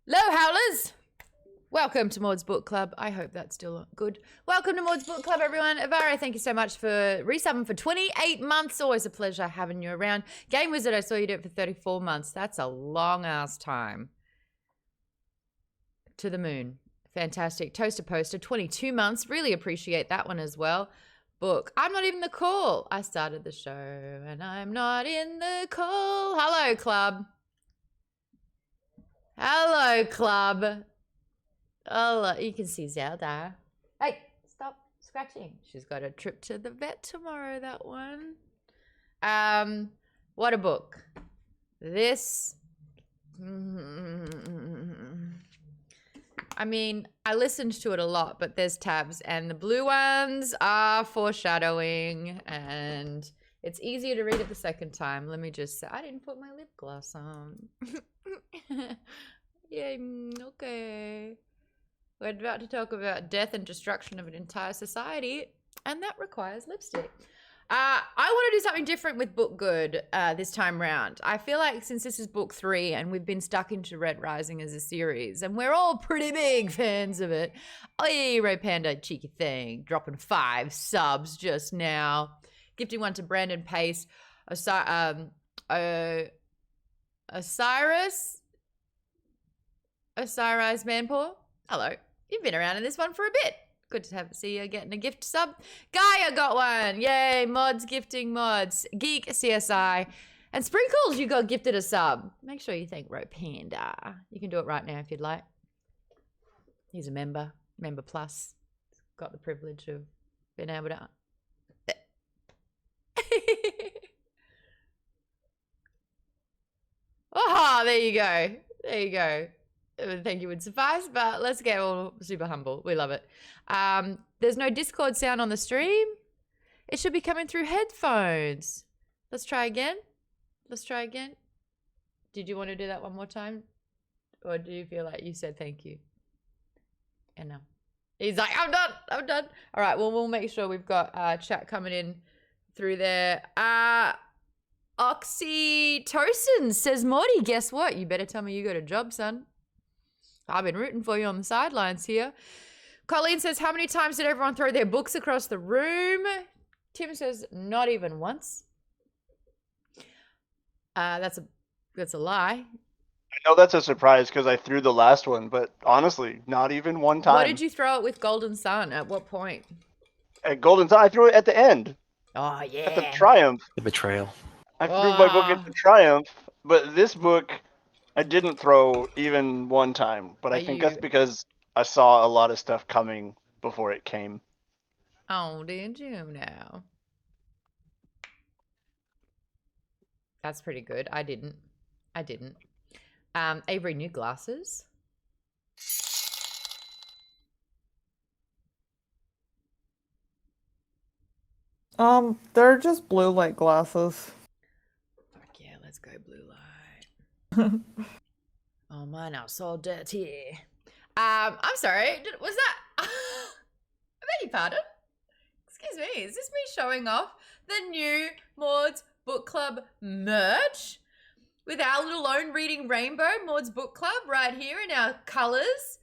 Hello, Howlers! Welcome to Maude's Book Club. I hope that's still good. Welcome to Maude's Book Club, everyone. Avaro, thank you so much for resubbing for 28 months. Always a pleasure having you around. Game Wizard, I saw you do it for 34 months. That's a long-ass time. To the moon. Fantastic. Toaster Poster, 22 months. Really appreciate that one as well. Book, I'm not even the call. I started the show and I'm not in the call. Hello, club. Hello, club. Oh, you can see Zelda. Hey, stop scratching. She's got a trip to the vet tomorrow, that one. What a book. This. I mean, I listened to it a lot, but there's tabs, and the blue ones are foreshadowing, and it's easier to read it the second time. Let me just say, I didn't put my lip gloss on. Yeah, okay. We're about to talk about death and destruction of an entire society, and that requires lipstick. I want to do something different with Book Good this time round. I feel like since this is book 3 and we've been stuck into Red Rising as a series, and we're all pretty big fans of it. Oh yeah, Ray Panda, cheeky thing, dropping 5 subs just now. Gifting one to Brandon Pace, Osiris Manpaw. Hello. You've been around in this one for a bit. Good to see you getting a gift sub. Gaia got one. Yay, mods gifting mods. Geek CSI. And Sprinkles, you got gifted a sub. Make sure you thank Rope Panda. You can do it right now if you'd like. He's a member. Member Plus. Got the privilege of being able to... Oh, there you go. There you go. Thank you would suffice, but let's get all super humble. We love it. There's no Discord sound on the stream. It should be coming through headphones. Let's try again. Let's try again. Did you want to do that one more time? Or do you feel like you said thank you? And no. He's like, I'm done. I'm done. All right, well, we'll make sure we've got chat coming in through there. Oxytocin says, Morty, guess what? You better tell me you got a job, son. I've been rooting for you on the sidelines here. Colleen says, how many times did everyone throw their books across the room? Tim says, not even once. That's a lie. I know that's a surprise because I threw the last one, but honestly, not even one time. What did you throw it with Golden Sun? At what point? At Golden Sun, I threw it at the end. Oh, yeah. At the Triumph. The betrayal. I threw my book at the Triumph, but this book I didn't throw even one time. But I think that's because I saw a lot of stuff coming before it came. Oh, did you now? That's pretty good. I didn't. Avery, new glasses. They're just blue light glasses. Fuck yeah, let's go blue light. Oh, mine are so dirty. I'm sorry. Was that? I beg your pardon. Excuse me. Is this me showing off the new Maude's Book Club merch with our little own reading rainbow, Maude's Book Club, right here in our colours,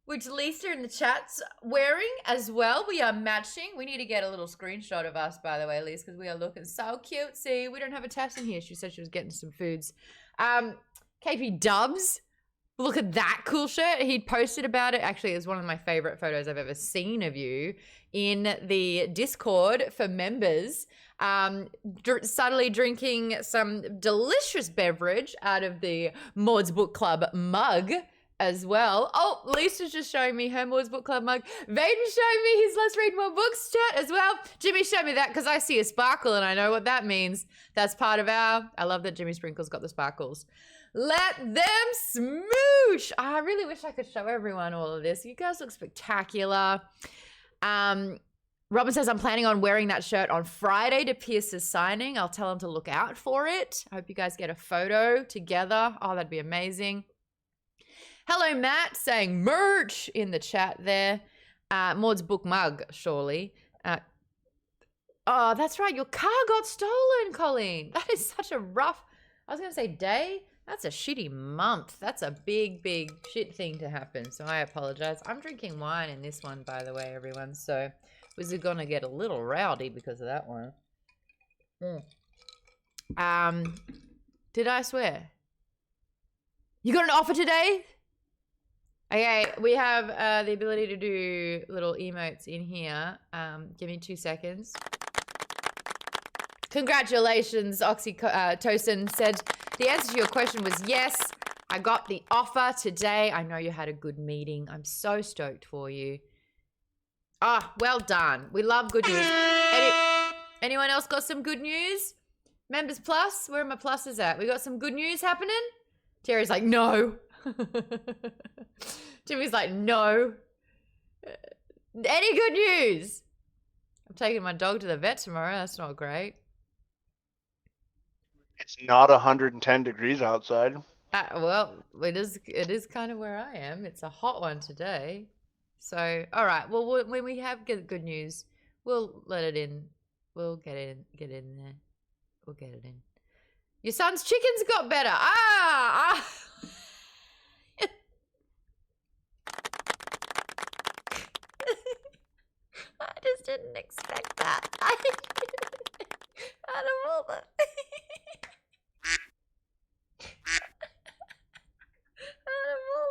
which Lisa in the chat's wearing as well. We are matching. We need to get a little screenshot of us, by the way, Lisa, because we are looking so cute. See, we don't have a Tess in here. She said she was getting some foods. KP Dubs, look at that cool shirt. He'd posted about it. Actually, it was one of my favorite photos I've ever seen of you in the Discord for members. Subtly drinking some delicious beverage out of the Maude's Book Club mug as well. Oh, Lisa's just showing me her Maude's Book Club mug. Vaden's showing me his Let's Read More Books chat as well. Jimmy showed me that because I see a sparkle and I know what that means. That's part of our... I love that Jimmy Sprinkle's got the sparkles. Let them smooch. I really wish I could show everyone all of this. You guys look spectacular. Robin says, I'm planning on wearing that shirt on Friday to Pierce's signing. I'll tell him to look out for it. I hope you guys get a photo together. Oh, that'd be amazing. Hello, Matt, saying merch in the chat there. Maud's book mug, surely. Oh, that's right. Your car got stolen, Colleen. That is such a rough, I was going to say day. That's a shitty month. That's a big, big shit thing to happen. So I apologize. I'm drinking wine in this one, by the way, everyone. So we're going to get a little rowdy because of that one. Did I swear? You got an offer today? Okay, we have the ability to do little emotes in here. Give me 2 seconds. Congratulations, Oxytocin said the answer to your question was yes. I got the offer today. I know you had a good meeting. I'm so stoked for you. Ah, well done. We love good news. Anyone else got some good news? Members Plus? Where are my pluses at? We got some good news happening? Terry's like, no. Timmy's like, no. Any good news? I'm taking my dog to the vet tomorrow. That's not great. It's not 110 degrees outside. Well, it is kind of where I am. It's a hot one today. So, all right. Well, when we have good news, we'll let it in. We'll get in there. We'll get it in. Your son's chickens got better. I just didn't expect that. Out of all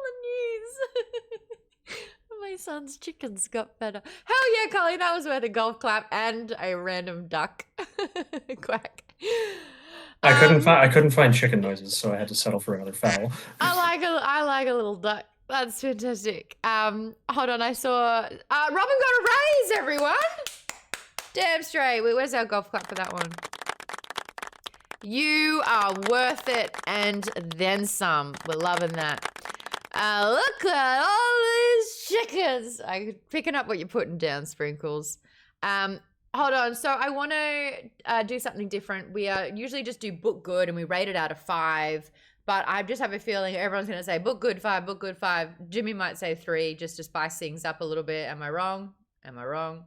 the news. My son's chickens got better. Hell yeah, Colleen, that was worth a golf clap and a random duck. Quack. I couldn't find chicken noises, so I had to settle for another fowl. I like a little duck. That's fantastic. Hold on, I saw Robin got a raise, everyone. Damn straight. Wait, where's our golf clap for that one? You are worth it and then some. We're loving that. Look at all these chickens. I'm picking up what you're putting down, Sprinkles. Hold on. So I want to do something different. We usually just do book good and we rate it out of 5. But I just have a feeling everyone's going to say book good 5, book good 5. Jimmy might say 3 just to spice things up a little bit. Am I wrong? Am I wrong?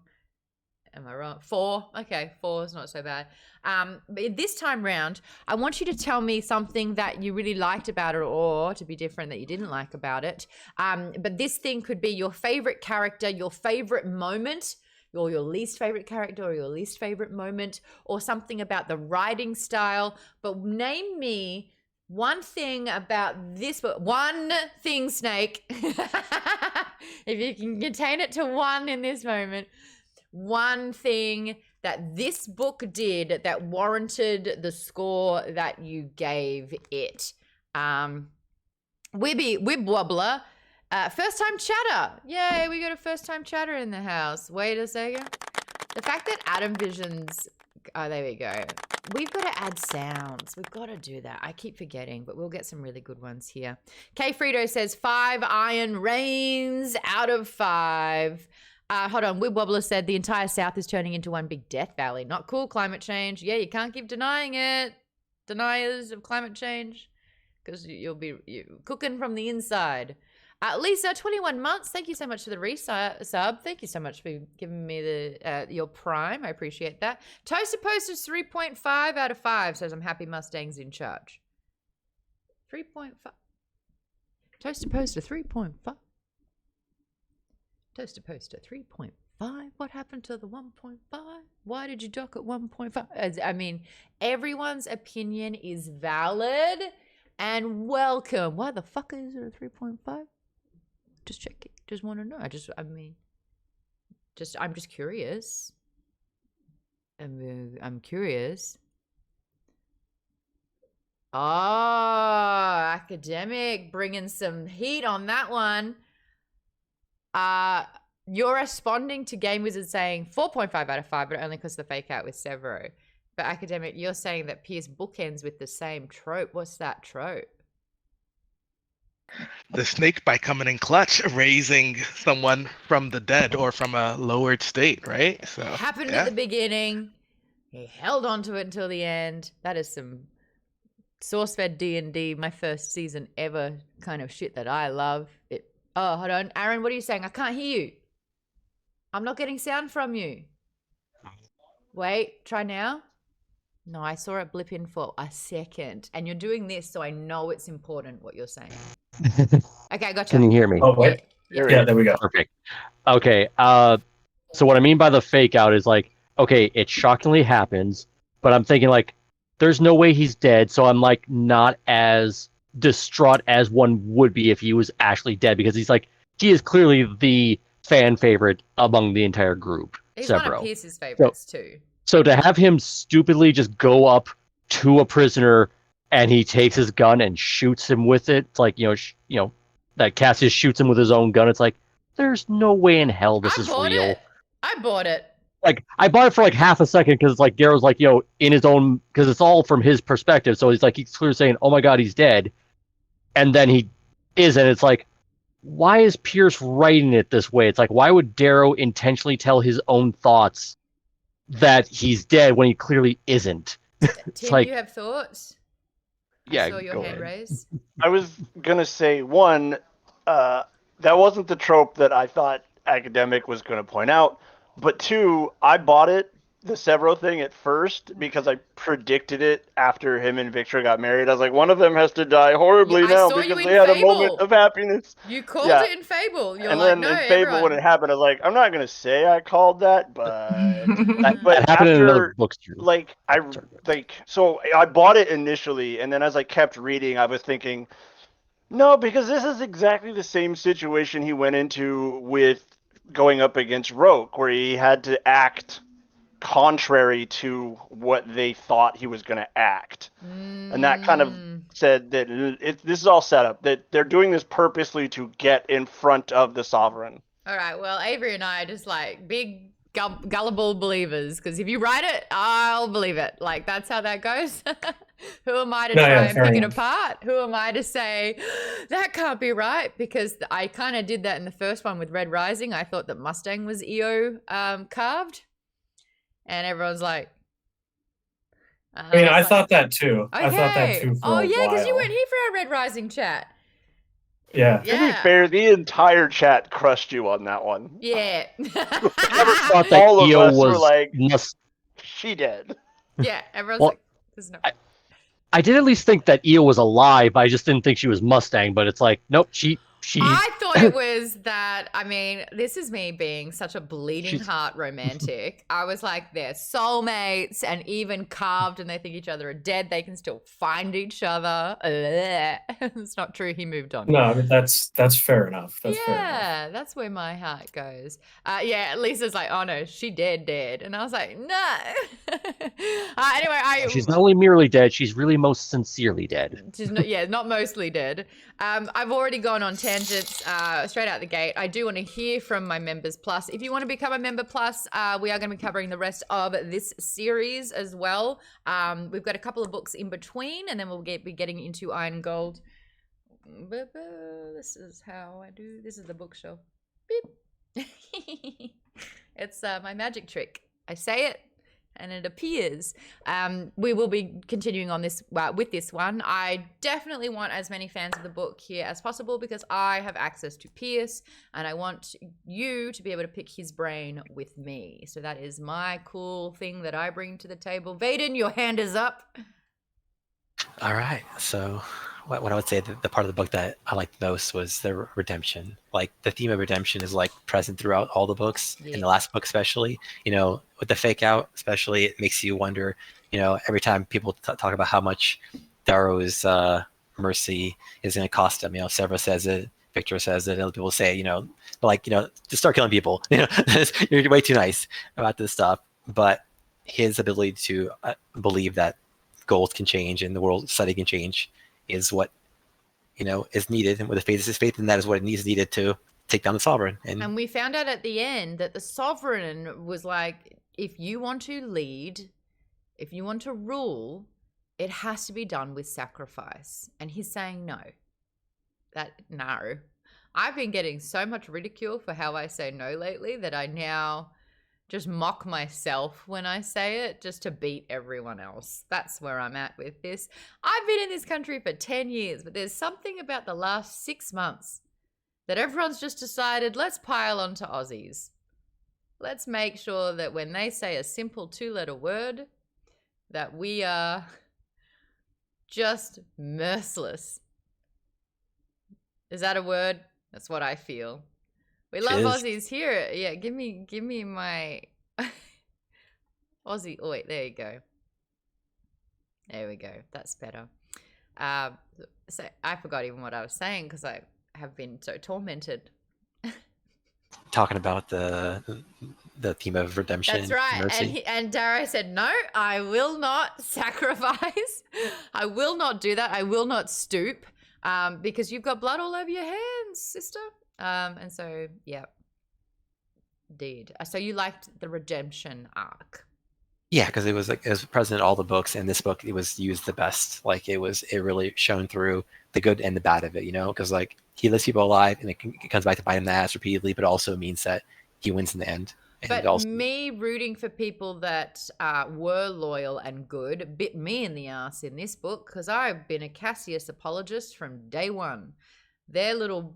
Am I wrong? 4. Okay, 4 is not so bad. But this time round, I want you to tell me something that you really liked about it or to be different that you didn't like about it. But this thing could be your favorite character, your favorite moment, or your least favorite character or your least favorite moment, or something about the writing style. But name me one thing about this book. One thing, Snake. If you can contain it to one in this moment. One thing that this book did that warranted the score that you gave it. Wib Wobbler. First time chatter. Yay, we got a first time chatter in the house. Wait a second. The fact that Adam Visions, oh, there we go. We've got to add sounds. We've got to do that. I keep forgetting, but we'll get some really good ones here. K Frito says 5 iron rains out of 5. Hold on. Wib Wobbler said the entire South is turning into one big death valley. Not cool, climate change. Yeah, you can't keep denying it. Deniers of climate change. Because you'll be cooking from the inside. Lisa, 21 months. Thank you so much for the resub. Thank you so much for giving me the your prime. I appreciate that. Toaster Post is 3.5 out of 5. Says I'm happy Mustang's in charge. 3.5. Toaster Poster 3.5. Toaster Poster 3.5. What happened to the 1.5? Why did you dock at 1.5? I mean, everyone's opinion is valid and welcome. Why the fuck is it a 3.5? Just checking. Just want to know. I'm just curious. I'm curious. Oh, academic bringing some heat on that one. You're responding to Game Wizard saying 4.5 out of 5, but only because of the fake out with Sevro. But academic, you're saying that Pierce bookends with the same trope. What's that trope? The snake by coming in clutch, raising someone from the dead or from a lowered state, right? So happened at the beginning. He held on to it until the end. That is some source-fed D&D, my first season ever kind of shit that I love. Oh, hold on. Aaron, what are you saying? I can't hear you. I'm not getting sound from you. Wait, try now. No, I saw it blip in for a second. And you're doing this, so I know it's important what you're saying. Okay, I gotcha. Can you hear me? Oh, wait. Yeah, there we go. Perfect. Okay. So what I mean by the fake out is like, okay, it shockingly happens, but I'm thinking like, there's no way he's dead, so I'm like not as distraught as one would be if he was actually dead, because he's like, he is clearly the fan favorite among the entire group. He's Sevro. one of Pierce's favorites too. So to have him stupidly just go up to a prisoner and he takes his gun and shoots him with it, it's like, that Cassius shoots him with his own gun. It's like, there's no way in hell this is real. I bought it. Like, I bought it for like half a second because like Darrow's like, in his own, because it's all from his perspective. So he's like, he's clearly saying, oh my God, he's dead. And then he isn't. It's like, why is Pierce writing it this way? It's like, why would Darrow intentionally tell his own thoughts that he's dead when he clearly isn't? Tim, like, you have thoughts? Yeah, I saw your hand raised. I was gonna say, one, that wasn't the trope that I thought Academic was gonna point out, but two, I bought it, the Sevro thing, at first because I predicted it after him and Victra got married. I was like, one of them has to die horribly now because they had a moment of happiness. You called it in Fable. You're and like, then no, in Fable, everyone. when it happened, I was like, I'm not gonna say I called that, but That happened in another book too. So I bought it initially, and then as I kept reading, I was thinking, no, because this is exactly the same situation he went into with going up against Roque, where he had to act contrary to what they thought he was going to act. And that kind of said that this is all set up, that they're doing this purposely to get in front of the Sovereign. All right, well, Avery and I are just like big gullible believers, because if you write it, I'll believe it. Like, that's how that goes. Who am I to try and pick it apart? Who am I to say, that can't be right? Because I kind of did that in the first one with Red Rising. I thought that Mustang was EO carved. And everyone's like... I thought that too. Okay. I thought that too for a while. because you weren't here for our Red Rising chat. Yeah. To be fair, the entire chat crushed you on that one. Yeah. I thought that all of EO us was were like, she dead. Yeah, everyone's like, there's no... I did at least think that Io was alive. I just didn't think she was Mustang, but it's like, nope, she... I thought it was that, I mean, this is me being such a bleeding heart romantic. I was like, they're soulmates, and even carved and they think each other are dead, they can still find each other. It's not true, he moved on. No, that's fair enough. That's fair enough. That's where my heart goes. Lisa's like, oh no, she dead. And I was like, no. Anyway, she's not only merely dead, she's really most sincerely dead. She's not mostly dead. I've already gone on tangents straight out the gate. I do want to hear from my members plus. If you want to become a member plus, we are going to be covering the rest of this series as well. We've got a couple of books in between, and then we'll be getting into Iron Gold. This is how I do. This is the bookshelf. Beep. It's my magic trick. I say it, and it appears. We will be continuing on this with this one. I definitely want as many fans of the book here as possible, because I have access to Pierce, and I want you to be able to pick his brain with me. So that is my cool thing that I bring to the table. Vaden, your hand is up. All right. So what I would say, the part of the book that I liked most was the redemption. Like, the theme of redemption is like present throughout all the books. In the last book especially, with the fake out especially, it makes you wonder, every time people talk about how much Darrow's mercy is going to cost him. Sevro says it, Victra says it, and other people say, just start killing people. You're way too nice about this stuff. But his ability to believe that gold can change and the world study can change is what is needed, and with the faith is his faith, and that is what is needed to take down the Sovereign. And we found out at the end that the Sovereign was like, if you want to lead, if you want to rule, it has to be done with sacrifice. And he's saying no. No. I've been getting so much ridicule for how I say no lately that I now just mock myself when I say it, just to beat everyone else. That's where I'm at with this. I've been in this country for 10 years, but there's something about the last 6 months that everyone's just decided, let's pile onto Aussies. Let's make sure that when they say a simple 2-letter word, that we are just merciless. Is that a word? That's what I feel. We love Aussies here. Yeah, give me my Aussie. Oh wait, there you go. There we go. That's better. So I forgot even what I was saying because I have been so tormented. Talking about the theme of redemption. That's right. Mercy. And Darrow said, "No, I will not sacrifice. I will not do that. I will not stoop, because you've got blood all over your hands, sister." And so yeah, indeed. So you liked the redemption arc. Yeah, because it was present in all the books, and this book it was used the best. Like it really shone through the good and the bad of it, you know. Because like he lives people alive, and it comes back to bite him in the ass repeatedly, but also means that he wins in the end. And But also, me rooting for people that were loyal and good bit me in the ass in this book because I've been a Cassius apologist from day one. Their little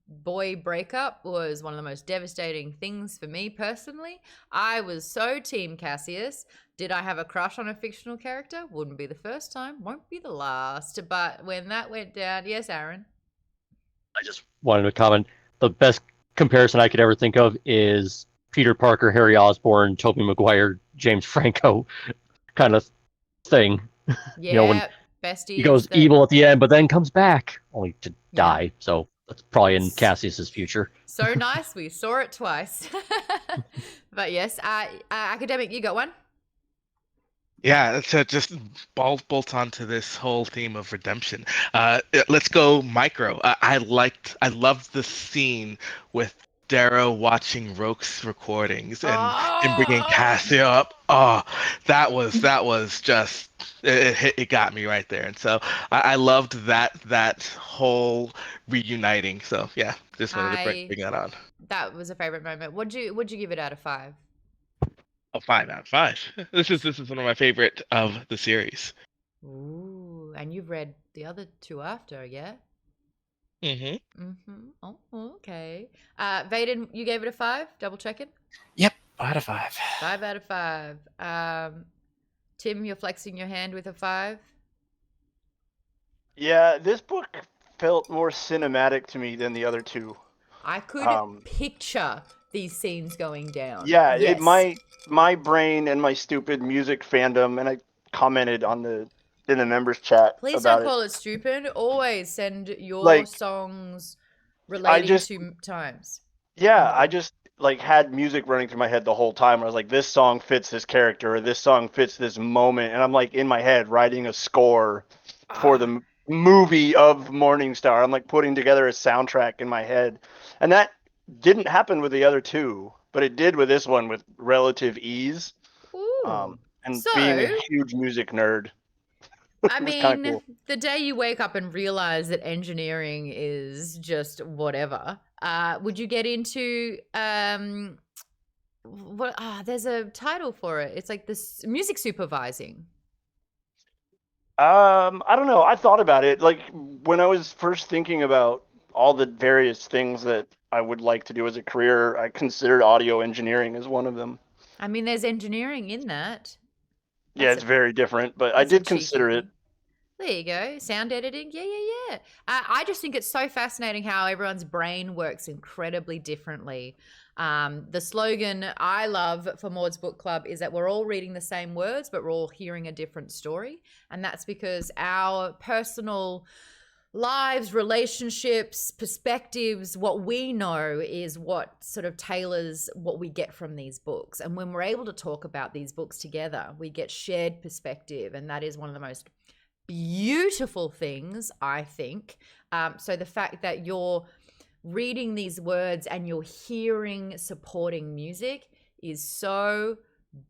boy breakup was one of the most devastating things for me personally. I was so team Cassius. Did I have a crush on a fictional character? Wouldn't be the first time, won't be the last. But when that went down, yes, Aaron. I just wanted to comment. The best comparison I could ever think of is Peter Parker, Harry Osborn, Tobey Maguire, James Franco kind of thing. Yeah, when besties. He goes evil at the end, but then comes back only to die. So that's probably in Cassius's future. So nice. We saw it twice. But yes, Academic, you got one? Yeah, so just bolt onto this whole theme of redemption. Let's go micro. I loved the scene with Darrow watching Roque's recordings and him bringing Cassio up. Oh, that was just it got me right there. And so I loved that whole reuniting. So yeah, just wanted to bring that on. That was a favorite moment. Would you give it out of 5? A 5 out of 5. This is one of my favorite of the series. Ooh, and you've read the other 2 after, yeah? Oh, okay. Vaden, you gave it a 5? Double checking. Yep, 5 out of 5. 5 out of 5. Tim, you're flexing your hand with a 5. Yeah, this book felt more cinematic to me than the other 2. I could picture these scenes going down. Yeah, yes. my brain and my stupid music fandom, and I commented in the members chat. Please about don't call it stupid. Always send your songs relating to times. Yeah, I just had music running through my head the whole time. I was like, this song fits this character, or this song fits this moment, and I'm like in my head writing a score for the movie of Morningstar. I'm like putting together a soundtrack in my head, and that didn't happen with the other 2, but it did with this one with relative ease. Ooh. And being a huge music nerd. I mean, cool. The day you wake up and realize that engineering is just whatever, would you get into there's a title for it. It's like this music supervising. I don't know. I thought about it. Like when I was first thinking about all the various things that I would like to do as a career, I considered audio engineering as one of them. I mean, there's engineering in that. Yeah, it's very different, but I did consider it. There you go. Sound editing. Yeah. I just think it's so fascinating how everyone's brain works incredibly differently. The slogan I love for Maude's Book Club is that we're all reading the same words, but we're all hearing a different story. And that's because our personal lives, relationships, perspectives, what we know is what sort of tailors what we get from these books. And when we're able to talk about these books together, we get shared perspective. And that is one of the most beautiful things, I think. So the fact that you're reading these words and you're hearing supporting music is so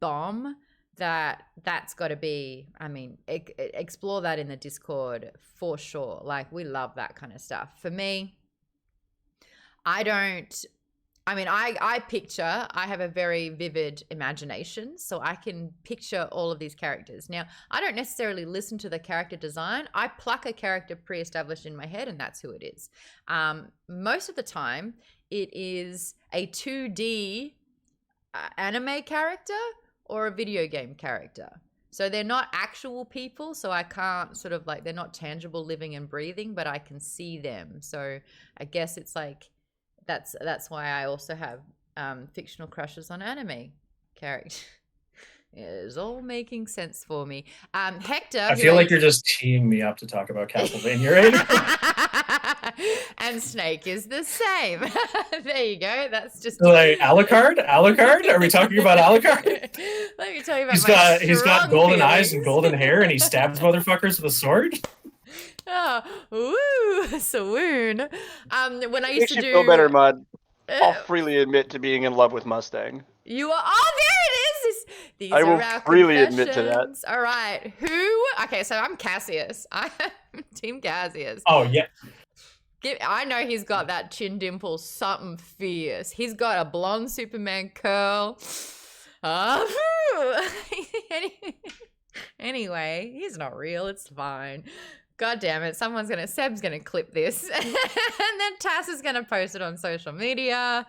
bomb that's got to be, I mean, explore that in the Discord for sure. Like, we love that kind of stuff. For me, I have a very vivid imagination, so I can picture all of these characters. Now, I don't necessarily listen to the character design. I pluck a character pre-established in my head, and that's who it is. Most of the time, it is a 2D anime character or a video game character. So they're not actual people, so I can't sort of like, they're not tangible, living and breathing, but I can see them. So I guess it's like, that's why I also have fictional crushes on anime characters. It is all making sense for me. Hector. I feel like you're just teeing me up to talk about Castlevania right now. And Snake is the same. There you go. That's just Like Alucard? Alucard? Are we talking about Alucard? Let me tell you about He's got golden eyes and feelings. golden hair, and he stabs motherfuckers with a sword. Oh, woo, swoon. When I used Makes to you do feel better, Mud. I'll freely admit to being in love with Mustang. You are. Oh, there it is. These I will are our freely admit to that. confessions. All right. Who? Okay, so I'm Cassius. I'm Team Cassius. Oh yeah. I know he's got that chin dimple, something fierce. He's got a blonde Superman curl. Anyway, he's not real. It's fine. God damn it. Seb's gonna clip this. And then Tass is gonna post it on social media.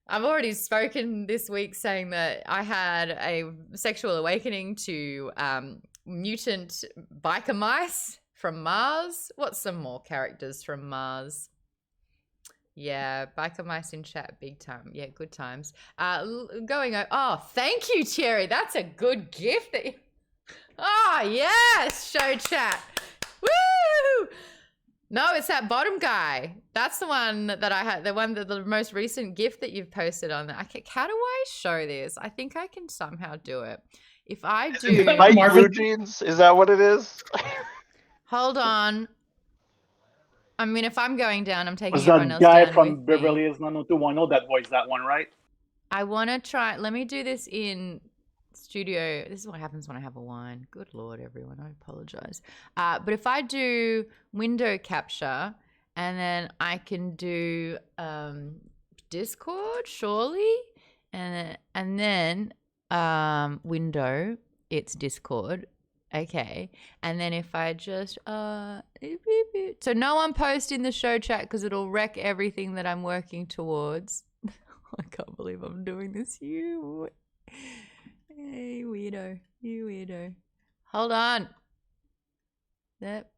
I've already spoken this week saying that I had a sexual awakening to mutant biker mice from Mars. What's some more characters from Mars? Yeah, biker mice in chat, big time. Yeah, good times. Oh, thank you, Cherry. That's a good gift. Oh, yes, show chat. Woo! No, it's that bottom guy. That's the one that I had, the most recent gift that you've posted on there. How do I show this? I think I can somehow do it. If I do... Light blue jeans? Is that what it is? Hold on. I mean, if I'm going down, I'm taking Was everyone that else guy down from with me. Beverly Hills 90210 that voiced that one, right? I want to try... Let me do this in... studio. This is what happens when I have a wine. Good Lord, everyone. I apologize. But if I do window capture and then I can do Discord, surely, and then window, it's Discord. Okay. And then if I just so no one post in the show chat because it'll wreck everything that I'm working towards. I can't believe I'm doing this. You Hey, weirdo. You weirdo. Hold on. That.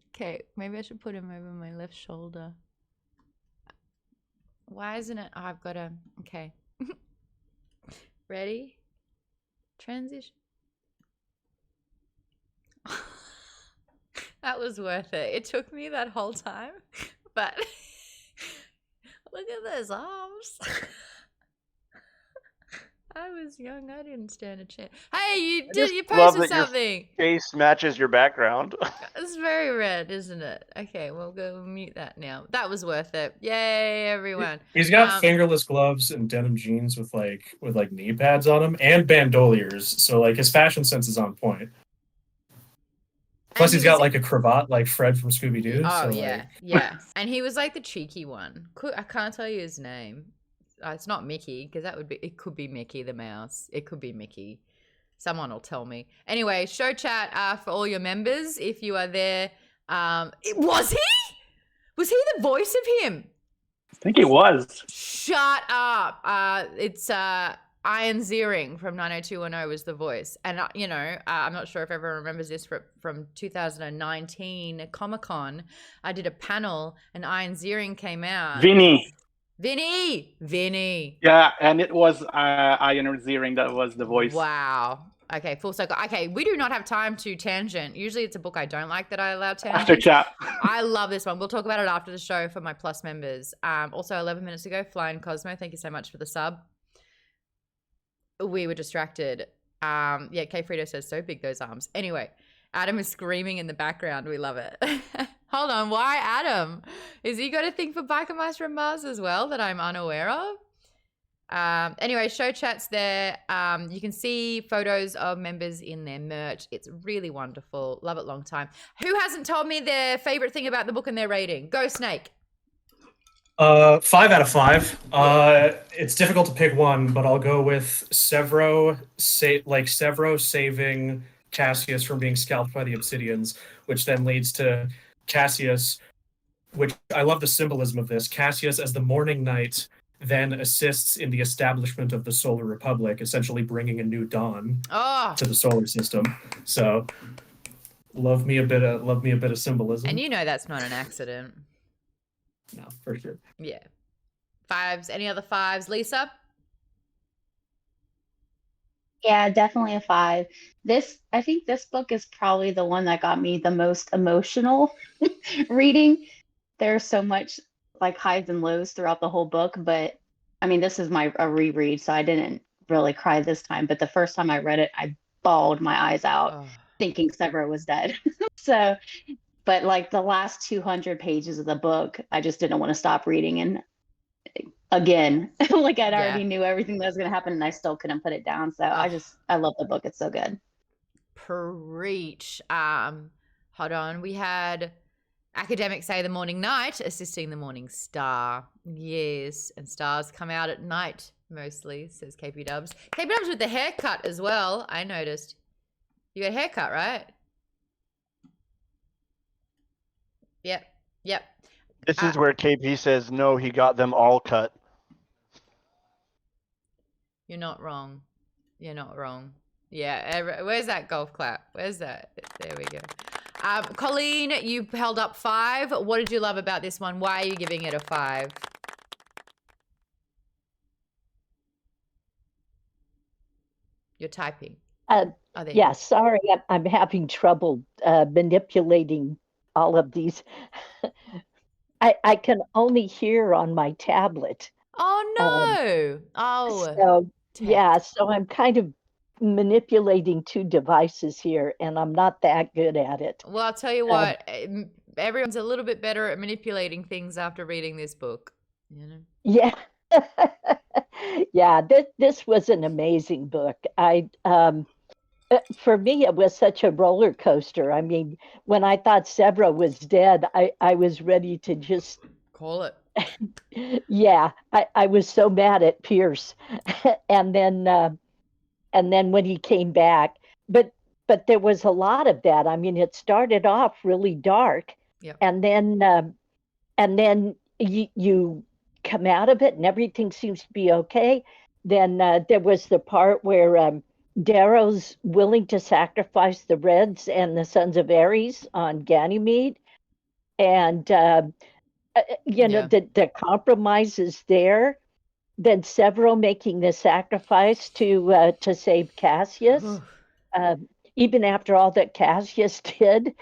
Okay, maybe I should put him over my left shoulder. Why isn't it? Oh, I've got to. Okay. Ready? Transition. That was worth it. It took me that whole time, but look at those arms. I was young. I didn't stand a chance. Hey, you posted something. Your face matches your background. It's very red, isn't it? Okay, we'll go mute that now. That was worth it. Yay, everyone. He's got fingerless gloves and denim jeans with knee pads on them and bandoliers. So like his fashion sense is on point. Plus he's got like a cravat like Fred from Scooby-Doo. Oh, so, yeah. Yeah. And he was like the cheeky one. I can't tell you his name. It's not Mickey, because it could be Mickey the Mouse. It could be Mickey. Someone will tell me. Anyway, show chat for all your members if you are there. Was he? Was he the voice of him? I think he was. Shut up. It's Iron Ziering from 90210 was the voice. And, I'm not sure if everyone remembers this from 2019 Comic-Con. I did a panel and Iron Ziering came out. Vinny. Yeah, and it was Iron Ziering that was the voice. Wow. Okay, full circle. Okay, we do not have time to tangent. Usually it's a book I don't like that I allow tangent. After chat. I love this one. We'll talk about it after the show for my Plus members. Also, 11 minutes ago, Flying Cosmo, thank you so much for the sub. We were distracted. Yeah, K Frito says, so big those arms. Anyway, Adam is screaming in the background. We love it. Hold on, why Adam? Is he got a thing for biker mice from Mars as well that I'm unaware of? Anyway, show chat's there. You can see photos of members in their merch. It's really wonderful. Love it long time. Who hasn't told me their favorite thing about the book and their rating? Go Snake. 5 out of 5. It's difficult to pick one, but I'll go with Sevro saving Cassius from being scalped by the Obsidians, which then leads to Cassius, which I love the symbolism of this. Cassius as the morning knight then assists in the establishment of the Solar Republic, essentially bringing a new dawn Oh, to the solar system. So, love me a bit of symbolism. and you know that's not an accident. No, for sure. Yeah. Fives. Any other fives? Lisa? Yeah, definitely a 5. I think this book is probably the one that got me the most emotional reading. There's so much like highs and lows throughout the whole book, but I mean, this is a reread, so I didn't really cry this time. But the first time I read it, I bawled my eyes out, Oh. thinking Sevro was dead. So, but like the last 200 pages of the book, I just didn't want to stop reading. And again, like I'd already knew everything that was going to happen, and I still couldn't put it down. So I love the book. It's so good. Preach. Hold on. We had academics say the morning night, assisting the morning star. Yes, and stars come out at night mostly, says KP Dubs. KP Dubs with the haircut as well, I noticed. You got a haircut, right? Yep. This is where KP says, no, he got them all cut. You're not wrong. Yeah, where's that golf clap? Where's that? There we go. Colleen, you held up 5. What did you love about this one? Why are you giving it a 5? You're typing. Yeah, sorry, I'm having trouble manipulating all of these. I can only hear on my tablet. Oh no! So I'm kind of manipulating 2 devices here, and I'm not that good at it. Well, I'll tell you what, everyone's a little bit better at manipulating things after reading this book. You know? Yeah. Yeah, this was an amazing book. For me, it was such a roller coaster. I mean, when I thought Sevro was dead, I was ready to just call it. Yeah, I was so mad at Pierce, and then when he came back, but there was a lot of that. I mean, it started off really dark, and then you come out of it, and everything seems to be okay. Then there was the part where Darrow's willing to sacrifice the Reds and the Sons of Ares on Ganymede, and the compromise is there. Then Sevro making the sacrifice to save Cassius, even after all that Cassius did,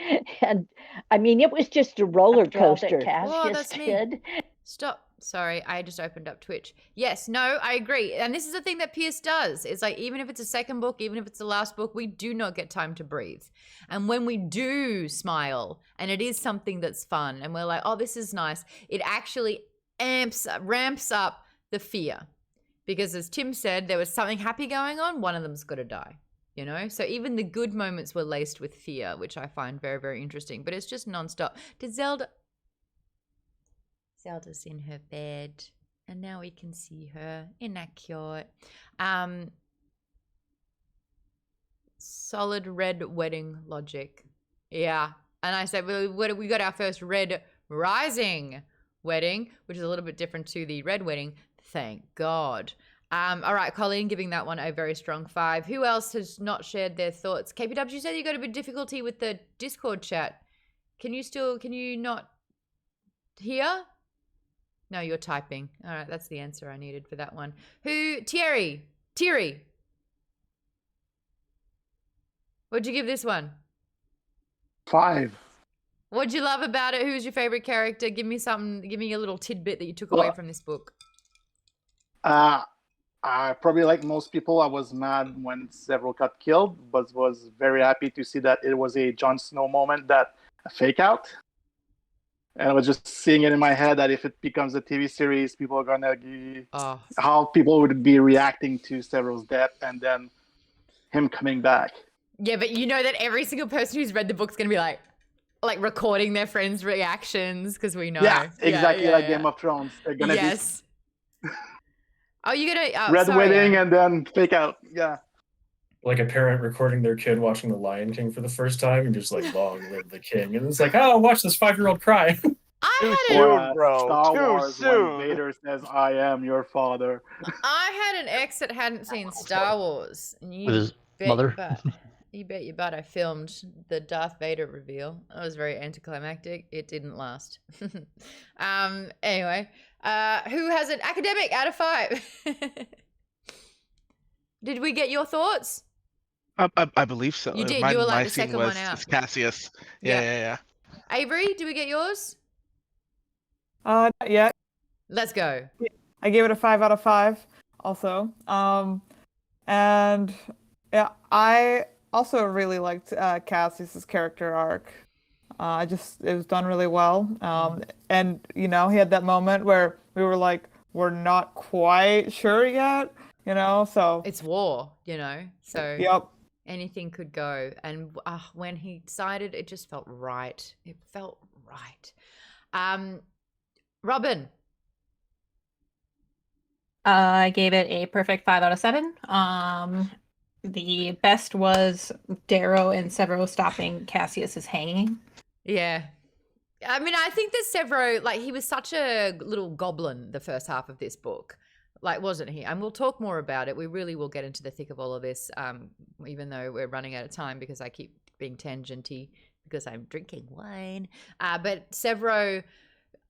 and I mean it was just a roller coaster. Cassius did. Stop. Sorry, I just opened up Twitch. Yes, no, I agree. And this is the thing that Pierce does. It's like, even if it's a second book, even if it's the last book, we do not get time to breathe. And when we do smile, and it is something that's fun, and we're like, oh, this is nice, it actually ramps up the fear. Because as Tim said, there was something happy going on, one of them's got to die. You know? So even the good moments were laced with fear, which I find very, very interesting. But it's just nonstop. Did Zelda's in her bed, and now we can see her. Isn't that cute? Solid red wedding logic. Yeah. And I said, we got our first red rising wedding, which is a little bit different to the red wedding. Thank God. All right, Colleen, giving that one a very strong 5. Who else has not shared their thoughts? KPW, you said you got a bit of difficulty with the Discord chat. Can you not hear? No, you're typing. All right, that's the answer I needed for that one. Thierry. What'd you give this one? 5. What'd you love about it? Who's your favorite character? Give me a little tidbit that you took away from this book. I probably, like most people, I was mad when Sevro got killed, but was very happy to see that it was a Jon Snow moment, that a fake out. And I was just seeing it in my head that if it becomes a TV series, people are gonna how people would be reacting to Sevro's death and then him coming back. Yeah, but you know that every single person who's read the book's gonna be like recording their friends' reactions, because we know. Yeah, exactly like Game of Thrones. They're gonna be. Oh, you're gonna red wedding and then fake out. Yeah. Like a parent recording their kid watching The Lion King for the first time and just like, long live the king. And it's like, oh, watch this 5-year-old cry. Too I had soon, bro. Star Too Wars soon. when Vader says, "I am your father." I had an ex that hadn't seen Star Wars, and With his mother. You bet your butt I filmed the Darth Vader reveal. That was very anticlimactic. It didn't last. Anyway, who has an academic out of 5? Did we get your thoughts? I believe so. You did. My, you were like my the scene second was one out. Cassius. Yeah. Yeah. Avery, did we get yours? Not yet. Let's go. I gave it a 5 out of 5 also. And yeah, I also really liked Cassius's character arc. It was done really well. And you know, he had that moment where we were like, we're not quite sure yet, you know, so It's war, you know, so yep. anything could go. And when he decided, it just felt right. It felt right. Robin. I gave it a perfect 5 out of 7. The best was Darrow and Sevro stopping Cassius's hanging. Yeah. I mean, I think that Sevro, like, he was such a little goblin the first half of this book. Like, wasn't he? And we'll talk more about it. We really will get into the thick of all of this, even though we're running out of time because I keep being tangenty because I'm drinking wine. But Sevro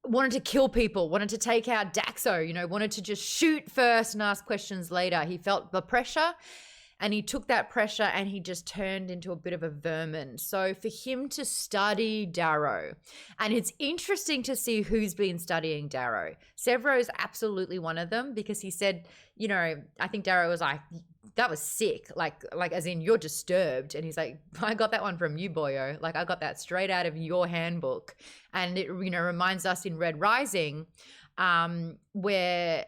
wanted to kill people, wanted to take out Daxo, you know, wanted to just shoot first and ask questions later. He felt the pressure and he took that pressure and he just turned into a bit of a vermin. So for him to study Darrow, and it's interesting to see who's been studying Darrow. Sevro's absolutely one of them because he said, you know, I think Darrow was like, that was sick. Like as in you're disturbed. And he's like, I got that one from you, boyo. Like I got that straight out of your handbook. And it, you know, reminds us in Red Rising, where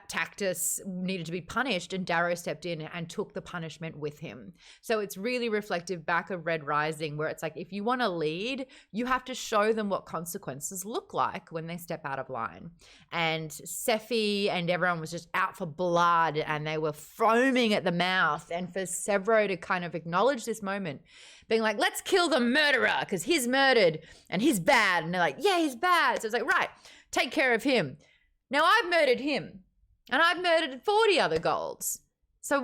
Tactus needed to be punished and Darrow stepped in and took the punishment with him. So it's really reflective back of Red Rising where it's like, if you want to lead, you have to show them what consequences look like when they step out of line. And Sephi and everyone was just out for blood and they were foaming at the mouth. And for Sevro to kind of acknowledge this moment, being like, let's kill the murderer because he's murdered and he's bad. And they're like, yeah, he's bad. So it's like, right, take care of him. Now I've murdered him. And I've murdered 40 other golds. So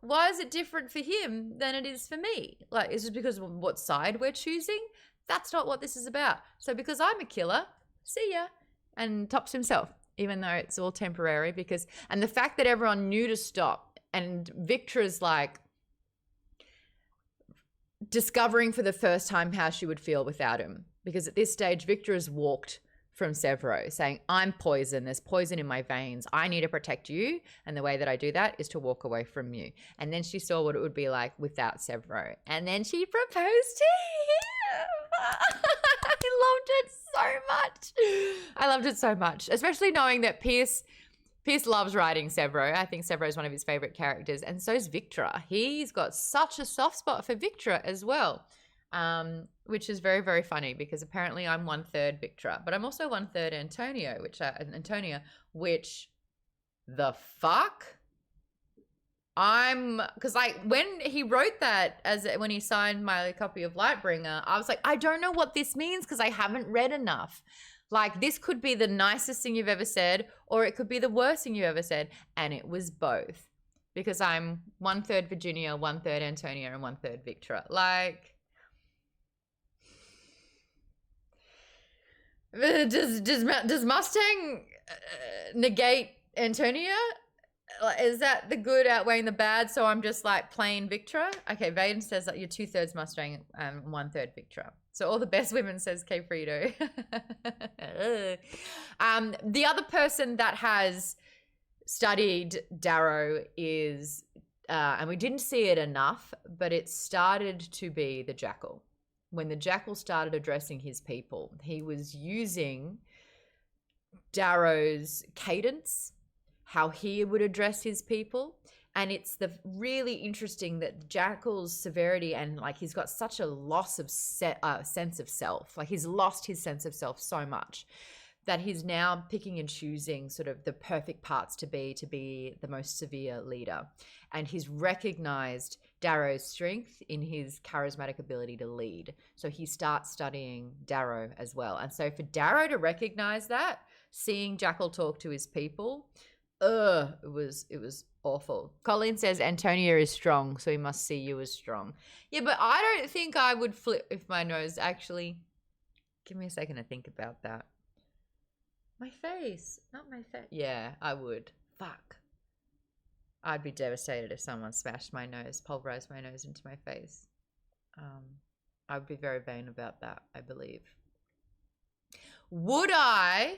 why is it different for him than it is for me? Like, is it because of what side we're choosing? That's not what this is about. So because I'm a killer, see ya. And tops himself, even though it's all temporary and the fact that everyone knew to stop and Victra's like discovering for the first time how she would feel without him. Because at this stage, Victra has walked from Sevro saying, I'm poison. There's poison in my veins. I need to protect you. And the way that I do that is to walk away from you. And then she saw what it would be like without Sevro. And then she proposed to him. I loved it so much, especially knowing that Pierce loves writing Sevro. I think Sevro is one of his favorite characters. And so is Victra. He's got such a soft spot for Victra as well. Which is very, very funny because apparently I'm 1/3 Victra, but I'm also 1/3 Antonia, which the fuck? Because like when he wrote that when he signed my copy of Lightbringer, I was like, I don't know what this means because I haven't read enough. Like this could be the nicest thing you've ever said, or it could be the worst thing you ever said. And it was both because I'm 1/3 Virginia, 1/3 Antonia, and 1/3 Victra. Like, does Mustang negate Antonia? Is that the good outweighing the bad? So I'm just like plain Victra. Okay, Vaden says that you're 2/3 Mustang and 1/3 Victra. So all the best women says K Frito. The other person that has studied Darrow is, and we didn't see it enough, but it started to be the Jackal. When the Jackal started addressing his people, he was using Darrow's cadence, how he would address his people. And it's really interesting that Jackal's severity and like he's got such a loss of sense of self. Like he's lost his sense of self so much that he's now picking and choosing sort of the perfect parts to be the most severe leader. And he's recognized Darrow's strength in his charismatic ability to lead. So he starts studying Darrow as well. And so for Darrow to recognize that, seeing Jackal talk to his people, it was awful. Colleen says Antonia is strong, so he must see you as strong. Yeah, but I don't think I would flip if my nose actually. Give me a second to think about that. My face, not my face. Yeah, I would. Fuck. I'd be devastated if someone smashed my nose, pulverized my nose into my face. I would be very vain about that, I believe. Would I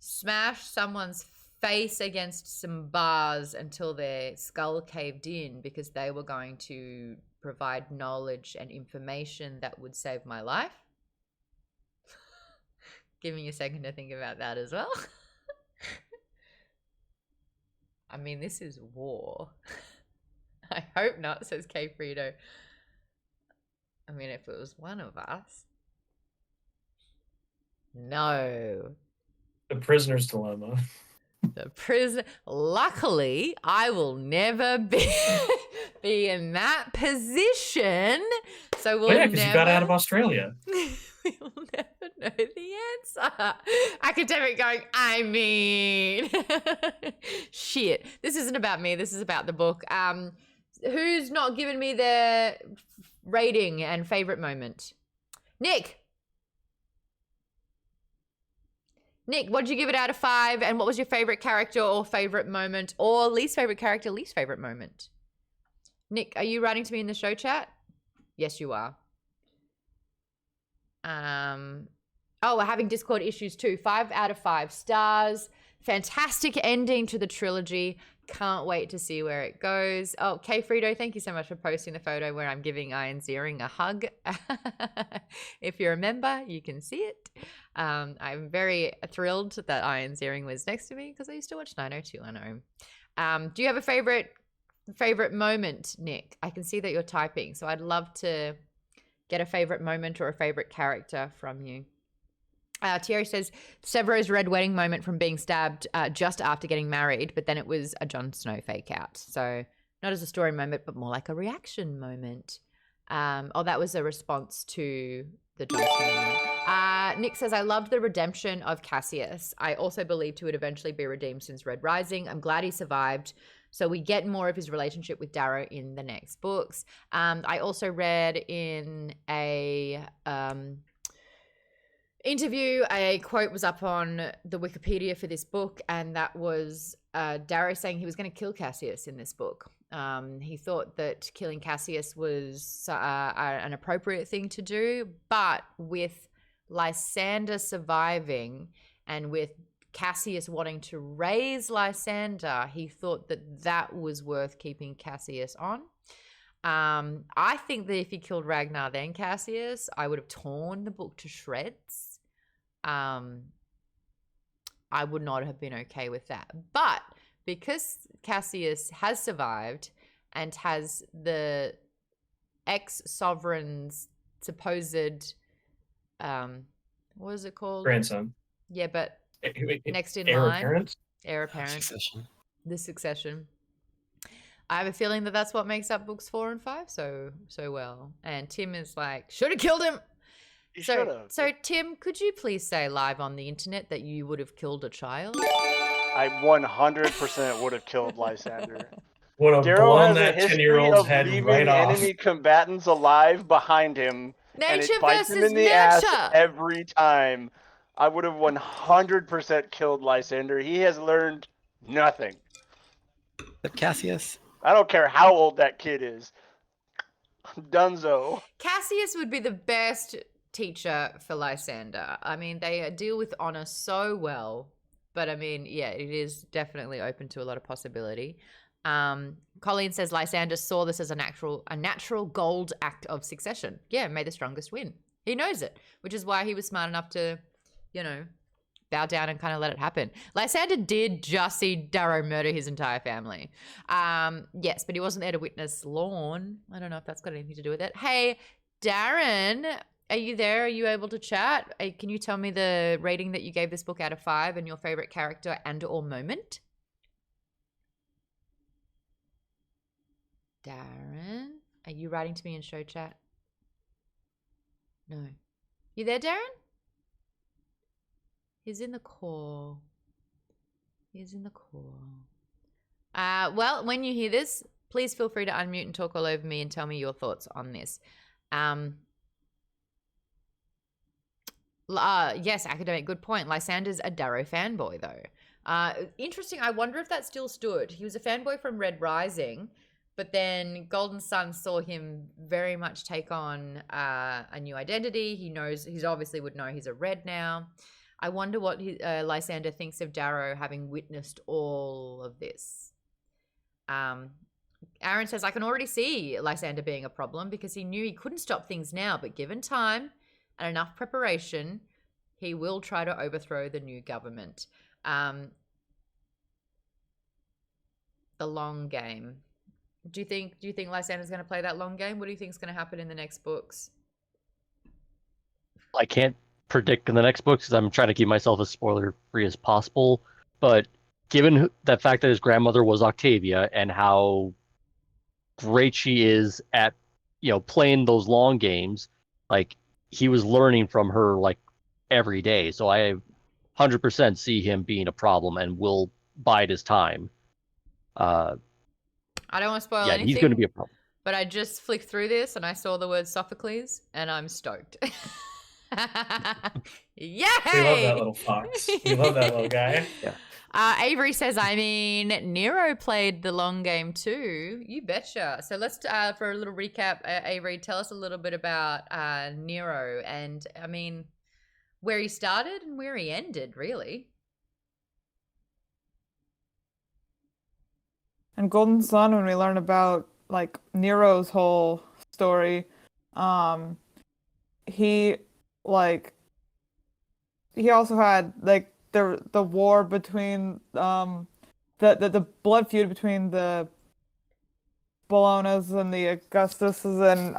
smash someone's face against some bars until their skull caved in because they were going to provide knowledge and information that would save my life? Give me a second to think about that as well. I mean, this is war. I hope not, says K Frito. I mean, if it was one of us. No. The prisoner's dilemma. The prison. Luckily, I will never be in that position. So we'll because you got out of Australia. We'll never know the answer. Academic going, I mean. Shit. This isn't about me. This is about the book. Who's not given me their rating and favorite moment? Nick, what did you give it out of 5? And what was your favorite character or favorite moment or least favorite character, least favorite moment? Nick, are you writing to me in the show chat? Yes, you are. We're having Discord issues too. 5 out of 5 stars. Fantastic ending to the trilogy. Can't wait to see where it goes. Oh, K Frito, thank you so much for posting the photo where I'm giving Iron Ziering a hug. If you're a member, you can see it. I'm very thrilled that Iron Ziering was next to me because I used to watch 90210. Do you have a favorite moment, Nick? I can see that you're typing, so I'd love to get a favorite moment or a favorite character from you. Thierry says, Sevro's red wedding moment from being stabbed just after getting married, but then it was a Jon Snow fake out. So not as a story moment, but more like a reaction moment. That was a response to the Jon Snow moment. Nick says, I loved the redemption of Cassius. I also believed he would eventually be redeemed since Red Rising. I'm glad he survived. So we get more of his relationship with Darrow in the next books. I also read in a interview, a quote was up on the Wikipedia for this book, and that was Darrow saying he was going to kill Cassius in this book. He thought that killing Cassius was an appropriate thing to do, but with Lysander surviving and with Cassius wanting to raise Lysander, he thought that that was worth keeping Cassius on. I think that if he killed Ragnar then Cassius, I would have torn the book to shreds. I would not have been okay with that. But because Cassius has survived and has the ex-sovereign's supposed, what is it called? Grandson. Yeah, but next in heir line. apparent? Heir apparent. Succession. The succession. I have a feeling that that's what makes up books 4 and 5 so well. And Tim is like, should have killed him. So Tim, could you please say live on the internet that you would have killed a child? I 100% would have killed Lysander. Would have Darrow blown has a that history 10-year-old's of head leaving right off. enemy combatants alive behind him, and Nature it bites him versus in the ass nurture. every time. I would have 100% killed Lysander. He has learned nothing. But Cassius. I don't care how old that kid is. Dunzo. Cassius would be the best teacher for Lysander. I mean, they deal with honor so well. But I mean, yeah, it is definitely open to a lot of possibility. Colleen says Lysander saw this as a natural gold act of succession. Yeah, may the strongest win. He knows it, which is why he was smart enough to, bow down and kind of let it happen. Lysander did just see Darrow murder his entire family. Yes, but he wasn't there to witness Lorne. I don't know if that's got anything to do with it. Hey, Darren, are you there? Are you able to chat? Can you tell me the rating that you gave this book out of 5 and your favorite character and or moment? Darren, are you writing to me in show chat? No. You there, Darren? He's in the call. He's in the call. Well, when you hear this, please feel free to unmute and talk all over me and tell me your thoughts on this. Yes, academic, good point. Lysander's a Darrow fanboy, though. Interesting. I wonder if that still stood. He was a fanboy from Red Rising, but then Golden Sun saw him very much take on a new identity. He's obviously would know he's a Red now. I wonder what Lysander thinks of Darrow having witnessed all of this. Aaron says, I can already see Lysander being a problem because he knew he couldn't stop things now, but given time and enough preparation, he will try to overthrow the new government. The long game. Do you think Lysander's going to play that long game? What do you think is going to happen in the next books? I can't predict in the next books because I'm trying to keep myself as spoiler free as possible. But given that fact that his grandmother was Octavia and how great she is at, playing those long games, like he was learning from her like every day. So I 100% see him being a problem and will bide his time. I don't want to spoil anything. He's going to be a problem. But I just flicked through this and I saw the word Sophocles and I'm stoked. Yay! We love that little fox. We love that little guy. Yeah. Avery says, Nero played the long game too. You betcha. So let's, for a little recap, Avery, tell us a little bit about Nero and, where he started and where he ended, really. And Golden Sun, when we learn about, Nero's whole story, he also had, the war between the blood feud between the Bolognas and the Augustuses, and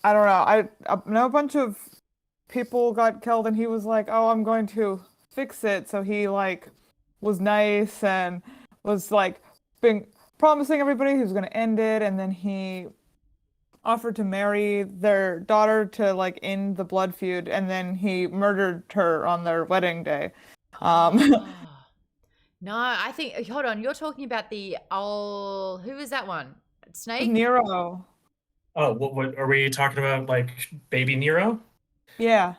I don't know. I know a bunch of people got killed, and he was like, "Oh, I'm going to fix it." So he was nice and was being promising everybody he was going to end it, and then he offered to marry their daughter to end the blood feud, and then he murdered her on their wedding day. No, I think, hold on, you're talking about who is that one? Snake? Nero. Oh, what are we talking about? Baby Nero? Yeah.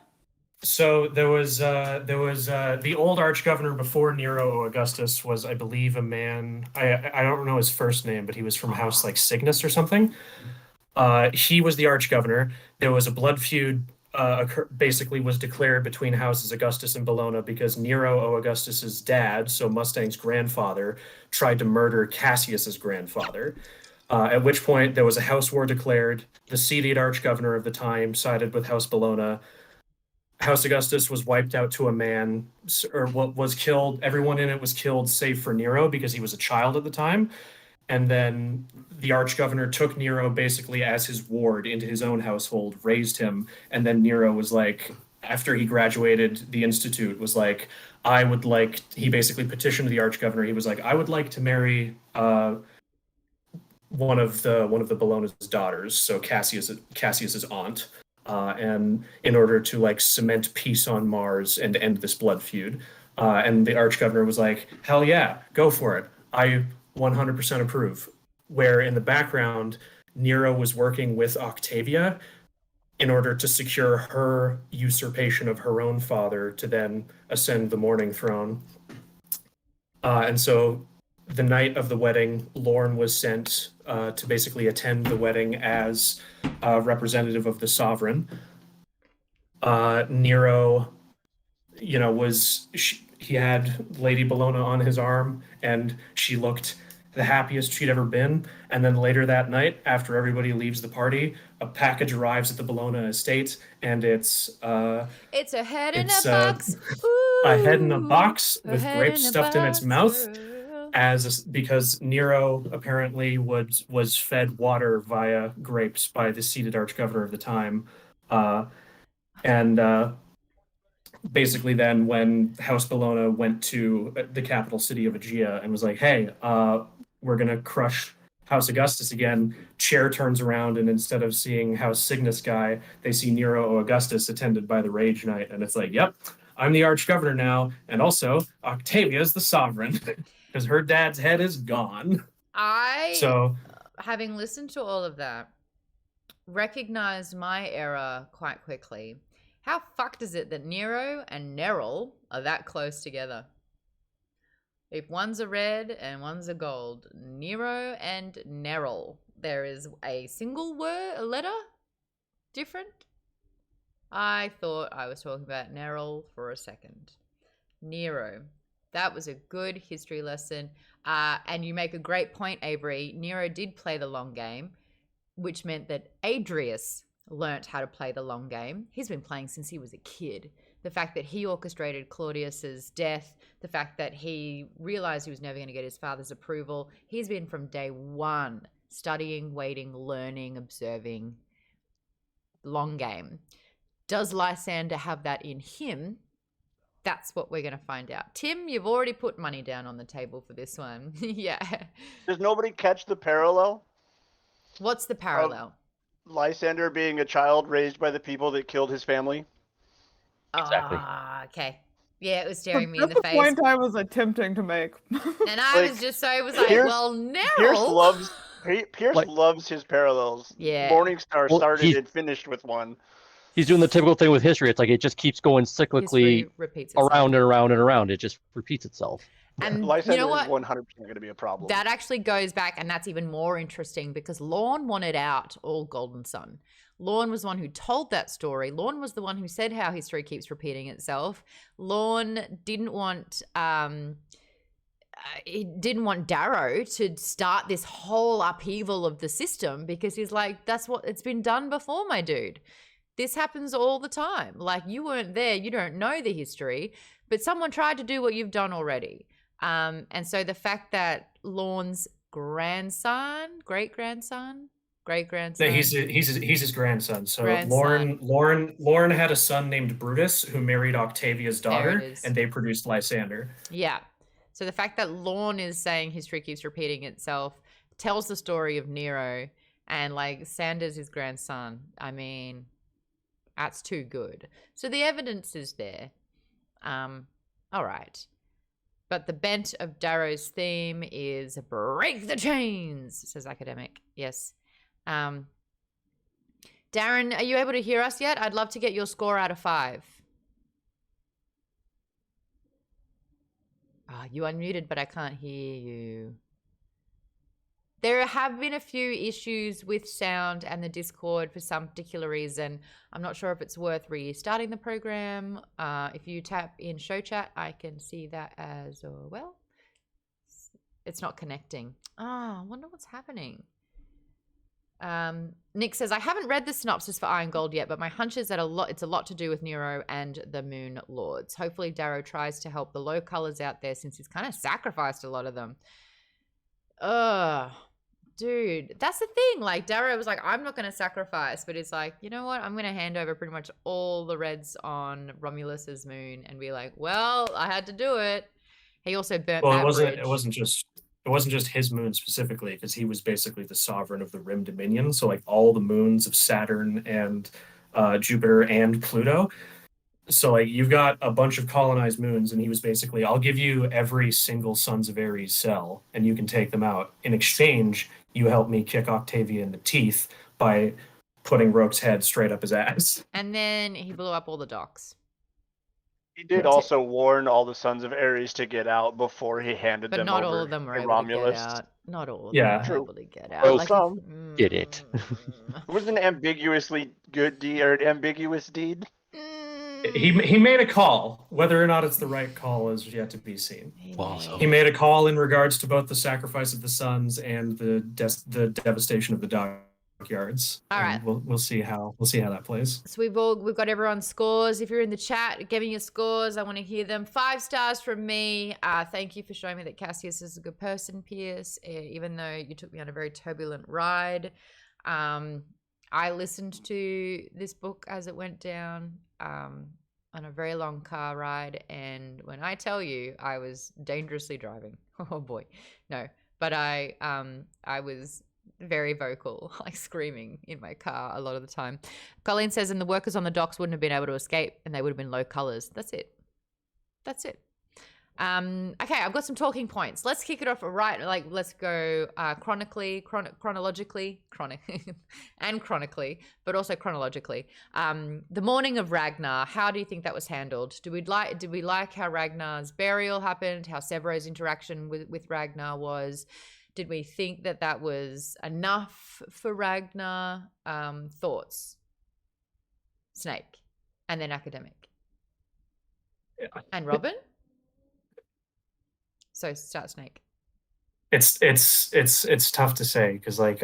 So there was the old arch-governor before Nero Augustus was, I believe, a man. I don't know his first name, but he was from House Cygnus or something. He was the arch-governor. There was a blood feud basically was declared between houses Augustus and Bologna because Nero Augustus's dad, so Mustang's grandfather, tried to murder Cassius's grandfather. At which point there was a house war declared. The seated arch-governor of the time sided with House Bologna. House Augustus was wiped out to a man, or was killed. Everyone in it was killed save for Nero because he was a child at the time. And then the arch-governor took Nero basically as his ward into his own household, raised him, and then Nero was after he graduated the institute, was he basically petitioned the arch-governor. He was I would like to marry one of the Bologna's daughters, so Cassius's aunt, and in order to cement peace on Mars and end this blood feud. And the arch-governor was hell yeah, go for it. I 100% approve. Where in the background, Nero was working with Octavia in order to secure her usurpation of her own father to then ascend the morning throne. And so the night of the wedding, Lorne was sent to basically attend the wedding as a representative of the sovereign. Nero, he had Lady Bologna on his arm, and she looked the happiest she'd ever been. And then later that night, after everybody leaves the party, a package arrives at the Bologna estate, and it's a head in a box. A head in a box with grapes stuffed in its mouth, because Nero apparently was fed water via grapes by the seated arch-governor of the time, and basically then when House Bologna went to the capital city of Aegea and was hey, we're gonna crush House Augustus again. Chair turns around, and instead of seeing House Cygnus guy, they see Nero Augustus attended by the Rage Knight, and it's like, yep, I'm the Arch Governor now, and also Octavia's the sovereign because her dad's head is gone. So, having listened to all of that, recognized my error quite quickly. How fucked is it that Nero and Nerol are that close together? If one's a red and one's a gold, Nero and Nerol. There is a single word, a letter different. I thought I was talking about Nerol for a second. Nero. That was a good history lesson. And you make a great point, Avery. Nero did play the long game, which meant that Adrius learnt how to play the long game. He's been playing since he was a kid. The fact that he orchestrated Claudius's death, the fact that he realized he was never going to get his father's approval. He's been from day one studying, waiting, learning, observing. Long game. Does Lysander have that in him? That's what we're going to find out. Tim, you've already put money down on the table for this one. Yeah. Does nobody catch the parallel? What's the parallel? Lysander being a child raised by the people that killed his family. Exactly. Okay. Yeah, it was staring me in That's the the face. point I was attempting to make. And I was just like, well, Nero. Pierce loves his parallels. Yeah. Morningstar started and finished with one. He's doing the typical thing with history. It's like it just keeps going cyclically around and around and around. It just repeats itself. And Lysander you know what? is 100% going to be a problem. That actually goes back, and that's even more interesting because Lorne wanted out all Golden Sun. Lorne was the one who told that story. Lorne was the one who said how history keeps repeating itself. Lorne didn't want Darrow to start this whole upheaval of the system because he's like, that's what it's been done before, my dude. This happens all the time. Like, you weren't there, you don't know the history, but someone tried to do what you've done already. And so the fact that Lorne's great-grandson. Yeah, he's his grandson. So Grandson. Lorne had a son named Brutus who married Octavia's daughter, and they produced Lysander. Yeah. So the fact that Lorne is saying history keeps repeating itself tells the story of Nero, and like Sanders' his grandson. I mean, that's too good. So the evidence is there. All right. But the bent of Darrow's theme is break the chains, says Academic. Yes. Darren, are you able to hear us yet? I'd love to get your score out of 5. You unmuted, but I can't hear you. There have been a few issues with sound and the Discord for some particular reason. I'm not sure if it's worth restarting the program. If you tap in show chat, I can see that as well. It's not connecting. I wonder what's happening. Nick says, I haven't read the synopsis for Iron Gold yet, but my hunch is that it's a lot to do with Nero and the Moon Lords. Hopefully Darrow tries to help the low colors out there since he's kind of sacrificed a lot of them. Dude, that's the thing. Like, Darrow was like, I'm not going to sacrifice, but it's like, you know what? I'm going to hand over pretty much all the reds on Romulus's moon and be like, well, I had to do it. He also burnt that bridge. It wasn't just his moon specifically, because he was basically the sovereign of the Rim Dominion. So like all the moons of Saturn and Jupiter and Pluto. So like you've got a bunch of colonized moons, and he was basically, I'll give you every single Sons of Ares cell, and you can take them out. In exchange, you help me kick Octavia in the teeth by putting Roque's head straight up his ass. And then he blew up all the docks. He did also warn all the Sons of Ares to get out before he handed them over. But not all of them were able Romulus. to get out. Not all of Yeah. them were able to get out. Well, Like, some did it. It was an ambiguously good deed or an ambiguous deed. He made a call. Whether or not it's the right call is yet to be seen. He made a call in regards to both the sacrifice of the sons and the devastation of the dockyards. All right. We'll see how that plays. So we've got everyone's scores. If you're in the chat, give me your scores. I want to hear them. 5 stars from me. Thank you for showing me that Cassius is a good person, Pierce, even though you took me on a very turbulent ride. I listened to this book as it went down on a very long car ride, and when I tell you I was dangerously driving, oh boy, no. but I was very vocal, like screaming in my car a lot of the time. Colleen says, and the workers on the docks wouldn't have been able to escape, and they would have been low colors. That's it. Okay, I've got some talking points. Let's kick it off right. Like, let's go chronically, but also chronologically. The morning of Ragnar. How do you think that was handled? Did we like how Ragnar's burial happened? How Sevro's interaction with Ragnar was? Did we think that was enough for Ragnar? Thoughts? Snake, and then academic, and Robin. So start Snake. It's tough to say because like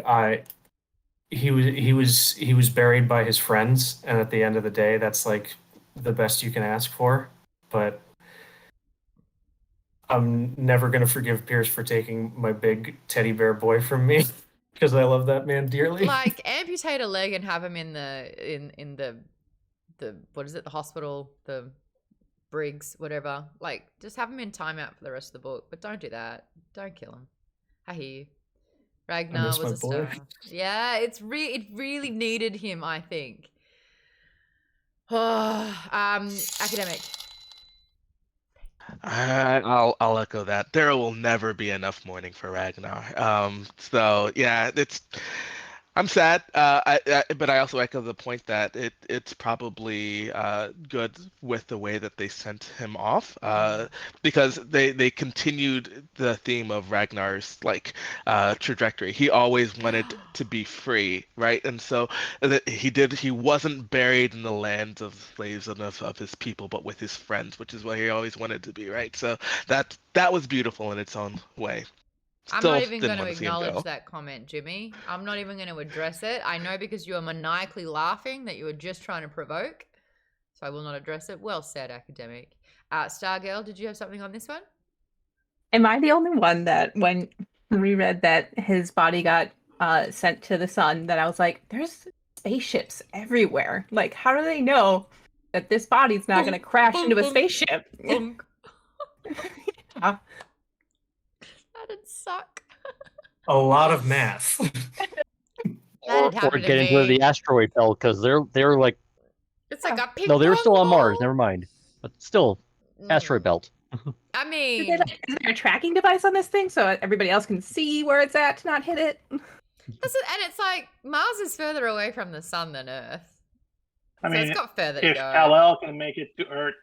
he was buried by his friends, and at the end of the day, that's like the best you can ask for. But I'm never gonna forgive Pierce for taking my big teddy bear boy from me because I love that man dearly. Like, amputate a leg and have him in the what is it? The hospital, the Briggs, whatever. Like, just have him in timeout for the rest of the book, but don't do that. Don't kill him. I hear you. Ragnar was a star. Yeah, it really needed him, I think. Academic. I'll echo that. There will never be enough mourning for Ragnar. So yeah, I'm sad, but I also echo the point that it's probably good with the way that they sent him off, because they continued the theme of Ragnar's trajectory. He always wanted to be free, right? And so he wasn't buried in the lands of slaves and of his people, but with his friends, which is what he always wanted to be, right? So that was beautiful in its own way. I'm not even going to acknowledge that comment, Jimmy. I'm not even going to address it. I know because you are maniacally laughing that you were just trying to provoke. So I will not address it. Well said, academic. Stargirl, did you have something on this one? Am I the only one that when we read that his body got sent to the sun, that I was like, there's spaceships everywhere. Like, how do they know that this body's not going to crash into a spaceship? Yeah. That'd suck. A lot of math. That'd happen or to get me. into the asteroid belt because they're like. It's like a ping No, they were still on pong Mars. ball. Never mind. But still, asteroid belt. I mean, is there a tracking device on this thing so everybody else can see where it's at to not hit it? and it's like Mars is further away from the sun than Earth. I mean, it's got further to if go. Kal-El can make it to Earth,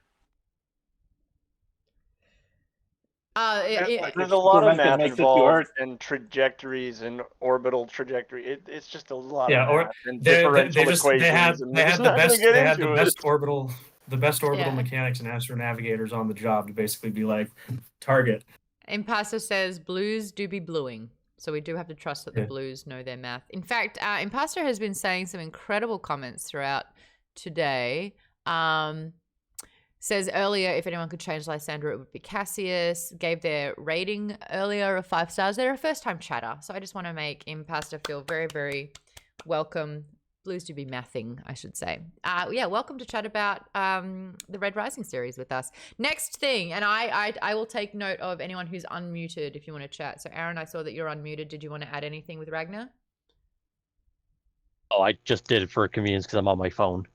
there's a lot of math involved and trajectories and orbital trajectory. It's just a lot of math and differential equations. They had the best orbital mechanics and astronavigators on the job to basically be like, target. Impasta says blues do be bluing. So we do have to trust that the blues know their math. In fact, Impasta has been saying some incredible comments throughout today. Says earlier, if anyone could change Lysandra, it would be Cassius. Gave their rating earlier of 5 stars. They're a first-time chatter, so I just want to make Impasta feel very, very welcome. Blues to be mathing, I should say. Yeah, welcome to chat about the Red Rising series with us. Next thing, and I will take note of anyone who's unmuted if you want to chat. So, Aaron, I saw that you're unmuted. Did you want to add anything with Ragnar? Oh, I just did it for convenience because I'm on my phone.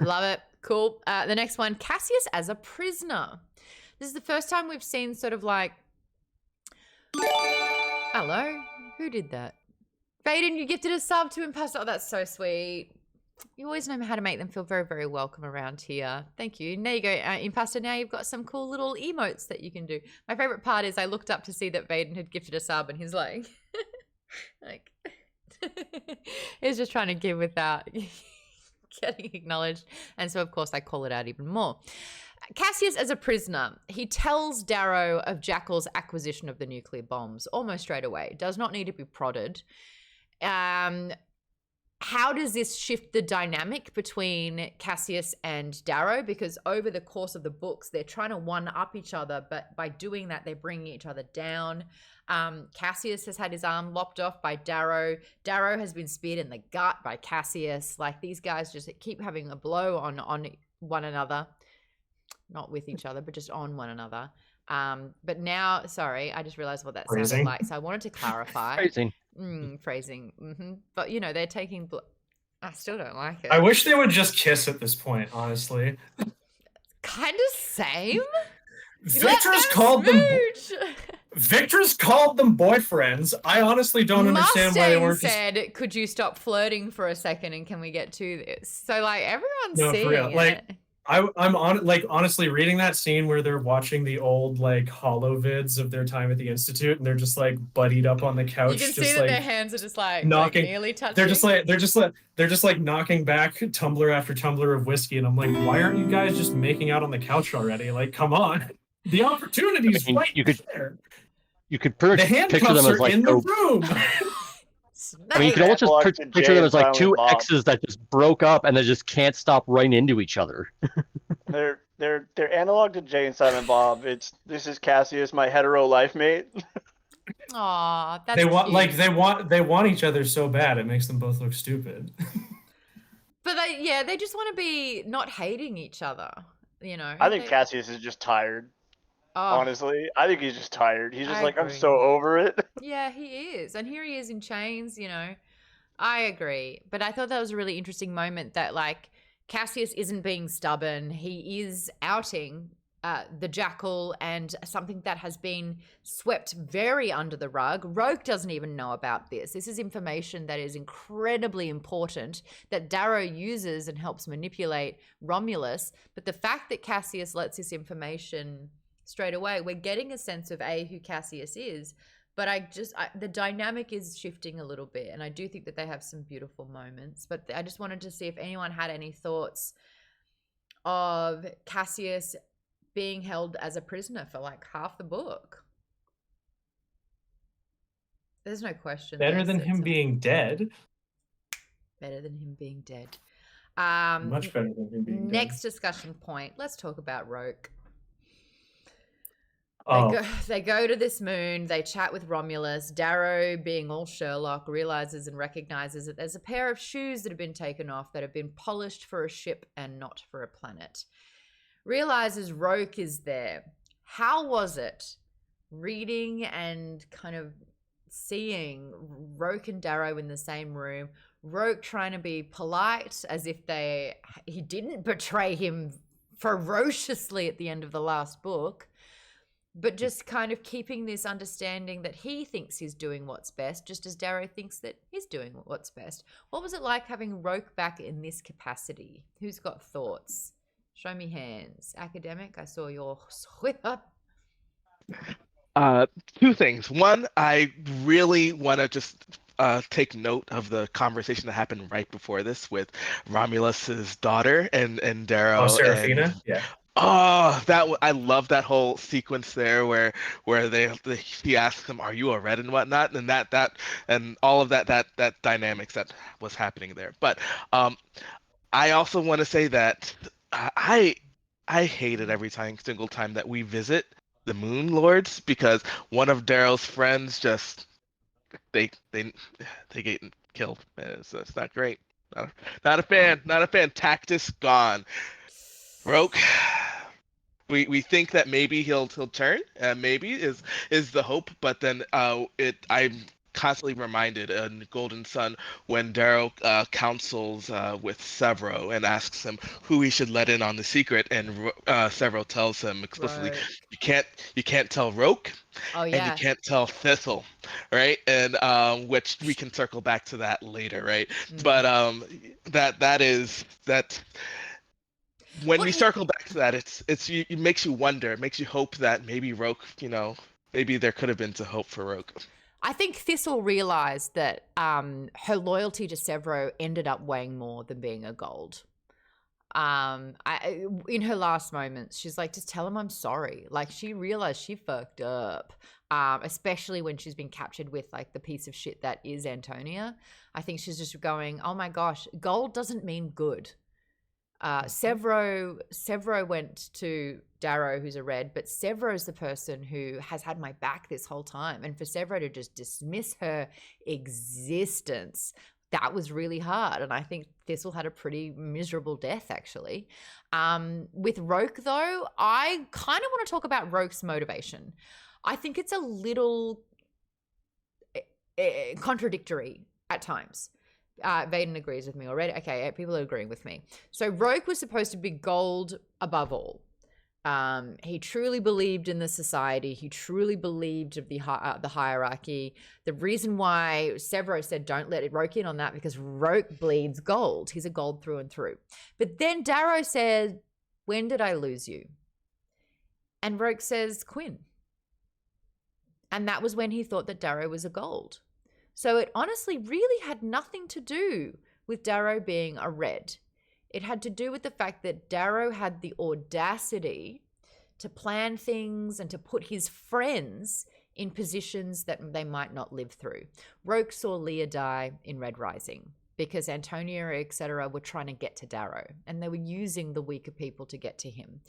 Love it. Cool. The next one, Cassius as a prisoner. This is the first time we've seen sort of like... Hello? Who did that? Baden, you gifted a sub to Impasta. Oh, that's so sweet. You always know how to make them feel very, very welcome around here. Thank you. There you go. Impasta, now you've got some cool little emotes that you can do. My favorite part is I looked up to see that Baden had gifted a sub and he's like... like... he's just trying to give without... getting acknowledged, and so of course I call it out even more. Cassius as a prisoner. He tells Darrow of Jackal's acquisition of the nuclear bombs almost straight away. Does not need to be prodded. How does this shift the dynamic between Cassius and Darrow? Because over the course of the books, they're trying to one-up each other, but by doing that, they're bringing each other down. Cassius has had his arm lopped off by Darrow. Darrow has been speared in the gut by Cassius. Like, these guys just keep having a blow on one another. Not with each other, but just on one another. But now, sorry, I just realized what that sounded Phrasing. like, so I wanted to clarify. Phrasing. Phrasing. But they they're taking. I still don't like it. I wish they would just kiss at this point, honestly. Kind of same. Victra's called them boyfriends. I honestly don't understand why they weren't said, "Could you stop flirting for a second and can we get to this?" So like everyone's No, seeing for real. it. Like I'm on honestly reading that scene where they're watching the old like holo vids of their time at the Institute and they're just like buddied up on the couch. You can just see that like their hands are just like knocking. nearly touching. They're just like knocking back tumbler after tumbler of whiskey, and I'm like, why aren't you guys just making out on the couch already? Like, come on, the opportunity's right there. You could pretty The much picture them handcuffs as are like in the room. I mean, you can almost just picture them as like two exes that just broke up and they just can't stop running into each other. They're analog to Jay and Silent Bob. This is Cassius, my hetero life mate. Aw, that's They want cute. they want each other so bad it makes them both look stupid. But they just want to be not hating each other. I think Cassius is just tired. Oh, Honestly, I think he's just tired. He's just I like, I'm agree. so over it. yeah, he is, and here he is in chains. I agree, but I thought that was a really interesting moment that like Cassius isn't being stubborn. He is outing the jackal and something that has been swept very under the rug. Roque doesn't even know about this. This is information that is incredibly important that Darrow uses and helps manipulate Romulus. But the fact that Cassius lets this information straight away, we're getting a sense of who Cassius is. But the dynamic is shifting a little bit, and I do think that they have some beautiful moments. But I just wanted to see if anyone had any thoughts of Cassius being held as a prisoner for like half the book. There's no question. Better than him being dead. Better than him being dead. Much better than him being dead. Next discussion point. Let's talk about Roque. They go to this moon. They chat with Romulus. Darrow, being all Sherlock, realizes and recognizes that there's a pair of shoes that have been taken off that have been polished for a ship and not for a planet. Realizes Roque is there. How was it reading and kind of seeing Roque and Darrow in the same room? Roque trying to be polite as if he didn't betray him ferociously at the end of the last book, but just kind of keeping this understanding that he thinks he's doing what's best, just as Darrow thinks that he's doing what's best. What was it like having Roque back in this capacity? Who's got thoughts? Show me hands. Academic, I saw your whip up. Two things. One, I really want to just take note of the conversation that happened right before this with Romulus's daughter and Darrow. Oh, Seraphina? Yeah. Oh, I love that whole sequence there where he asks him, "Are you a red?" and whatnot, and that and all of that dynamics that was happening there. But I also want to say that I hate it every single time that we visit the Moon Lords, because one of Darrow's friends just they get killed. It's not great. Not a fan. Tactus gone. Roque, we think that maybe he'll turn, maybe is the hope, but then I'm constantly reminded in Golden Sun when Darrow counsels with Sevro and asks him who he should let in on the secret, and Sevro tells him explicitly, right, you can't tell Roque, and you can't tell Thistle, right? And which we can circle back to that later, right? But that when we circle back to that, it makes you wonder, it makes you hope that maybe Roque, maybe there could have been some hope for Roque. I think Thistle realized that her loyalty to Sevro ended up weighing more than being a gold. In her last moments, she's like, just tell him I'm sorry. Like, she realized she fucked up, especially when she's been captured with like the piece of shit that is Antonia. I think she's just going, oh my gosh, gold doesn't mean good. Sevro went to Darrow, who's a red, but Sevro's the person who has had my back this whole time. And for Sevro to just dismiss her existence that was really hard. And I think Thistle had a pretty miserable death, actually. With Roque, though, I kind of want to talk about Roque's motivation. I think it's a little contradictory at times. Vaden agrees with me already. Okay, people are agreeing with me. So Roque was supposed to be gold above all. He truly believed in the society. He truly believed of the hierarchy. The reason why Sevro said don't let Roque in on that, because Roque bleeds gold. He's a gold through and through. But then Darrow said, when did I lose you? And Roque says, Quinn. And that was when he thought that Darrow was a gold. So it honestly really had nothing to do with Darrow being a red. It had to do with the fact that Darrow had the audacity to plan things and to put his friends in positions that they might not live through. Roque saw Leah die in Red Rising because Antonia, etc., were trying to get to Darrow, and they were using the weaker people to get to him.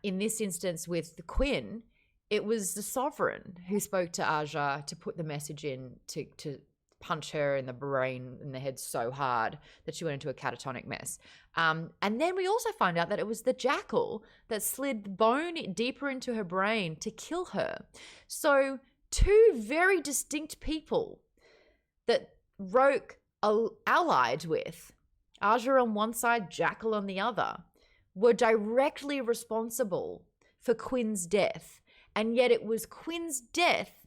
In this instance with Quinn, it was the Sovereign who spoke to Aja to put the message in to punch her in the brain, in the head so hard that she went into a catatonic mess. And then we also find out that it was the jackal that slid bone deeper into her brain to kill her. So two very distinct people that Roque allied with, Aja on one side, Jackal on the other, were directly responsible for Quinn's death. And yet it was Quinn's death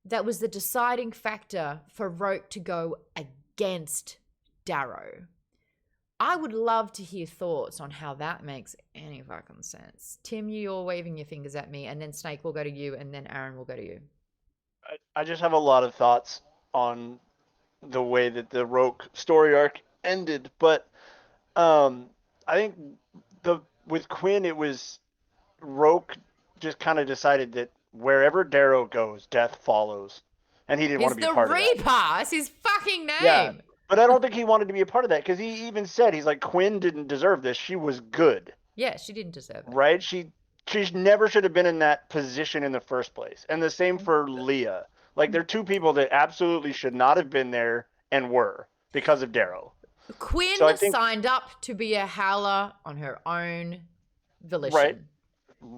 that was the deciding factor for Roque to go against Darrow. I would love to hear thoughts on how that makes any fucking sense. Tim, you're waving your fingers at me, and then Snake will go to you, and then Aaron will go to you. I just have a lot of thoughts on the way that the Roque story arc ended, but I think with Quinn, it was Roque just kind of decided that wherever Darrow goes, death follows, and he didn't want to be a part of that. He's the Reaper. That's his fucking name. Yeah, but I don't think he wanted to be a part of that, because he even said, he's like, Quinn didn't deserve this. She was good. Yeah, she didn't deserve it. Right? She never should have been in that position in the first place. And the same for Leah. Like, they're two people that absolutely should not have been there and were because of Darrow. Quinn signed up to be a howler on her own volition. Right.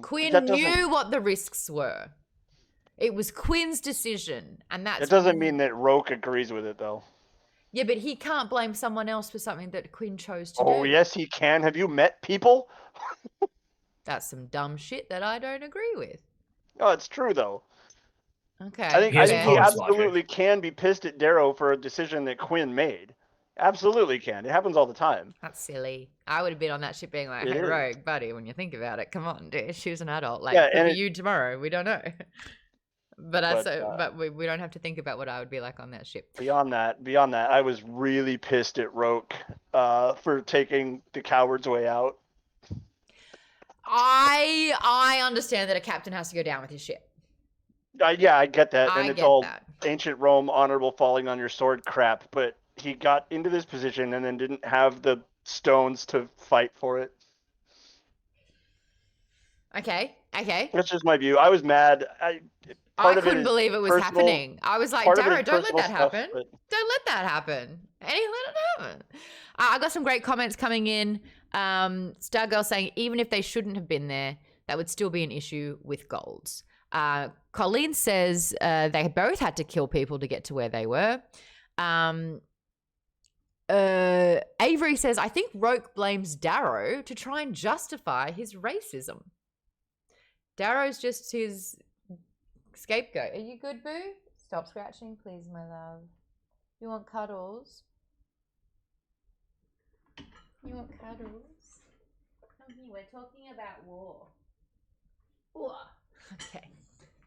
Quinn knew what the risks were. It was Quinn's decision, and that's... It doesn't mean that Roque agrees with it, though. Yeah, but he can't blame someone else for something that Quinn chose to do. Oh, yes, he can. Have you met people? That's some dumb shit that I don't agree with. No, it's true, though. Okay. I think he absolutely can be pissed at Darrow for a decision that Quinn made. Absolutely can. It happens all the time. That's silly. I would have been on that shit being like, hey, Rogue, buddy, when you think about it, come on, dude. She was an adult. Like, yeah, could be you tomorrow. We don't know. But we don't have to think about what I would be like on that ship. Beyond that, I was really pissed at Roque for taking the coward's way out. I understand that a captain has to go down with his ship. Yeah, I get that. And it's all that. ancient Rome, honorable falling on your sword crap, but he got into this position and then didn't have the stones to fight for it. Okay. That's just my view. I was mad. I couldn't believe it was happening. I was like, Darrow, don't let that happen. But... Don't let that happen. And he let it happen. I got some great comments coming in. Stargirl saying, even if they shouldn't have been there, that would still be an issue with golds. Colleen says they both had to kill people to get to where they were. Avery says, I think Roque blames Darrow to try and justify his racism. Darrow's just his scapegoat. Are you good, boo? Stop scratching, please, my love. You want cuddles? You want cuddles? Come here, we're talking about war. War. Okay.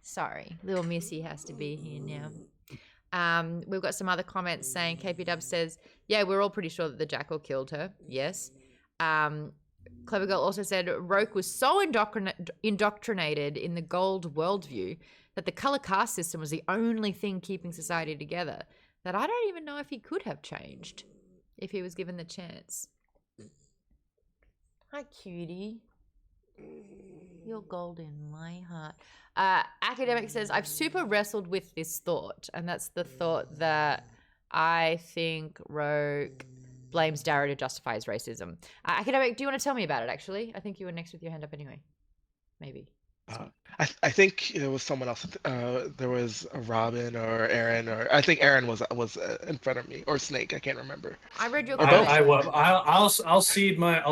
Sorry, little Missy has to be here now. We've got some other comments saying, KP Dub says, yeah, we're all pretty sure that the jackal killed her. Yes. Clever Girl also said, Roque was so indoctrinated in the gold worldview that the color caste system was the only thing keeping society together that I don't even know if he could have changed if he was given the chance. Hi, cutie. You're gold in my heart. Academic says, I've super wrestled with this thought, and that's the thought that I think Roque blames Darrow to justify his racism. Academic, do you want to tell me about it, actually? I think you were next with your hand up anyway. Maybe. I think it was someone else. There was a Robin or Aaron, or I think Aaron was in front of me, or Snake. I can't remember. I read your Or comment. both. I'll cede my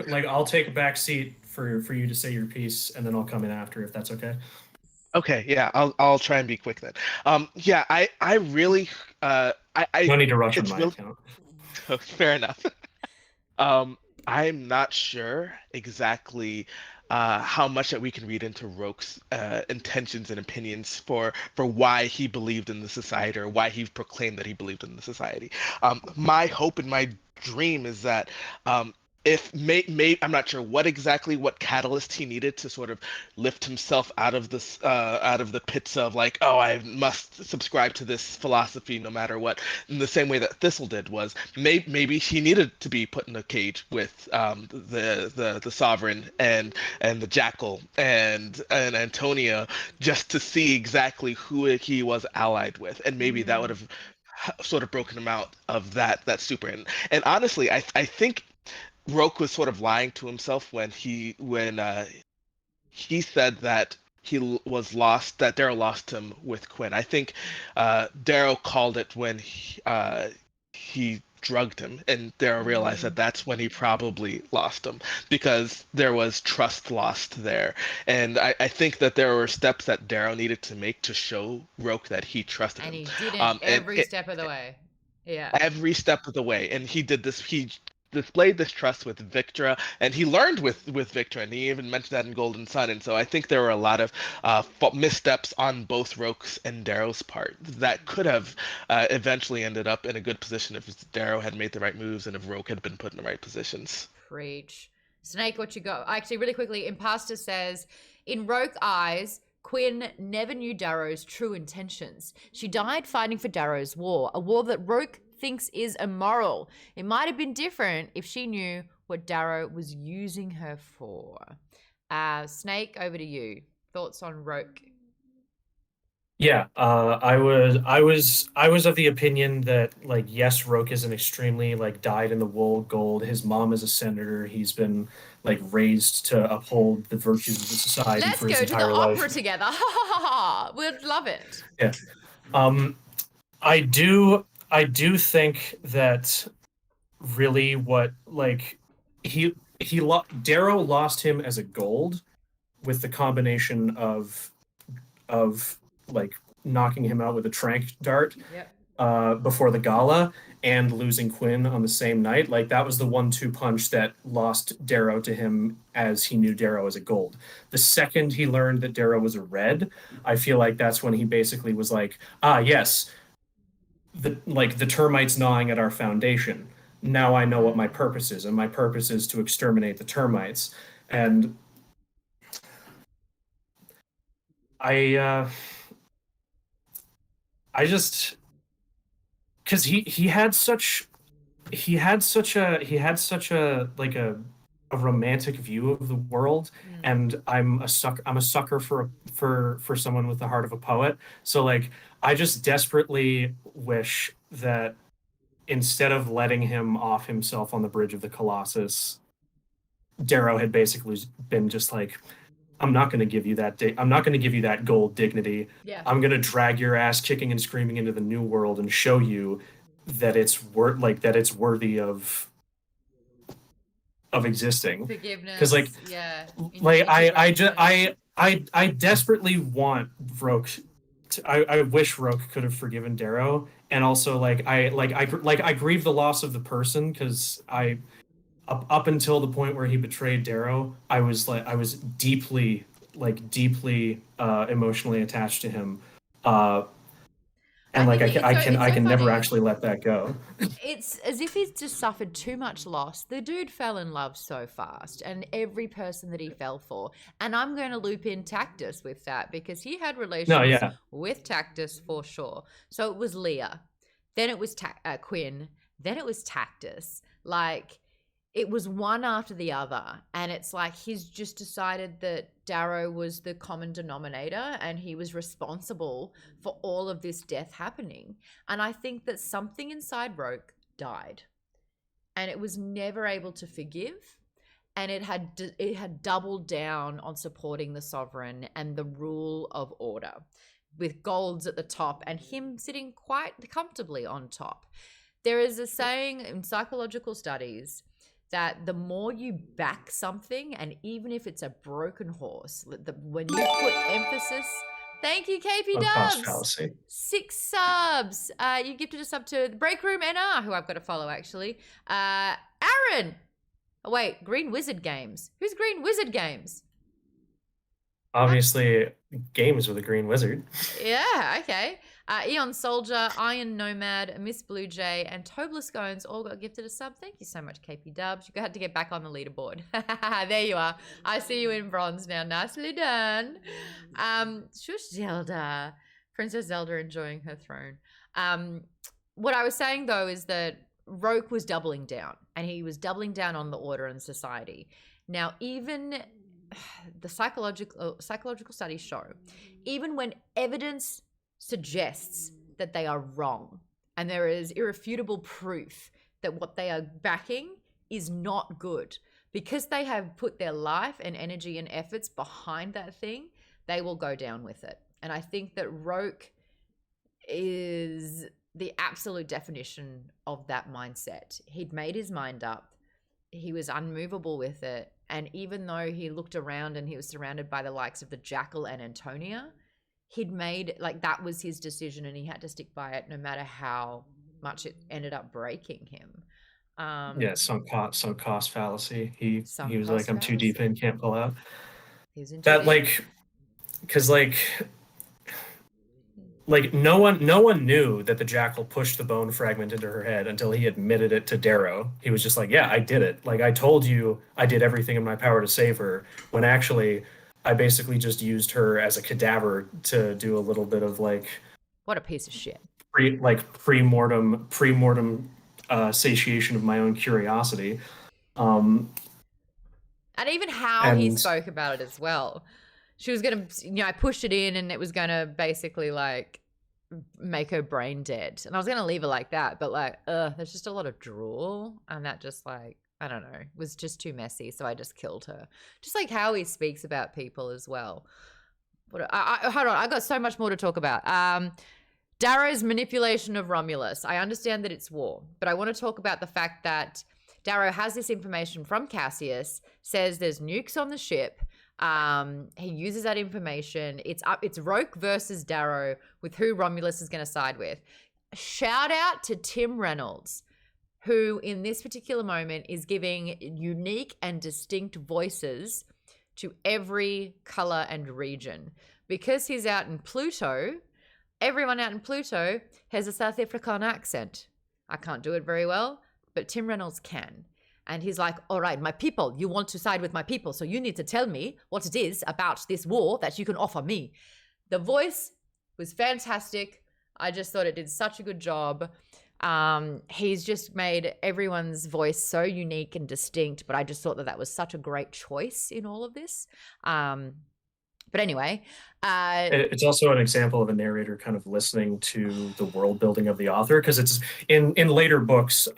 like I'll take a back seat for you to say your piece, and then I'll come in after if that's okay. Okay, yeah, I'll try and be quick then. Yeah, I really No need to rush on it's my really account. fair enough. I'm not sure exactly how much that we can read into Roque's intentions and opinions for why he believed in the society, or why he proclaimed that he believed in the society. My hope and my dream is that if I'm not sure what catalyst he needed to sort of lift himself out of the pits of like, oh, I must subscribe to this philosophy no matter what, in the same way that Thistle did, was maybe he needed to be put in a cage with the Sovereign and the Jackal and Antonia, just to see exactly who he was allied with, and maybe that would have sort of broken him out of that super. And honestly, I think Roque was sort of lying to himself when he said that was lost, that Darrow lost him with Quinn. I think Darrow called it when he drugged him, and Darrow realized that that's when he probably lost him, because there was trust lost there. And I think that there were steps that Darrow needed to make to show Roque that he trusted him. And he didn't every step of the way. Yeah. Every step of the way. And he did this. He displayed this trust with Victra, and he learned with Victra, and he even mentioned that in Golden Sun. And so I think there were a lot of missteps on both Roque's and Darrow's part that could have eventually ended up in a good position if Darrow had made the right moves and if Roque had been put in the right positions. Preach. Snake, what you got? Actually, really quickly, Impasta says, in Roque's eyes, Quinn never knew Darrow's true intentions. She died fighting for Darrow's war, a war that Roque thinks is immoral. It might have been different if she knew what Darrow was using her for. Snake, over to you. Thoughts on Roque? Yeah, I was of the opinion that, like, yes, Roque is an extremely, like, dyed-in-the-wool gold. His mom is a senator. He's been, like, raised to uphold the virtues of the society for his entire life. Let's go to the opera together. We'd love it. Yeah. I do think that really what, like, Darrow lost him as a gold with the combination of like knocking him out with a trank dart before the gala and losing Quinn on the same night. Like, that was the 1-2 punch that lost Darrow to him, as he knew Darrow as a gold. The second he learned that Darrow was a red, I feel like that's when he basically was like, yes, the termites gnawing at our foundation. Now I know what my purpose is, and my purpose is to exterminate the termites. And I just, because he had such a like a romantic view of the world, and I'm a sucker for someone with the heart of a poet. So, like, I just desperately wish that instead of letting him off himself on the bridge of the Colossus, Darrow had basically been just like, I'm not going to give you that. I'm not going to give you that gold dignity. Yeah. I'm going to drag your ass kicking and screaming into the new world and show you that it's worthy of existing. Forgiveness. Because, like, yeah. like I desperately want Roque. I wish Roque could have forgiven Darrow, and also I grieve the loss of the person, because up until the point where he betrayed Darrow, I was deeply emotionally attached to him, and I can never actually let that go. It's as if he's just suffered too much loss. The dude fell in love so fast, and every person that he fell for. And I'm going to loop in Tactus with that, because he had relations with Tactus for sure. So it was Leah, then it was Quinn, then it was Tactus. Like, it was one after the other. And it's like he's just decided that Darrow was the common denominator and he was responsible for all of this death happening. And I think that something inside Roque died. And it was never able to forgive. And it had doubled down on supporting the sovereign and the rule of order, with Golds at the top and him sitting quite comfortably on top. There is a saying in psychological studies that the more you back something, and even if it's a broken horse, when you put emphasis... Thank you, KP Dubs. 6 subs. You gifted a sub to the Break Room NR, who I've got to follow, actually. Aaron! Oh, wait, Green Wizard Games. Who's Green Wizard Games? Obviously, games with a green wizard. Yeah, okay. Eon Soldier, Iron Nomad, Miss Blue Jay, and Tobler Scones all got gifted a sub. Thank you so much, KP Dubs. You had to get back on the leaderboard. There you are. I see you in bronze now. Nicely done. Shush Zelda. Princess Zelda enjoying her throne. What I was saying, though, is that Roque was doubling down, and he was doubling down on the order and society. Now, even the psychological studies show, even when evidence suggests that they are wrong and there is irrefutable proof that what they are backing is not good, because they have put their life and energy and efforts behind that thing, they will go down with it. And I think that Roque is the absolute definition of that mindset. He'd made his mind up. He was unmovable with it. And even though he looked around and he was surrounded by the likes of the Jackal and Antonia, he'd made, like, that was his decision and he had to stick by it no matter how much it ended up breaking him. Yeah, sunk cost fallacy. He was like, I'm too deep in, can't pull out. That, like, because like no one knew that the Jackal pushed the bone fragment into her head until he admitted it to Darrow. He was just like, yeah, I did it. Like, I told you I did everything in my power to save her, when actually I basically just used her as a cadaver to do a little bit of, like... What a piece of shit. Pre-mortem satiation of my own curiosity. And even how he spoke about it as well. She was going to, I pushed it in and it was going to basically, like, make her brain dead. And I was going to leave her like that, but, like, there's just a lot of drool. And that just, like, I don't know, was just too messy. So I just killed her. Just like how he speaks about people as well. But hold on, I got so much more to talk about. Darrow's manipulation of Romulus. I understand that it's war, but I want to talk about the fact that Darrow has this information from Cassius, says there's nukes on the ship. He uses that information. It's Roque versus Darrow with who Romulus is going to side with. Shout out to Tim Reynolds, who in this particular moment is giving unique and distinct voices to every color and region. Because he's out in Pluto, everyone out in Pluto has a South African accent. I can't do it very well, but Tim Reynolds can. And he's like, all right, my people, you want to side with my people, so you need to tell me what it is about this war that you can offer me. The voice was fantastic. I just thought it did such a good job. He's just made everyone's voice so unique and distinct, but I just thought that was such a great choice in all of this. But anyway. It's also an example of a narrator kind of listening to the world building of the author, because it's in later books,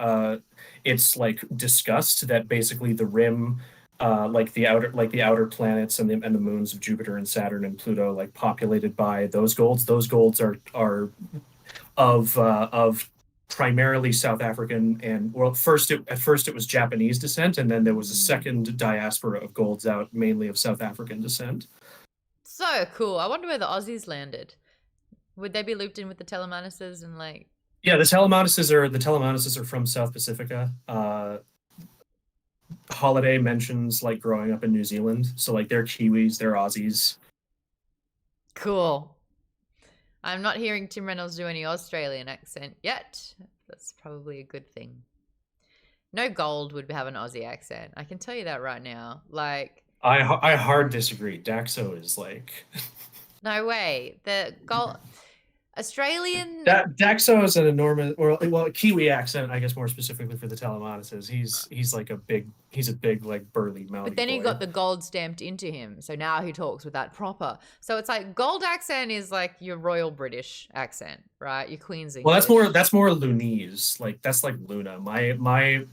it's like discussed that basically the rim, like the outer planets and the moons of Jupiter and Saturn and Pluto, like populated by those golds. Those golds are of primarily South African and, well, at first it was Japanese descent, and then there was a second diaspora of golds out mainly of South African descent. So cool. I wonder where the Aussies landed. Would they be looped in with the Telemanuses and, like... Yeah, the Telemanuses are from South Pacifica. Holiday mentions, like, growing up in New Zealand, so, like, they're Kiwis, they're Aussies. Cool. I'm not hearing Tim Reynolds do any Australian accent yet. That's probably a good thing. No Gold would have an Aussie accent. I can tell you that right now. Like... I hard disagree. Daxo is like... No way. The Gold... Australian. Daxo is an enormous, well, Kiwi accent, I guess more specifically for the Telemanuses. He's like a big like burly Maori But then he boy. got the gold stamped into him, so now he talks with that proper. So it's like gold accent is like your royal British accent, right? Your Queen's English. Well, that's more Lunese. Like that's like Luna. My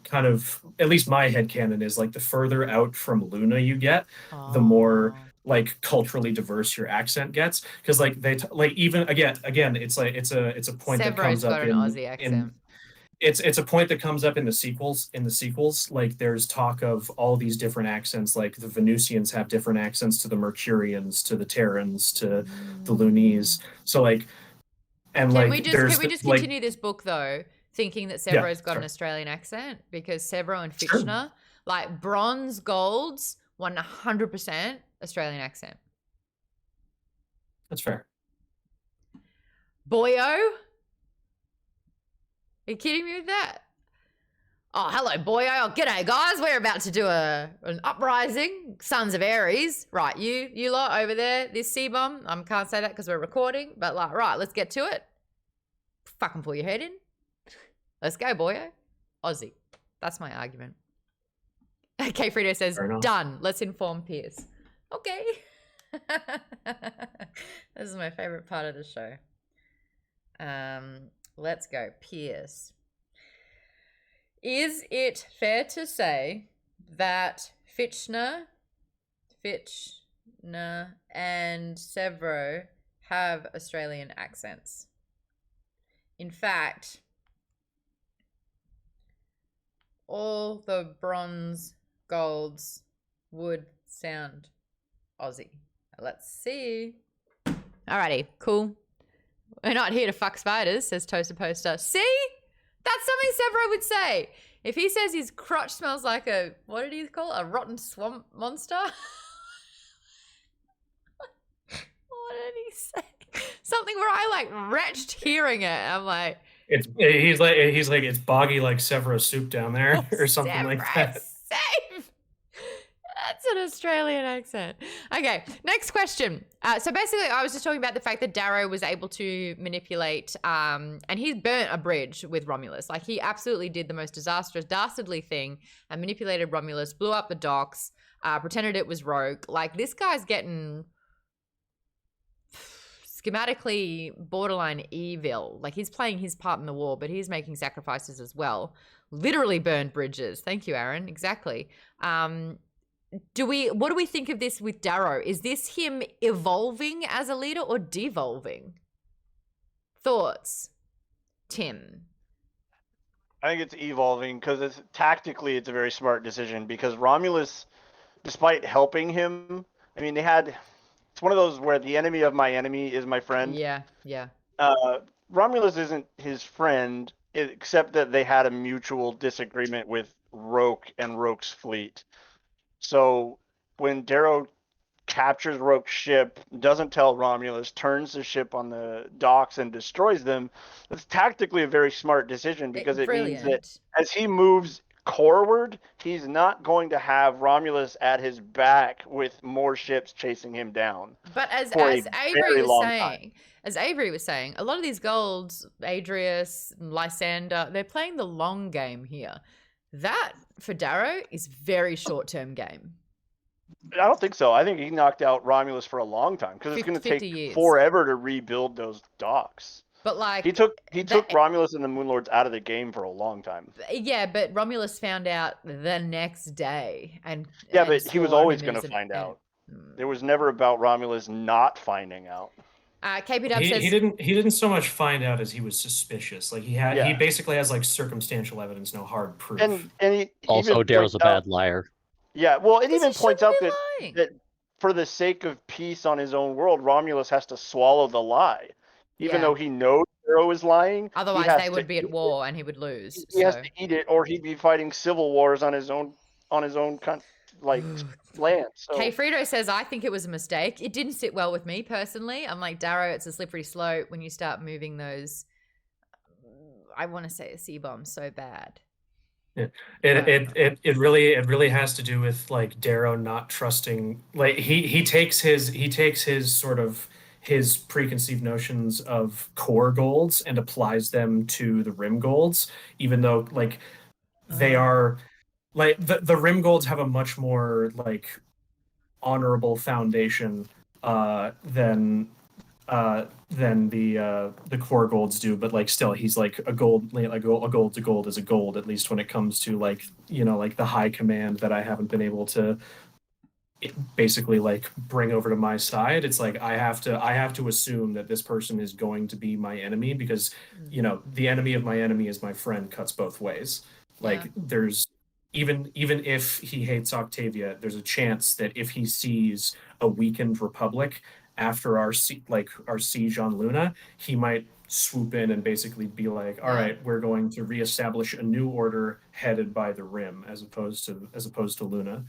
kind of, at least my headcanon is like the further out from Luna you get, the more like culturally diverse your accent gets, because like like even again it's like it's a point that comes up an Aussie accent. It's a point that comes up in the sequels. Like there's talk of all these different accents, like the Venusians have different accents to the Mercurians, to the Terrans, to the Lunese. So like, and can like we just continue this book though, thinking that Sevro's got an Australian accent, because Sevro and Fictional, like bronze golds, 100% Australian accent. That's fair. Boyo? Are you kidding me with that? Oh, hello, Boyo. Oh, g'day, guys. We're about to do an uprising. Sons of Aries. Right, you lot over there, this C-bomb. I can't say that because we're recording, but like, right, let's get to it. Fucking pull your head in. Let's go, Boyo. Aussie. That's my argument. Okay, Frito says, done. Let's inform Pierce. Okay. This is my favorite part of the show. Let's go. Pierce. Is it fair to say that Fictional and Sevro have Australian accents? In fact, all the bronze golds would sound Aussie. Let's see. Alrighty, cool. We're not here to fuck spiders, says Toaster Poster. See? That's something Sevro would say. If he says his crotch smells like a, what did he call it? A rotten swamp monster? What did he say? Something where I like retched hearing it. I'm like, he's like it's boggy like Sevro soup down there or something like that. Safe. That's an Australian accent. Okay, next question. So basically, I was just talking about the fact that Darrow was able to manipulate, and he burnt a bridge with Romulus. Like, he absolutely did the most disastrous, dastardly thing and manipulated Romulus, blew up the docks, pretended it was Roque. Like, this guy's getting schematically borderline evil. Like, he's playing his part in the war, but he's making sacrifices as well. Literally burned bridges. Thank you, Aaron. Exactly. What do we think of this with Darrow? Is this him evolving as a leader or devolving? Thoughts, Tim? I think it's evolving because tactically it's a very smart decision, because Romulus, despite helping him, I mean, it's one of those where the enemy of my enemy is my friend. Yeah. Romulus isn't his friend, except that they had a mutual disagreement with Roque and Roque's fleet. So when Darrow captures Roque's ship, doesn't tell Romulus, turns the ship on the docks and destroys them, that's tactically a very smart decision, because it means that as he moves forward, he's not going to have Romulus at his back with more ships chasing him down. But as Avery was saying, a lot of these golds, Adrius, Lysander, they're playing the long game here. That, for Darrow, is very short-term game. I don't think so. I think he knocked out Romulus for a long time, because it's going to take years. forever to rebuild those docks. But like he took Romulus and the Moonlords out of the game for a long time. Yeah, but Romulus found out the next day, but he was always going to find out. It was never about Romulus not finding out. KP Dub says he didn't so much find out as he was suspicious. Like he basically has like circumstantial evidence, no hard proof. And he also Darrow's a bad liar. Yeah, well, it even points out that for the sake of peace on his own world, Romulus has to swallow the lie, even though he knows Darrow is lying. Otherwise, they would be at war and he would lose. He has to eat it, or he'd be fighting civil wars on his own land. So. K Frito says, I think it was a mistake. It didn't sit well with me personally. I'm like, Darrow, it's a slippery slope when you start moving those. I want to say a C-bomb so bad. Yeah. It really has to do with like Darrow not trusting. Like he takes his sort of his preconceived notions of core golds and applies them to the rim golds, even though like they are like the rim golds have a much more like honorable foundation than the core golds do, but like still he's like a gold, like a gold to gold is a gold, at least when it comes to like, you know, like the high command that I haven't been able to basically like bring over to my side. It's like I have to assume that this person is going to be my enemy, because you know, the enemy of my enemy is my friend cuts both ways. Like there's even if he hates Octavia, there's a chance that if he sees a weakened Republic after our siege on Luna, he might swoop in and basically be like, all right, we're going to reestablish a new order headed by the Rim as opposed to Luna.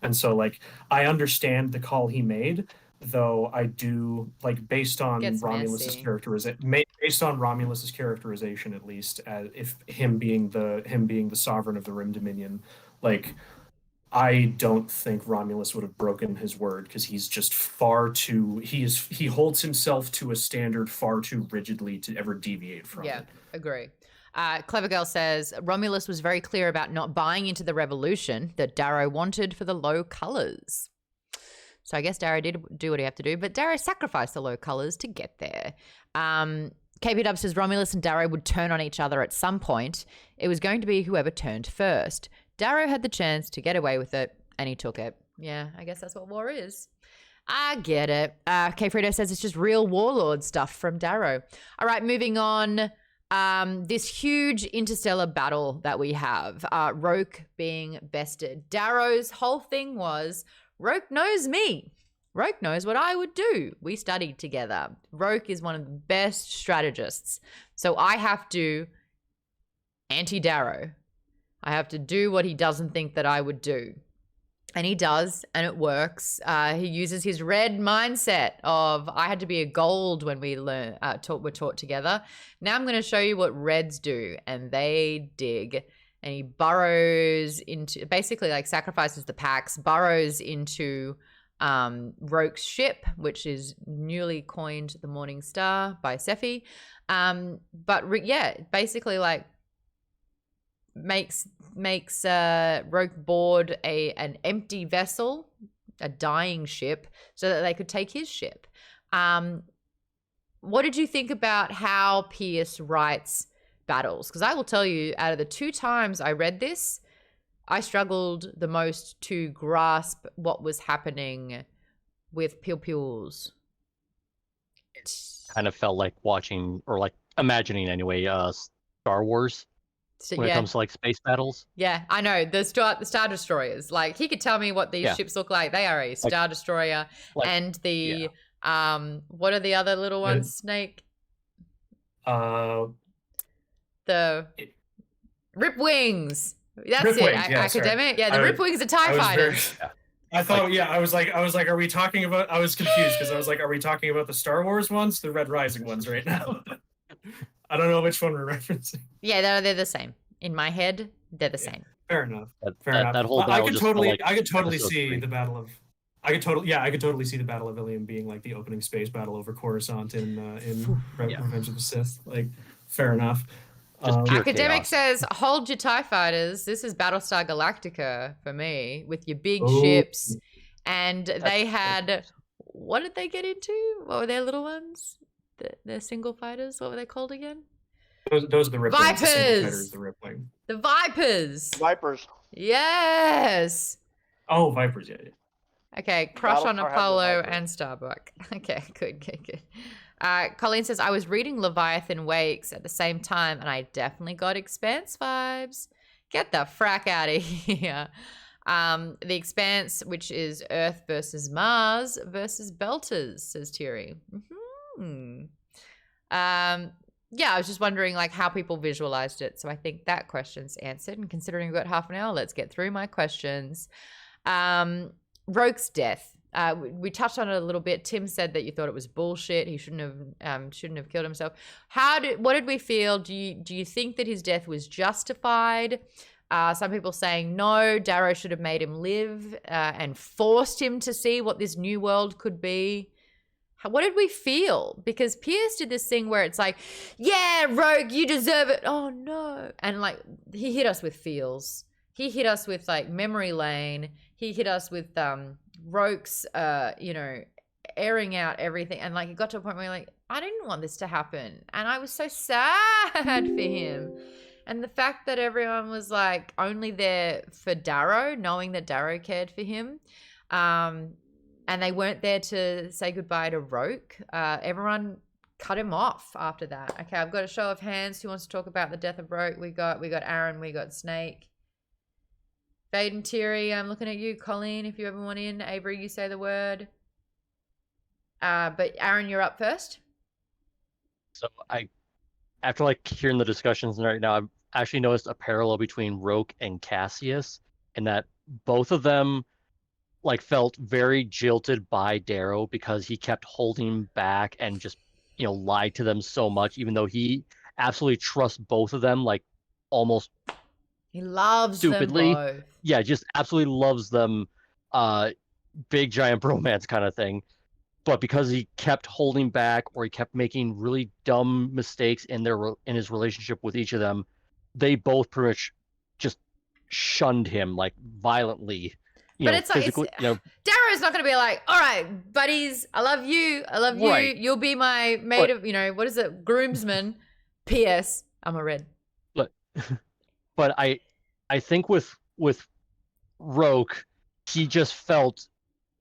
And so like I understand the call he made, though I do like based on Romulus's characterization, at least, as if him being the sovereign of the Rim Dominion, like I don't think Romulus would have broken his word, because he's just he holds himself to a standard far too rigidly to ever deviate from it. Yeah, agree. Clever Girl says, Romulus was very clear about not buying into the revolution that Darrow wanted for the low colors. So I guess Darrow did do what he had to do, but Darrow sacrificed the low colors to get there. KP says Romulus and Darrow would turn on each other at some point. It was going to be whoever turned first. Darrow had the chance to get away with it, and he took it. Yeah, I guess that's what war is. I get it. K. Frito says it's just real warlord stuff from Darrow. All right, moving on. This huge interstellar battle that we have. Roque being bested. Darrow's whole thing was, Roque knows me. Roque knows what I would do. We studied together. Roque is one of the best strategists. So I have to anti-Darrow. I have to do what he doesn't think that I would do. And he does, and it works. He uses his red mindset of, I had to be a gold when we were taught together. Now I'm going to show you what reds do. And they dig. And he burrows into, basically like sacrifices the packs, burrows into Roque's ship, which is newly coined the Morning Star by Sephi. Basically like makes Roque board an empty vessel, a dying ship, so that they could take his ship. What did you think about how Pierce writes battles? Because I will tell you, out of the 2 times I read this, I struggled the most to grasp what was happening with Pilpules. It kind of felt like watching, or like imagining anyway, Star Wars. When it comes to like space battles. Yeah, I know. The Star Destroyers. Like, he could tell me what these ships look like. They are a Star Destroyer. And the what are the other little ones, Snake? The Rip Wings. That's Rip it. Wings, Academic. Yeah, the Rip Wings are TIE fighters. I thought, I was like, are we talking about? I was confused because I was like, are we talking about the Star Wars ones, the Red Rising ones, right now? I don't know which one we're referencing. Yeah, they're the same. In my head, they're the same. Fair enough. That whole battle I could totally see 3. the battle of. I could totally see the Battle of Ilium being like the opening space battle over Coruscant in Revenge of the Sith. Like, fair enough. Academic says, hold your TIE fighters. This is Battlestar Galactica for me, with your big ships. And they had, what did they get into? What were their little ones? Their single fighters? What were they called again? Those are the Riplings. Vipers! The Rippling. The Vipers! Vipers. Yes! Oh, Vipers, yeah. Okay, Crush on Apollo and Starbuck. Okay, good. Colleen says, I was reading Leviathan Wakes at the same time, and I definitely got Expanse vibes. Get the frack out of here. The Expanse, which is Earth versus Mars versus Belters, says Thierry. Yeah, I was just wondering like how people visualized it. So I think that question's answered. And considering we've got half an hour, let's get through my questions. Roque's death. We touched on it a little bit. Tim said that you thought it was bullshit. He shouldn't have killed himself. What did we feel? Do you think that his death was justified? Some people saying no, Darrow should have made him live and forced him to see what this new world could be. what did we feel? Because Pierce did this thing where it's like, yeah, Rogue, you deserve it. Oh no. And like he hit us with feels. He hit us with like memory lane. He hit us with Roque's airing out everything. And like it got to a point where like, I didn't want this to happen. And I was so sad for him. And the fact that everyone was like only there for Darrow, knowing that Darrow cared for him. And they weren't there to say goodbye to Roque. Everyone cut him off after that. Okay, I've got a show of hands. Who wants to talk about the death of Roque? We got Aaron, we got Snake. Fade and Thierry, I'm looking at you. Colleen, if you ever want in. Avery, you say the word. But Aaron, you're up first. So after like hearing the discussions right now, I've actually noticed a parallel between Roque and Cassius, in that both of them like felt very jilted by Darrow because he kept holding back and just lied to them so much, even though he absolutely trusts both of them, like almost he loves stupidly. Them both. Yeah, just absolutely loves them. Big giant bromance kind of thing. But because he kept holding back, or he kept making really dumb mistakes in his relationship with each of them, they both pretty much just shunned him like violently. But it's like Darrow's not going to be like, all right, buddies, I love you. Right. You'll be my maid of, what is it, groomsman. P.S. I'm a red. But I think with Roque, he just felt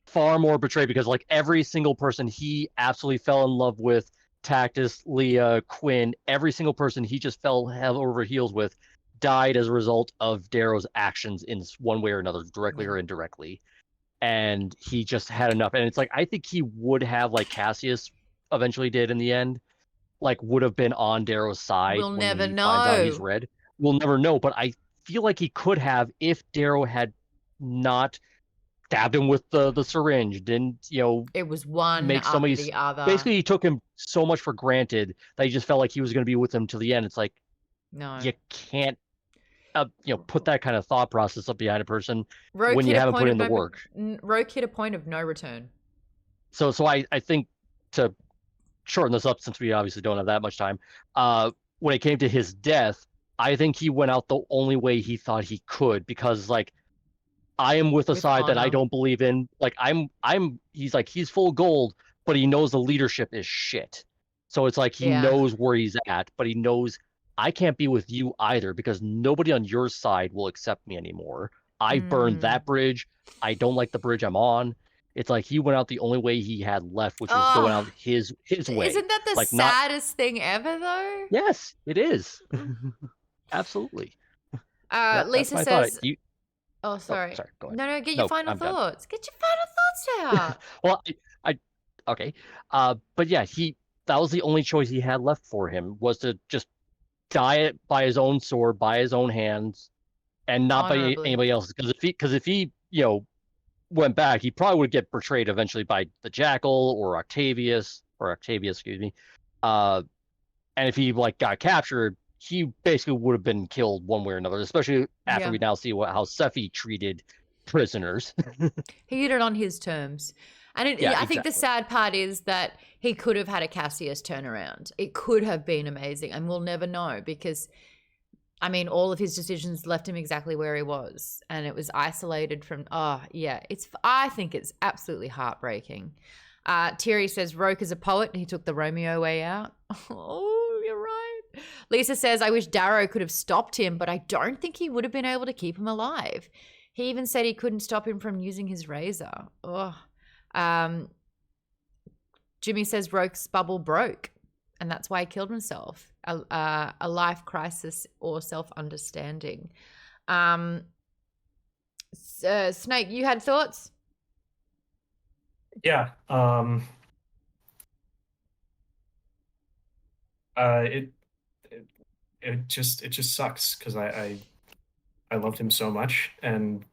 far more betrayed, because like every single person he absolutely fell in love with, Tactus, Leah, Quinn, every single person he just fell head over heels with, died as a result of Darrow's actions in one way or another, directly or indirectly. And he just had enough. And it's like, I think he would have, like Cassius eventually did in the end, like would have been on Darrow's side. We'll never know. Finds out he's red. We'll never know. But I feel like he could have, if Darrow had not stabbed him with the syringe, didn't it was one make after the other. Basically, he took him so much for granted that he just felt like he was going to be with him to the end. It's like, no, you can't put that kind of thought process up behind a person Roque when you haven't put in the work. Roque hit a point of no return. So I think, to shorten this up, since we obviously don't have that much time, when it came to his death, I think he went out the only way he thought he could, because like, I am with a side that I don't believe in. Like he's full gold, but he knows the leadership is shit. So it's like he knows where he's at, but he knows I can't be with you either, because nobody on your side will accept me anymore. I burned that bridge. I don't like the bridge I'm on. It's like he went out the only way he had left, which was going out his way. Isn't that the saddest thing ever, though? Yes, it is. Absolutely. Lisa says... Oh, sorry. Sorry, go ahead. No, get your final thoughts. Get your final thoughts out. Well, okay. But yeah, that was the only choice he had left for him, was to just die by his own sword, by his own hands, and not by anybody else's. Because if he went back, he probably would get betrayed eventually by the Jackal or Octavius, excuse me. And if he got captured, he basically would have been killed one way or another, especially after we now see how Sephi treated prisoners. He did it on his terms. And I think the sad part is that he could have had a Cassius turnaround. It could have been amazing, and we'll never know, because, I mean, all of his decisions left him exactly where he was, and it was isolated from, I think it's absolutely heartbreaking. Thierry says, Roque is a poet, and he took the Romeo way out. Oh, you're right. Lisa says, I wish Darrow could have stopped him, but I don't think he would have been able to keep him alive. He even said he couldn't stop him from using his razor. Oh. Jimmy says Roque's bubble broke, and that's why he killed himself. A life crisis or self-understanding. Snake, you had thoughts? Yeah. It just sucks, because I loved him so much, and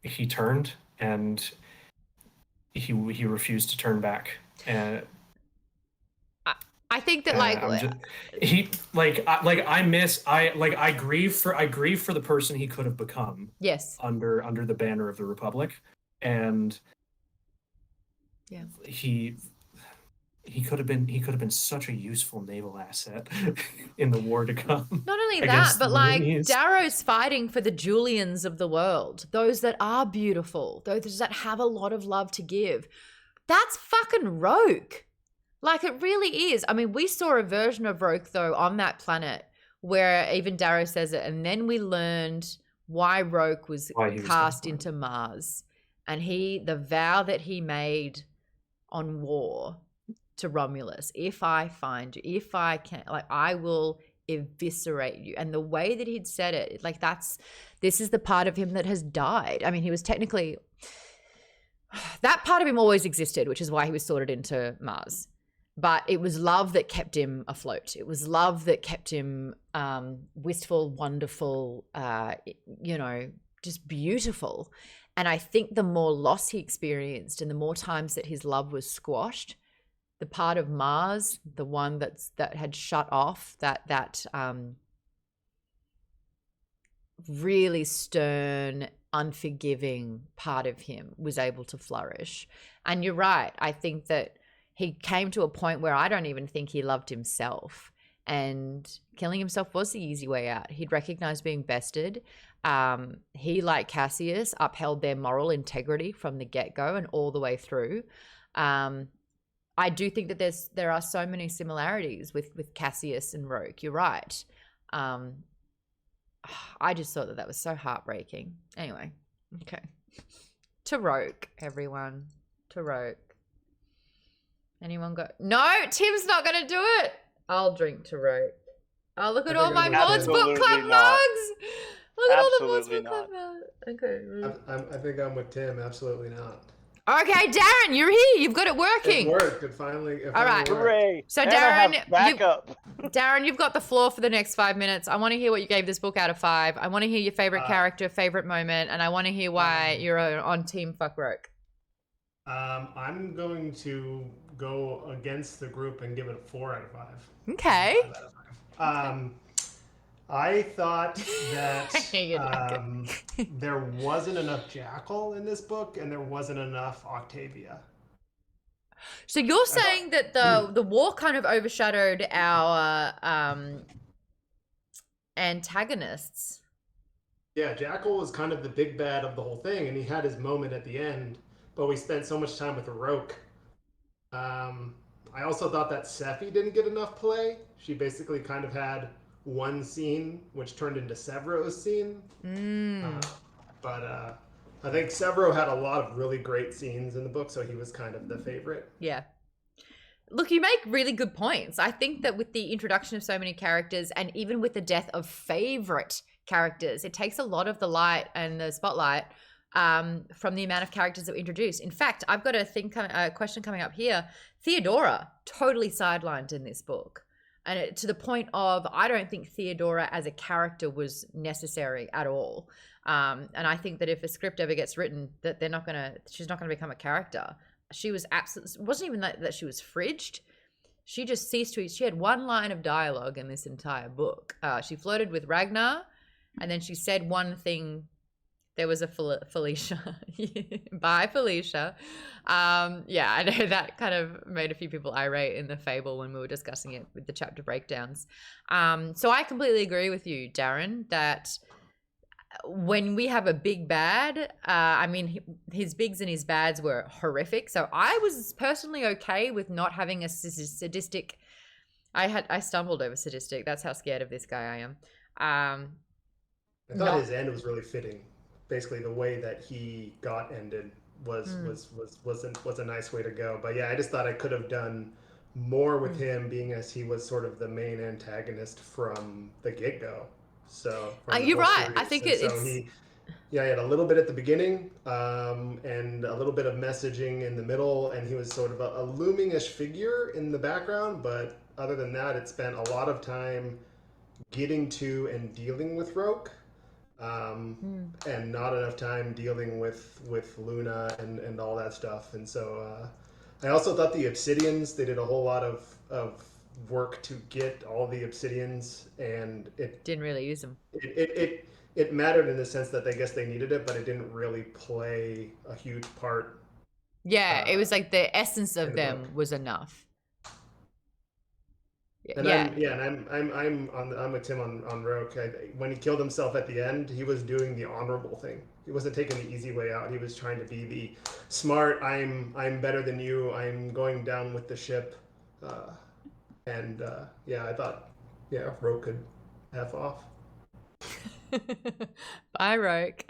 he turned, and he refused to turn back, and I think that I grieve for the person he could have become. Yes. Under the banner of the Republic, and he could have been such a useful naval asset in the war to come. Not only that, against the but like Marines. Darrow's fighting for the Julians of the world, those that are beautiful, those that have a lot of love to give. That's fucking Roque. Like, it really is. I mean, we saw a version of Roque, though, on that planet where even Darrow says it, and then we learned why Roque was cast into Mars. And the vow that he made on war to Romulus, if I find you, if I can, like, I will eviscerate you. And the way that he'd said it, like, this is the part of him that has died. I mean, he was technically, that part of him always existed, which is why he was sorted into Mars. But it was love that kept him afloat. It was love that kept him wistful, wonderful, just beautiful. And I think the more loss he experienced and the more times that his love was squashed, the part of Mars, the one that had shut off, that really stern, unforgiving part of him was able to flourish. And you're right. I think that he came to a point where I don't even think he loved himself. And killing himself was the easy way out. He'd recognized being bested. He, like Cassius, upheld their moral integrity from the get-go and all the way through. I do think that there are so many similarities with Cassius and Roque. You're right. I just thought that was so heartbreaking. Anyway, okay. To Roque, everyone. To Roque. Anyone got... No, Tim's not going to do it. I'll drink to Roque. Oh, look at all my Maude's Book Club mugs. Look at all the Maude's Book Club mugs. Okay. I think I'm with Tim. Absolutely not. Okay, Darren, you're here. You've got it working. It worked. It finally all right. Hooray. So, Darren, you've got the floor for the next 5 minutes. I want to hear what you gave this book out of 5. I want to hear your favorite character, favorite moment, and I want to hear why you're on Team Fuck Roque. I'm going to go against the group and give it a 4 out of 5. Okay. 5 out of 5. I thought that there wasn't enough Jackal in this book, and there wasn't enough Octavia. So you're saying that the war kind of overshadowed our antagonists? Yeah, Jackal was kind of the big bad of the whole thing, and he had his moment at the end, but we spent so much time with Roque. I also thought that Sephi didn't get enough play. She basically kind of had one scene, which turned into Sevro's scene. But I think Sevro had a lot of really great scenes in the book, so he was kind of the favorite. Yeah. Look, you make really good points. I think that with the introduction of so many characters, and even with the death of favorite characters, it takes a lot of the light and the spotlight from the amount of characters that we introduce. In fact, I've got a question coming up here. Theodora, totally sidelined in this book. And to the point of, I don't think Theodora as a character was necessary at all. And I think that if a script ever gets written, that she's not gonna become a character. She was absolutely, it wasn't even that she was fridged. She just ceased to, she had one line of dialogue in this entire book. She flirted with Ragnar, and then she said one thing. There was a Felicia. Bye, Felicia. Yeah, I know that kind of made a few people irate in the Fable when we were discussing it with the chapter breakdowns. So I completely agree with you, Darren, that when we have a big bad, I mean, his bigs and his bads were horrific. So I was personally okay with not having a sadistic... I stumbled over sadistic. That's how scared of this guy I am. I thought his end was really fitting. Basically, the way that he got ended was a nice way to go. But yeah, I just thought I could have done more with him, being as he was sort of the main antagonist from the get-go. So you're right. I think he had a little bit at the beginning, and a little bit of messaging in the middle, and he was sort of a looming-ish figure in the background. But other than that, it spent a lot of time getting to and dealing with Roque. And not enough time dealing with Luna and all that stuff. And so I also thought the Obsidians, they did a whole lot of work to get all the Obsidians, and it didn't really use them. It mattered in the sense that I guess they needed it, but it didn't really play a huge part. Yeah, it was like the essence of them was enough. And Yeah. I'm with Tim on Roque. When he killed himself at the end, he was doing the honorable thing. He wasn't taking the easy way out. He was trying to be the smart. I'm better than you. I'm going down with the ship. I thought, Roque could F off. Bye, Roque.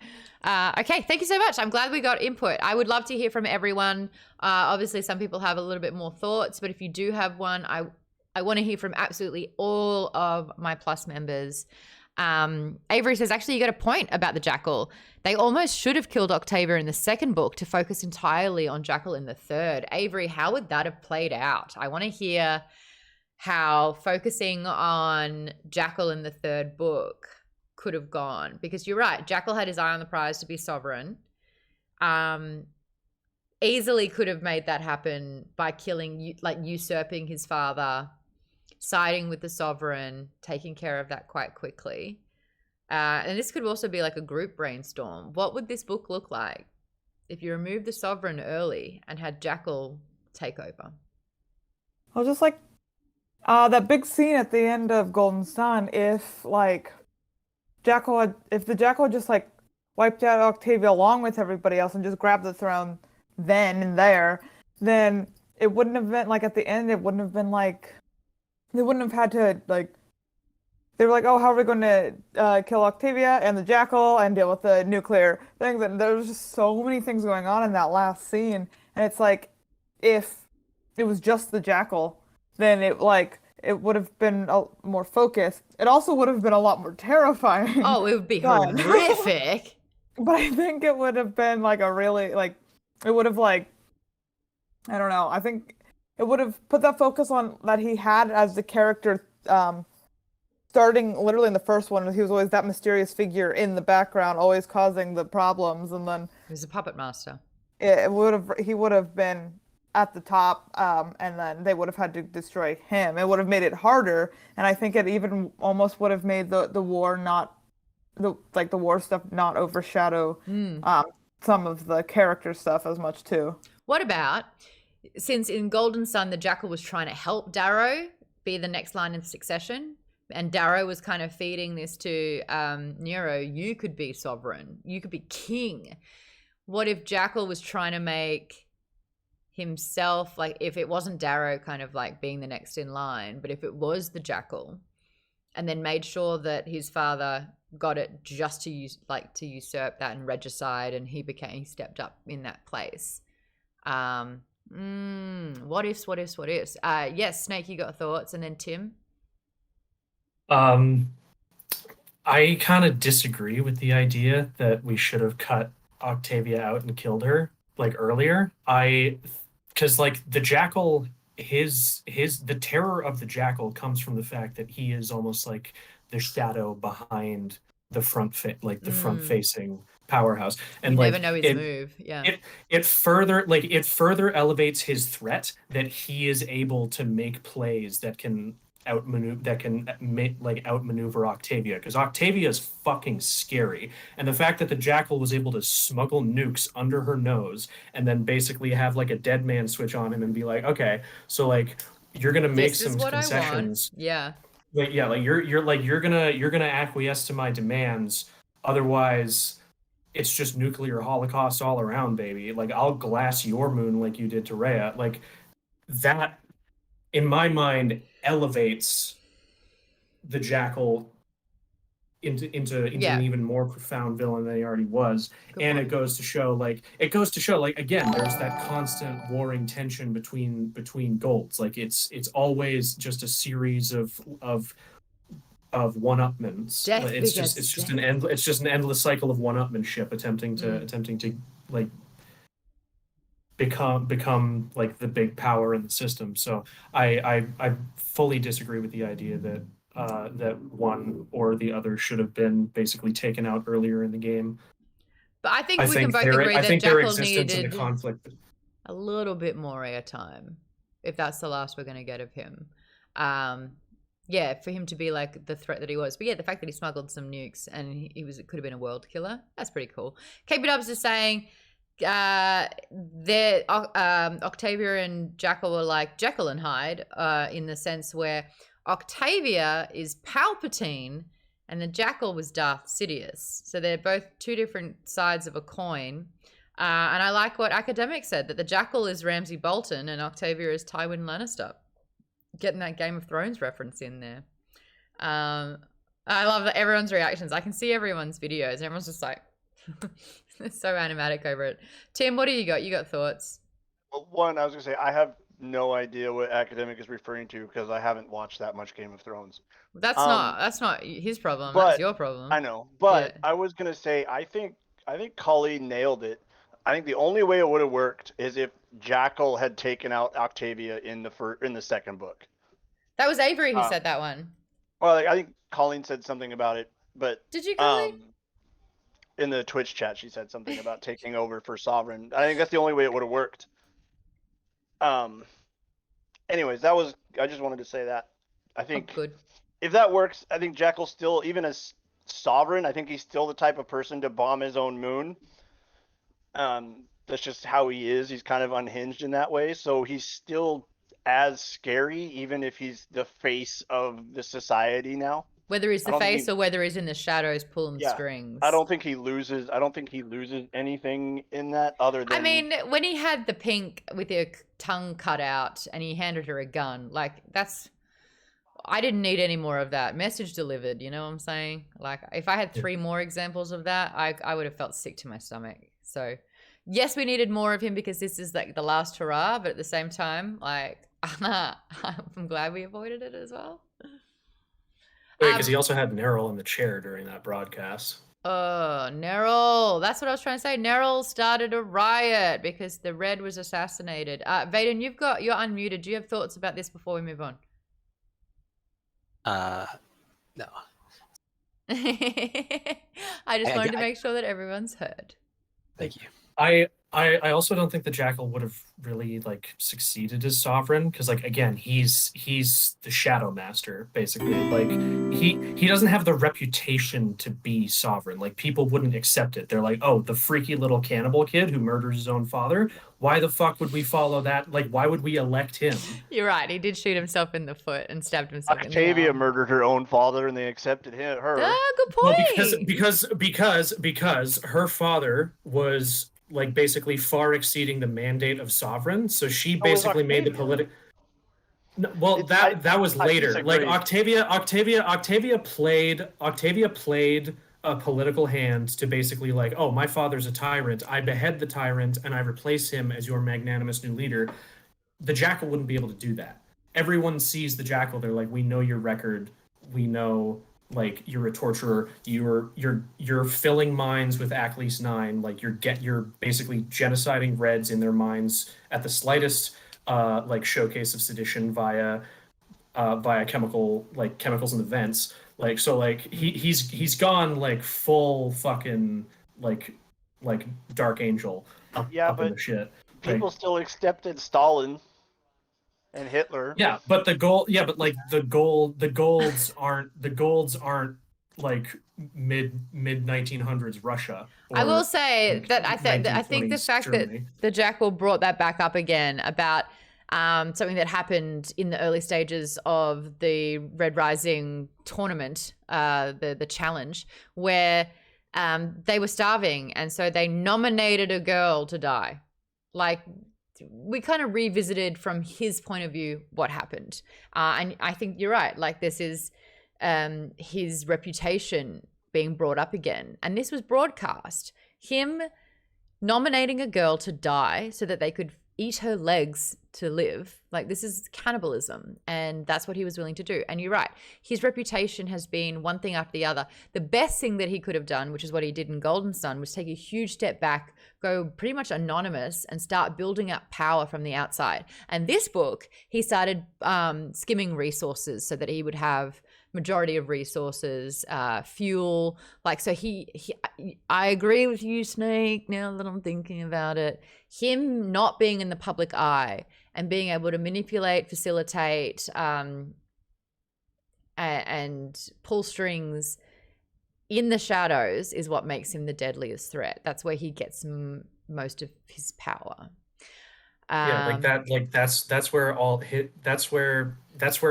Okay, thank you so much. I'm glad we got input. I would love to hear from everyone. Obviously, some people have a little bit more thoughts, but if you do have one, I want to hear from absolutely all of my Plus members. Avery says, actually, you got a point about the Jackal. They almost should have killed Octavia in the second book to focus entirely on Jackal in the third. Avery, how would that have played out? I want to hear how focusing on Jackal in the third book could have gone, because you're right, Jackal had his eye on the prize to be sovereign. Easily could have made that happen by killing, like usurping his father, siding with the sovereign, taking care of that quite quickly. And this could also be like a group brainstorm. What would this book look like if you removed the sovereign early and had Jackal take over? Well, just like that big scene at the end of Golden Sun, if like if the Jackal had just like wiped out Octavia along with everybody else and just grabbed the throne then and there, then it wouldn't have been like at the end, it wouldn't have been like they wouldn't have had to like they were like, oh, how are we going to kill Octavia and the Jackal and deal with the nuclear things? And there was just so many things going on in that last scene, and it's like if it was just the Jackal, then it would have been more focused. It also would have been a lot more terrifying. Oh, it would be horrific. But I think it would have been like a really it would have I don't know. I think it would have put that focus on that he had as the character starting literally in the first one. He was always that mysterious figure in the background, always causing the problems, and then he was a puppet master. He would have been at the top, and then they would have had to destroy him. It would have made it harder, and I think it even almost would have made the war the war stuff not overshadow some of the character stuff as much too. What about, since in Golden Sun the Jackal was trying to help Darrow be the next line in succession, and Darrow was kind of feeding this to Nero, you could be sovereign, you could be king. What if Jackal was trying to make himself, like if it wasn't Darrow kind of like being the next in line, but if it was the Jackal, and then made sure that his father got it just to usurp that and regicide, and he stepped up in that place. What ifs? Yes, Snake, you got thoughts, and then Tim. I kind of disagree with the idea that we should have cut Octavia out and killed her like earlier. Because like the Jackal, the terror of the Jackal comes from the fact that he is almost like the shadow behind the front facing powerhouse, and you never know his move. Yeah, it further elevates his threat that he is able to make plays that can outmaneuver Octavia, because Octavia is fucking scary, and the fact that the Jackal was able to smuggle nukes under her nose and then basically have like a dead man switch on him and be like, okay, so like you're gonna make some concessions. Yeah. You're gonna acquiesce to my demands, otherwise it's just nuclear holocaust all around, baby. Like I'll glass your moon like you did to Rhea. Like that, in my mind, elevates the Jackal into an even more profound villain than he already was. Good point. It goes to show again, there's that constant warring tension between golds. Like it's always just a series of one-upments. It's just an endless cycle of one-upmanship attempting to like become like the big power in the system. So I fully disagree with the idea that that one or the other should have been basically taken out earlier in the game. But I think we can both agree that Jackal needed conflict a little bit more airtime, if that's the last we're going to get of him. Yeah, for him to be like the threat that he was. But yeah, the fact that he smuggled some nukes and it could have been a world killer, that's pretty cool. KP Dubs is saying Octavia and Jackal were like Jekyll and Hyde, in the sense where Octavia is Palpatine, and the Jackal was Darth Sidious. So they're both two different sides of a coin. And I like what Academic said, that the Jackal is Ramsay Bolton and Octavia is Tywin Lannister. Getting that Game of Thrones reference in there. I love everyone's reactions. I can see everyone's videos. Everyone's just like, it's so animatic over it. Tim, what do you got? You got thoughts? Well, one, I was going to say, I have no idea what Academic is referring to because I haven't watched that much Game of Thrones. That's not his problem. But, That's your problem. I know. But Yeah. I was going to say, I think Colleen nailed it. I think the only way it would have worked is if Jackal had taken out Octavia in the second book. That was Avery who said that one. Well, I think Colleen said something about it, but Did you, Colleen? In the Twitch chat, she said something about taking over for Sovereign. I think that's the only way it would have worked. Anyways, I just wanted to say that. I think good. If that works, I think Jackal's still, even as Sovereign, I think he's still the type of person to bomb his own moon. That's just how he is. He's kind of unhinged in that way. So he's still as scary, even if he's the face of the society now. Whether he's the face or whether he's in the shadows pulling strings. I don't think he loses anything in that other than. I mean, when he had the pink with her tongue cut out and he handed her a gun, like I didn't need any more of that. Message delivered, you know what I'm saying? Like if I had 3 more examples of that, I would have felt sick to my stomach. So yes, we needed more of him because this is like the last hurrah, but at the same time, like I'm glad we avoided it as well. Because he also had Nero in the chair during that broadcast. Oh, Nero. That's what I was trying to say. Nero started a riot because the Red was assassinated. Vaden, you're unmuted. Do you have thoughts about this before we move on? No. I just wanted to make sure that everyone's heard. Thank you. I also don't think the Jackal would have really like succeeded as Sovereign because like again he's the Shadow Master basically. Like he doesn't have the reputation to be Sovereign. Like people wouldn't accept it. They're like, oh, the freaky little cannibal kid who murders his own father. Why the fuck would we follow that? Like why would we elect him? You're right. He did shoot himself in the foot and stabbed himself in the Octavia arm. murdered her own father and they accepted her. Good point. Well, because her father was like basically far exceeding the mandate of Sovereign, so she basically made the political. No, well, that was later. Like Octavia played a political hand to basically like, oh, my father's a tyrant. I behead the tyrant and I replace him as your magnanimous new leader. The Jackal wouldn't be able to do that. Everyone sees the Jackal. They're like, we know your record. We know. Like you're a torturer, you're filling minds with Achilles 9. Like you're basically genociding Reds in their minds at the slightest like showcase of sedition via chemicals and events. Like so like he's gone like full fucking like Dark Angel up in the shit. People still accepted Stalin. And Hitler. Yeah, but the golds aren't like mid 1900s Russia. I will say that I think the fact Germany. that the Jackal brought that back up again about something that happened in the early stages of the Red Rising tournament, the challenge, where they were starving and so they nominated a girl to die. Like we kind of revisited from his point of view what happened. And I think you're right. Like this is his reputation being brought up again. And this was broadcast. Him nominating a girl to die so that they could eat her legs to live. Like this is cannibalism. And that's what he was willing to do. And you're right. His reputation has been one thing after the other. The best thing that he could have done, which is what he did in Golden Sun, was take a huge step back, go pretty much anonymous and start building up power from the outside. And this book, he started skimming resources so that he would have majority of resources, fuel. Like, so I agree with you, Snake, now that I'm thinking about it. Him not being in the public eye and being able to manipulate, facilitate, and pull strings in the shadows is what makes him the deadliest threat. That's where he gets most of his power. Yeah, like that. Like that's where all hit. That's where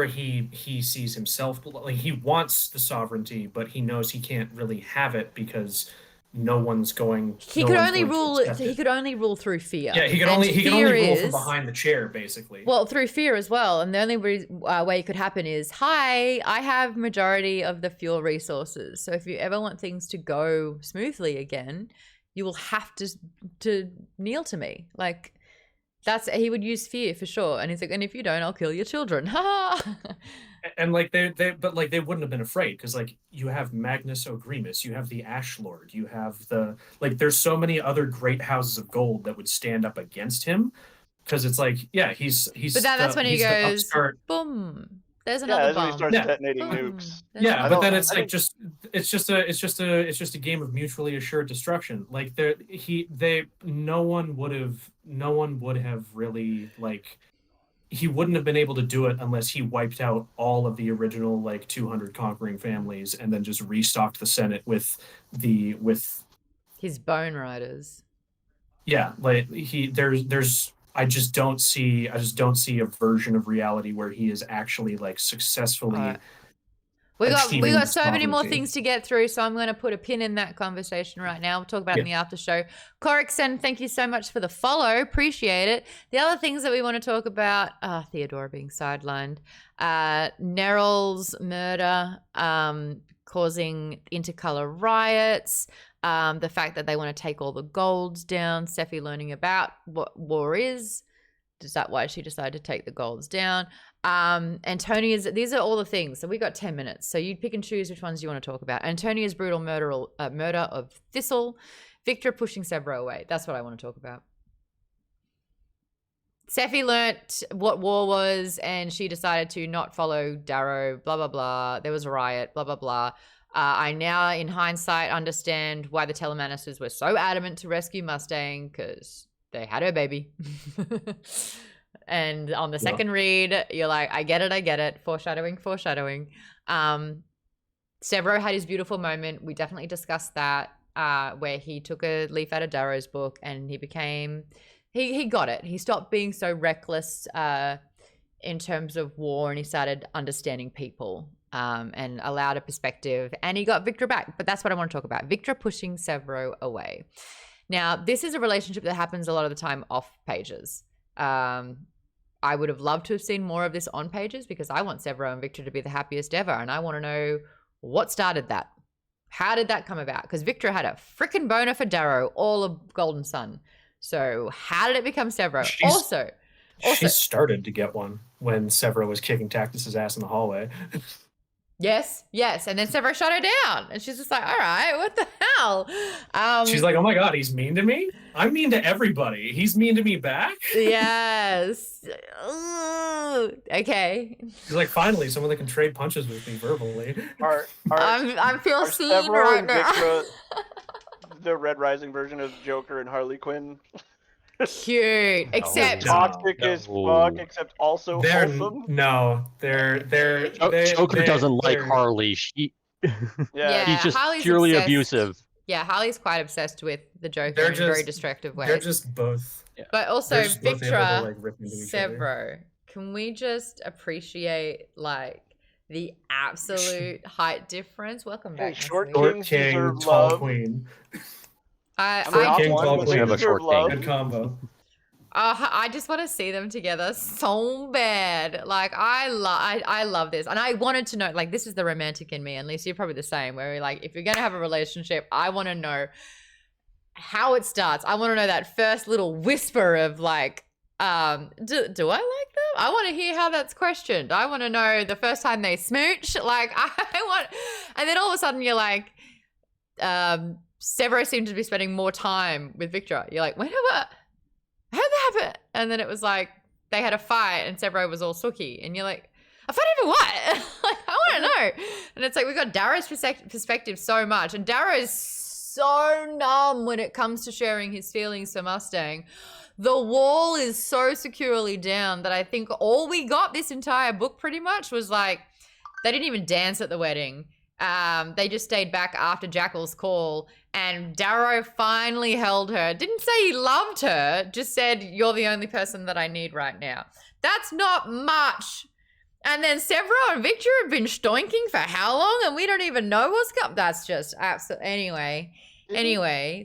he sees himself. Like he wants the sovereignty, but he knows he can't really have it because no one's going. He no could one's only going to rule. accept He it. could only rule through fear. Yeah, he can And only fear rule from is- behind the chair, basically. Well, through fear as well. And the only way it could happen is, hi, I have majority of the fuel resources. So if you ever want things to go smoothly again, you will have to kneel to me. Like, he would use fear for sure. And he's like, and if you don't, I'll kill your children. Ha! And like they wouldn't have been afraid because like you have Magnus Ogremus, you have the Ash Lord, you have there's so many other great houses of gold that would stand up against him because it's like he's. But that's when he he's the goes, upstart. boom. There's another that's when he bomb. starts Yeah. detonating Boom. nukes. There's Yeah, another but then bomb. it's like it's just a game of mutually assured destruction. Like no one would have really like he wouldn't have been able to do it unless he wiped out all of the original like 200 conquering families and then just restocked the Senate with his bone riders. Yeah, like I just don't see a version of reality where he is actually like successfully. We got so many more sovereignty. things to get through, so I'm going to put a pin in that conversation right now. We'll talk about it in the after show. Corixen, thank you so much for the follow. Appreciate it. The other things that we want to talk about, Theodora being sidelined, Neryl's murder, causing intercolor riots, the fact that they want to take all the golds down, Sephi learning about what war is that why she decided to take the golds down? Antonia's, these are all the things. So we got 10 minutes. So you pick and choose which ones you want to talk about. Antonia's brutal murder of Thistle, Victra pushing Sevro away. That's what I want to talk about. Sephi learnt what war was and she decided to not follow Darrow, blah, blah, blah. There was a riot, blah, blah, blah. I now, in hindsight, understand why the Telemanisters were so adamant to rescue Mustang because they had her baby. And on the second read, you're like, I get it. Foreshadowing. Sevro had his beautiful moment. We definitely discussed that, where he took a leaf out of Darrow's book and he became, he got it. He stopped being so reckless in terms of war and he started understanding people and allowed a perspective. And he got Victra back. But that's what I want to talk about. Victra pushing Sevro away. Now, this is a relationship that happens a lot of the time off pages. I would have loved to have seen more of this on pages because I want Sevro and Victra to be the happiest ever. And I want to know what started that. How did that come about? Because Victra had a freaking boner for Darrow, all of Golden Sun. So how did it become Sevro? Also, she started to get one when Sevro was kicking Tactus's ass in the hallway. Yes. And then Sevro shot her down. And she's just like, all right, what the hell? She's like, oh my God, he's mean to me? I'm mean to everybody. He's mean to me back? Yes. Ooh, okay. She's like, finally, someone that can trade punches with me verbally. I feel seen Sevro right and now. Victra the Red Rising version of Joker and Harley Quinn. Cute. Except toxic as fuck, except also wholesome. Joker doesn't like Harley. Yeah, he's just Harley's purely obsessed. abusive. Yeah, Harley's quite obsessed with the Joker in a very destructive way. They're just both. But also They're just both able to, Victra, like, rip into each other. Sevro, can we just appreciate like the absolute height difference? Welcome back. Short Short king, tall queen. I King, tall queen. have a short king. Good combo. I just want to see them together so bad. Like I love this, and I wanted to know. Like this is the romantic in me, and Lisa, you're probably the same. Where you're like, if you're gonna have a relationship, I want to know how it starts. I want to know that first little whisper of like, do I like them? I want to hear how that's questioned. I want to know the first time they smooch. Like I want, and then all of a sudden you're like, Sevro seemed to be spending more time with Victra. You're like, wait, what? How'd that happen? And then it was like they had a fight and Sevro was all sooky. And you're like, a fight over what? Like, I want to know. And it's like we got Darrow's perspective so much. And Darrow's so numb when it comes to sharing his feelings for Mustang. The wall is so securely down that I think all we got this entire book pretty much was like, they didn't even dance at the wedding. They just stayed back after Jackal's call, and Darrow finally held her. Didn't say he loved her, just said, "You're the only person that I need right now." That's not much. And then Sevro and Victra have been stoinking for how long, and we don't even know what's coming. That's just absolute. Anyway,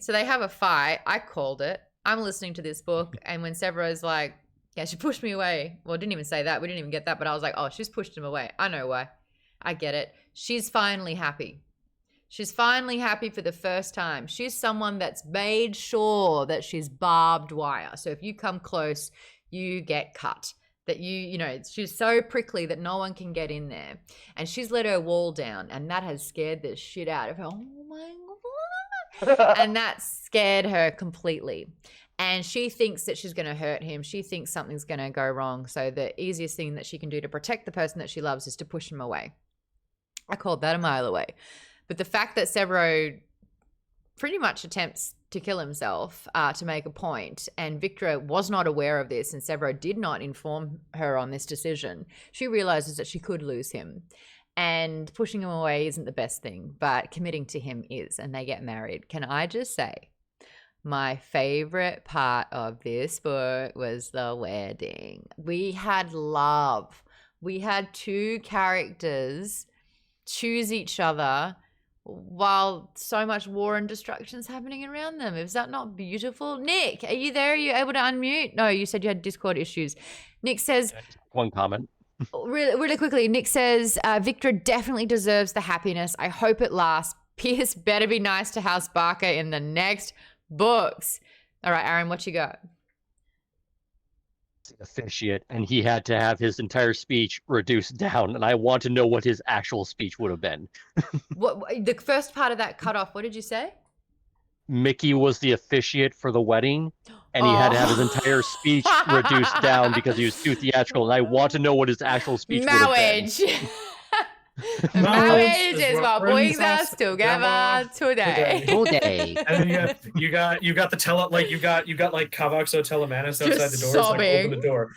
so they have a fight. I called it. I'm listening to this book, and when Sevro's like, "Yeah, she pushed me away." Well, didn't even say that. We didn't even get that, but I was like, "Oh, she's pushed him away. I know why. I get it." She's finally happy. She's finally happy for the first time. She's someone that's made sure that she's barbed wire. So if you come close, you get cut. That she's so prickly that no one can get in there. And she's let her wall down, and that has scared the shit out of her. Oh my God. And that scared her completely. And she thinks that she's going to hurt him. She thinks something's going to go wrong. So the easiest thing that she can do to protect the person that she loves is to push him away. I called that a mile away. But the fact that Sevro pretty much attempts to kill himself to make a point, and Victra was not aware of this, and Sevro did not inform her on this decision, she realizes that she could lose him. And pushing him away isn't the best thing, but committing to him is, and they get married. Can I just say, my favorite part of this book was the wedding. We had love. We had two characters choose each other while so much war and destruction's happening around them. Is that not beautiful? Nick, are you there? Are you able to unmute? No, you said you had Discord issues. Nick says... One comment. Really quickly, Nick says, Victra definitely deserves the happiness. I hope it lasts. Pierce better be nice to House Barker in the next books. All right, Aaron, what you got? Officiate, and he had to have his entire speech reduced down, and I want to know what his actual speech would have been. What the first part of that cut off? What did you say? Mickey was the officiate for the wedding, and he had to have his entire speech reduced down because he was too theatrical, and I want to know what his actual speech would have been. Marriage is what brings us together today. And then you got the you got like Cavaxo Telemanis outside the door. Sobbing. It's like, open the door.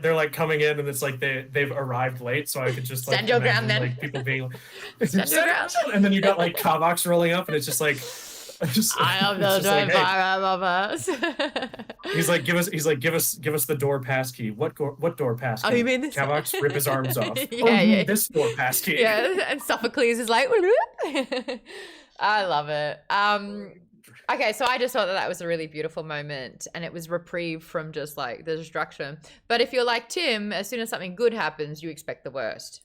They're like coming in, and it's like they've arrived late, so I could just like stand your ground then. Like people being stand your ground. And then you got like Cavax rolling up, and it's just like I love the door of us. He's like, give us the door passkey. What door passkey? Oh, you mean this? Cavax rip his arms off. Yeah. This door passkey. Yeah, and Sophocles is like, I love it. Okay, so I just thought that was a really beautiful moment, and it was reprieve from just like the destruction. But if you're like Tim, as soon as something good happens, you expect the worst.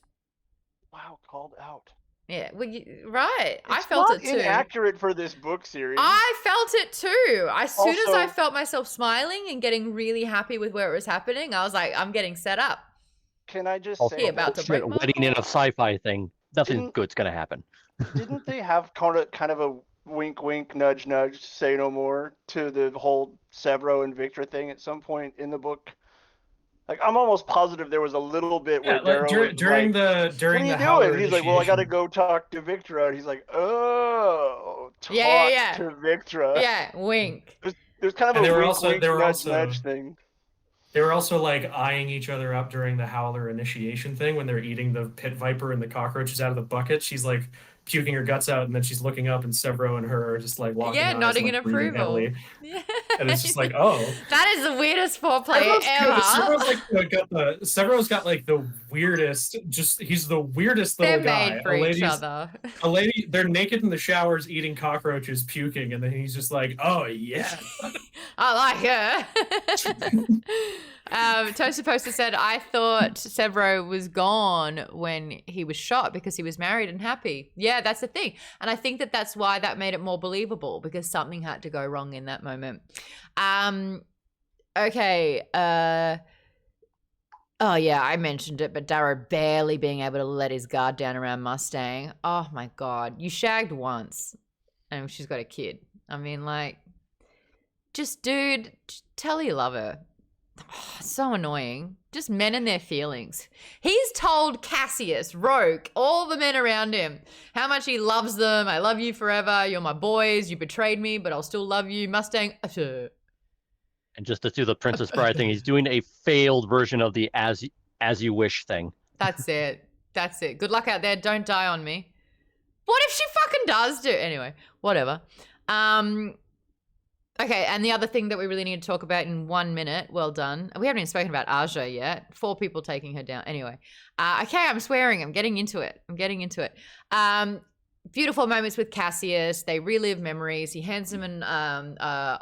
Wow, called out. Yeah, well, right. I felt it too. Inaccurate for this book series. I felt it too. As soon as I felt myself smiling and getting really happy with where it was happening, I was like, I'm getting set up. Can I just also, say about to break my wedding in a sci-fi thing? Nothing good's gonna happen. Didn't they have kind of a wink, wink, nudge, nudge, say no more to the whole Sevro and Victra thing at some point in the book? Like, I'm almost positive there was a little bit where Darrow during the what are you doing? He's like, well, I got to go talk to Victra. And he's like, oh, talk to Victra. Yeah, wink. There's kind of a wink, nudge thing. They were also like eyeing each other up during the Howler initiation thing when they're eating the pit viper and the cockroaches out of the bucket. She's like puking her guts out, and then she's looking up, and Sevro and her are just like walking. Yeah, eyes, nodding like, in approval. Yeah. And it's just like, oh, that is the weirdest foreplay ever. Sevro's got like the weirdest. He's the weirdest little guy. Made for each other. They're naked in the showers, eating cockroaches, puking, and then he's just like, oh yeah, I like her. Toaster Poster said, I thought Sevro was gone when he was shot because he was married and happy. Yeah, that's the thing. And I think that that's why that made it more believable, because something had to go wrong in that moment. Okay. Oh, yeah, I mentioned it, but Darrow barely being able to let his guard down around Mustang. Oh, my God. You shagged once, and she's got a kid. I mean, like, just, dude, tell her you love her. Oh, so annoying. Just men and their feelings. He's told Cassius, Roque, all the men around him, how much he loves them. I love you forever. You're my boys. You betrayed me, but I'll still love you. Mustang. And just to do the Princess Bride thing, he's doing a failed version of the as you wish thing. That's it. That's it. Good luck out there. Don't die on me. What if she fucking does do? Anyway, whatever. Okay, and the other thing that we really need to talk about in 1 minute, well done. We haven't even spoken about Aja yet. 4 people taking her down. Anyway, okay, I'm swearing. I'm getting into it. Beautiful moments with Cassius. They relive memories. He hands him a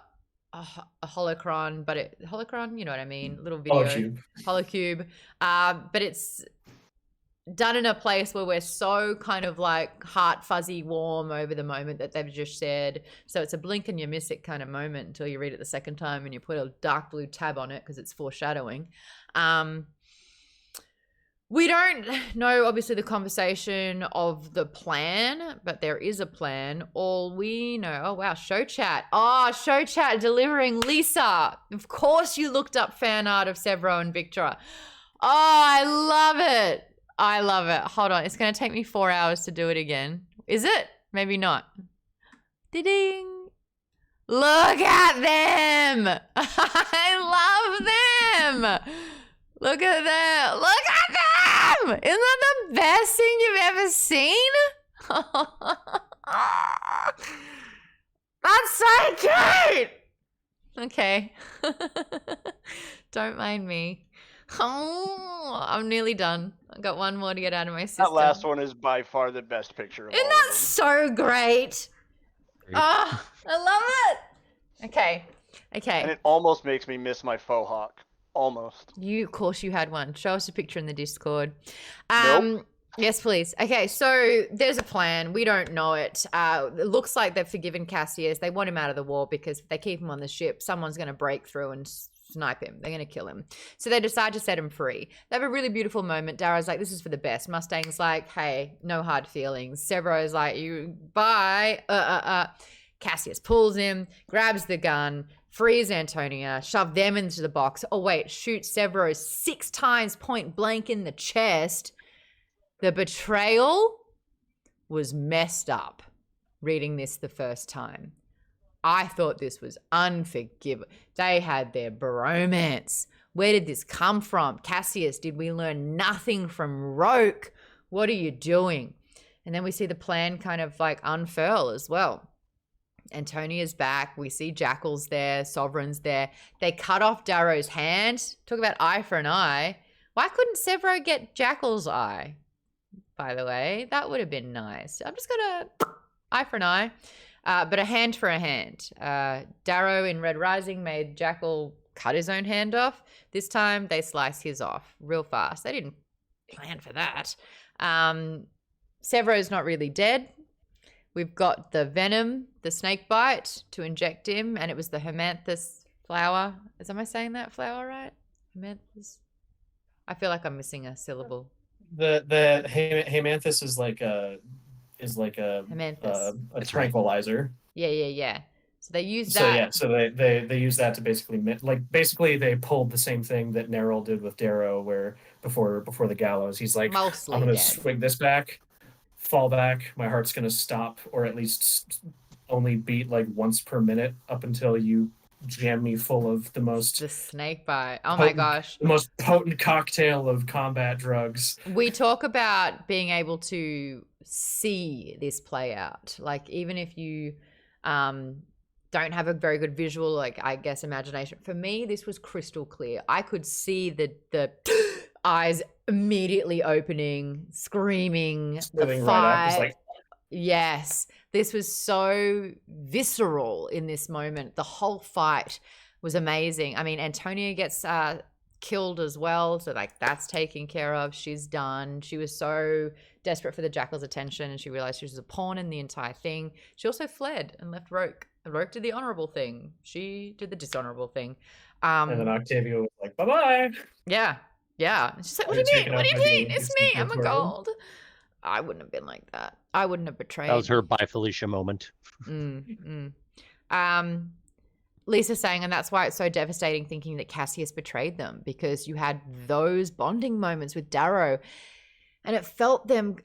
holocron, but holocron, you know what I mean? Little video. Holocube. But it's done in a place where we're so kind of like heart fuzzy warm over the moment that they've just shared. So it's a blink and you miss it kind of moment until you read it the second time and you put a dark blue tab on it because it's foreshadowing. We don't know, obviously, the conversation of the plan, but there is a plan. All we know, oh, wow, show chat. Oh, show chat delivering Lisa. Of course you looked up fan art of Sevro and Victra. Oh, I love it. I love it. Hold on. It's going to take me 4 hours to do it again. Is it? Maybe not. Ding. Look at them. I love them. Look at them. Look at them. Isn't that the best thing you've ever seen? That's so cute. Okay. Don't mind me. Oh, I'm nearly done. I got one more to get out of my system. That last one is by far the best picture of Isn't all that of them. so great? Oh, I love it. Okay. And it almost makes me miss my faux hawk. Almost. Of course you had one. Show us a picture in the Discord. Nope. Yes, please. Okay, so there's a plan. We don't know it. It looks like they've forgiven Cassius. They want him out of the war because if they keep him on the ship, someone's going to break through and snipe him. They're going to kill him. So they decide to set him free. They have a really beautiful moment. Darrow's like, this is for the best. Mustang's like, hey, no hard feelings. Sevro's like, bye. Cassius pulls him, grabs the gun, frees Antonia, shove them into the box. Oh, wait, shoots Severo 6 times point blank in the chest. The betrayal was messed up reading this the first time. I thought this was unforgivable. They had their bromance. Where did this come from? Cassius, did we learn nothing from Roque? What are you doing? And then we see the plan kind of like unfurl as well. Antonia's back. We see Jackal's there. Sovereign's there. They cut off Darrow's hand. Talk about eye for an eye. Why couldn't Sevro get Jackal's eye? By the way, that would have been nice. I'm just gonna eye for an eye. But a hand for a hand. Darrow in Red Rising made Jackal cut his own hand off. This time they slice his off real fast. They didn't plan for that. Sevro's not really dead. We've got the venom, the snake bite to inject him, and it was the Hermanthus flower. Am I saying that flower right? Hermanthus? I feel like I'm missing a syllable. The Hermanthus is like a tranquilizer. Yeah. So they use that. So they use that to basically they pulled the same thing that Nero did with Darrow, where before the gallows, he's like, mostly I'm gonna dead. swing this back, fall back, my heart's gonna stop, or at least only beat like once per minute up until you jam me full of the snake bite. Oh my gosh. The most potent cocktail of combat drugs. We talk about being able to see this play out. Like, even if you don't have a very good visual, like, I guess, imagination. For me, this was crystal clear. I could see the eyes immediately opening, screaming, the fight. Right up. Yes, this was so visceral in this moment. The whole fight was amazing. I mean, Antonia gets killed as well, so like that's taken care of. She's done. She was so desperate for the Jackal's attention, and she realized she was a pawn in the entire thing. She also fled and left Roque. Roque did the honorable thing. She did the dishonorable thing. And then Octavia was like, bye-bye. Yeah. She's like, what do you mean? What do you mean? It's me. I'm a gold. I wouldn't have been like that. I wouldn't have betrayed. That was her bye Felicia moment. Lisa saying, and that's why it's so devastating thinking that Cassius betrayed them, because you had those bonding moments with Darrow, and it felt them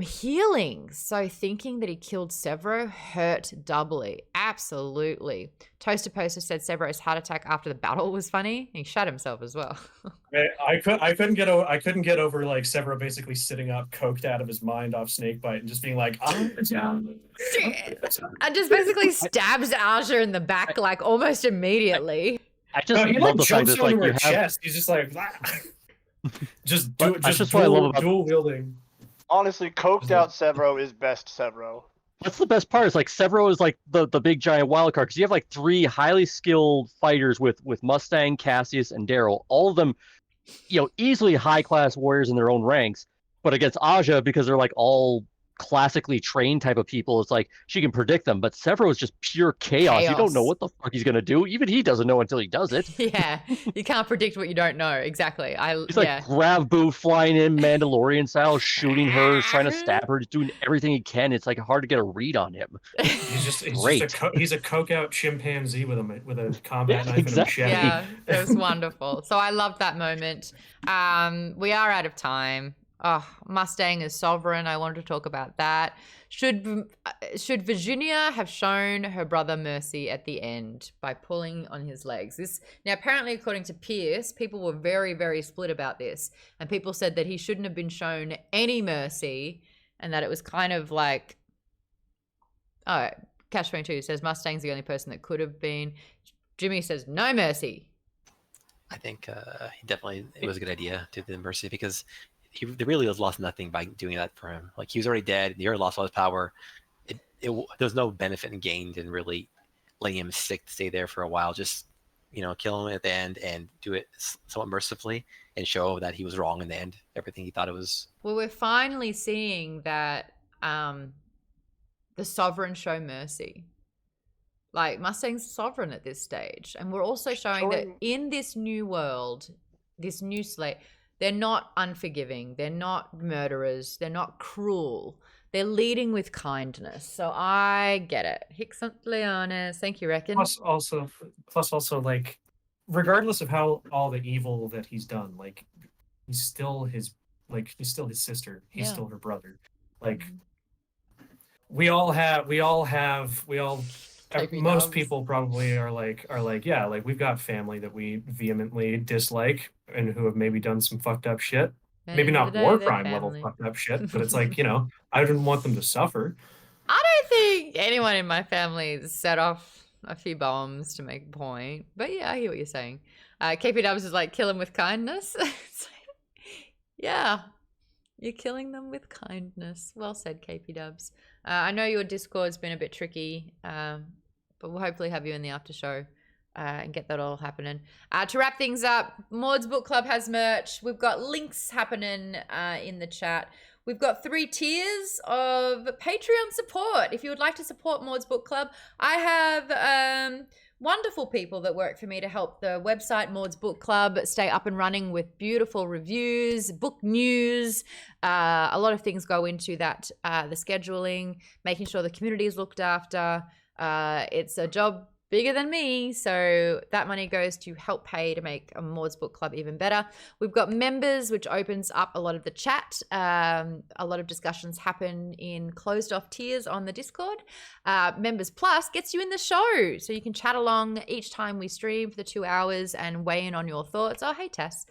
healing. So thinking that he killed Sevro hurt doubly. Absolutely. Toaster Poster said Sevro's heart attack after the battle was funny. He shot himself as well. I couldn't get over like Sevro basically sitting up, coked out of his mind off Snakebite, and just being like, "Oh, and just basically stabs Aja in the back like almost immediately. I just he love like the fact jumps that like onto you her have. chest. He's just like, just That's what I love about. dual wielding. Honestly, coked out Sevro is best Sevro. That's the best part. Is like Sevro is like the big giant wild card because you have like 3 highly skilled fighters with Mustang, Cassius, and Darrow. All of them, easily high class warriors in their own ranks. But against Aja, because they're like all classically trained type of people, it's like she can predict them. But Sevro is just pure chaos. You don't know what the fuck he's gonna do. Even he doesn't know until he does it. Yeah, you can't predict what you don't know. Exactly. He's like grab boo flying in Mandalorian style, shooting her, trying to stab her, just doing everything he can. It's like hard to get a read on him. He's a coke out chimpanzee with a combat knife and a machete. Yeah, it was wonderful. So I loved that moment. We are out of time. Oh, Mustang is sovereign. I wanted to talk about that. Should Virginia have shown her brother mercy at the end by pulling on his legs? Now, apparently, according to Pierce, people were very, very split about this. And people said that he shouldn't have been shown any mercy and that it was kind of like... Oh, Cash22 says Mustang's the only person that could have been. Jimmy says no mercy. I think it was a good idea to do the mercy because they really lost nothing by doing that for him. Like, he was already dead. He already lost all his power. There was no benefit and gained in really letting him stay there for a while. Just, kill him at the end and do it somewhat mercifully and show that he was wrong in the end. Everything he thought it was. Well, we're finally seeing that the sovereign show mercy. Like, Mustang's sovereign at this stage. And we're also showing that in this new world, this new slate, they're not unforgiving. They're not murderers. They're not cruel. They're leading with kindness. So I get it. Hicks Leonis. Thank you, Reckon. Plus also, like, regardless of how all the evil that he's done, like, he's still his sister. He's still her brother. Like, most people probably are like, yeah, like, we've got family that we vehemently dislike and who have maybe done some fucked up shit. Maybe not war crime level fucked up shit, but it's like, I didn't want them to suffer. I don't think anyone in my family set off a few bombs to make a point. But yeah, I hear what you're saying. KP Dubs is like, kill them with kindness. Yeah, you're killing them with kindness. Well said, KP Dubs. I know your Discord's been a bit tricky, but we'll hopefully have you in the after show and get that all happening. To wrap things up, Maude's Book Club has merch. We've got links happening in the chat. We've got 3 tiers of Patreon support. If you would like to support Maude's Book Club, I have wonderful people that work for me to help the website Maude's Book Club stay up and running with beautiful reviews, book news. A lot of things go into that, the scheduling, making sure the community is looked after. It's a job bigger than me, so that money goes to help pay to make a Maude's Book Club even better. We've got members, which opens up a lot of the chat. A lot of discussions happen in closed off tiers on the Discord. Members Plus gets you in the show, so you can chat along each time we stream for the 2 hours and weigh in on your thoughts. Oh, hey, Tess.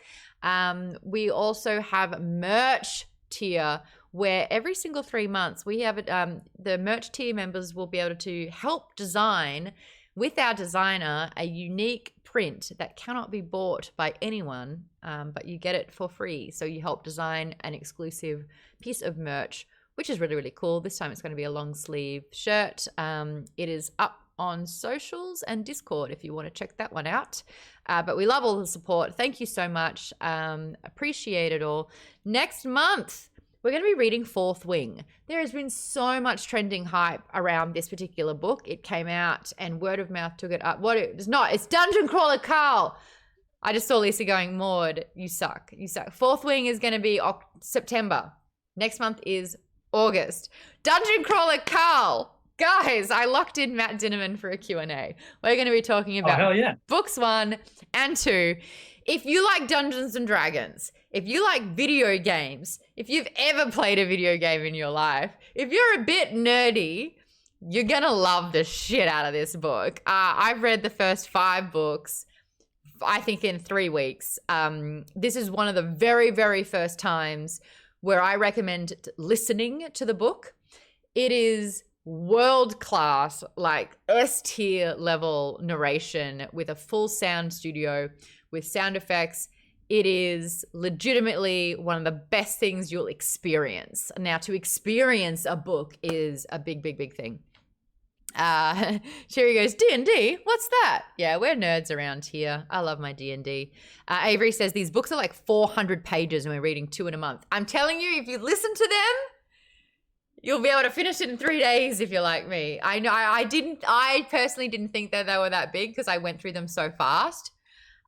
We also have merch tier, where every single 3 months we have the merch tier members will be able to help design with our designer a unique print that cannot be bought by anyone, but you get it for free. So you help design an exclusive piece of merch, which is really, really cool. This time it's going to be a long sleeve shirt. It is up on socials and Discord if you want to check that one out. But we love all the support. Thank you so much. Appreciate it all. Next month, we're going to be reading Fourth Wing. There has been so much trending hype around this particular book. It came out and word of mouth took it up. It's not. It's Dungeon Crawler Carl. I just saw Lisa going, Maude, you suck. You suck. Fourth Wing is going to be September. Next month is August. Dungeon Crawler Carl. Guys, I locked in Matt Dinnerman for a Q&A. We're going to be talking about books 1 and 2. If you like Dungeons and Dragons, if you like video games, if you've ever played a video game in your life, if you're a bit nerdy, you're going to love the shit out of this book. I've read the first 5 books. I think in 3 weeks. This is one of the very, very first times where I recommend listening to the book. It is world-class, like S-tier level narration with a full sound studio with sound effects. It is legitimately one of the best things you'll experience. Now, to experience a book is a big, big, big thing. Sherry goes, D&D? What's that? Yeah, we're nerds around here. I love my D&D. Avery says, these books are like 400 pages and we're reading 2 in a month. I'm telling you, if you listen to them, you'll be able to finish it in 3 days if you're like me. I know I personally didn't think that they were that big because I went through them so fast.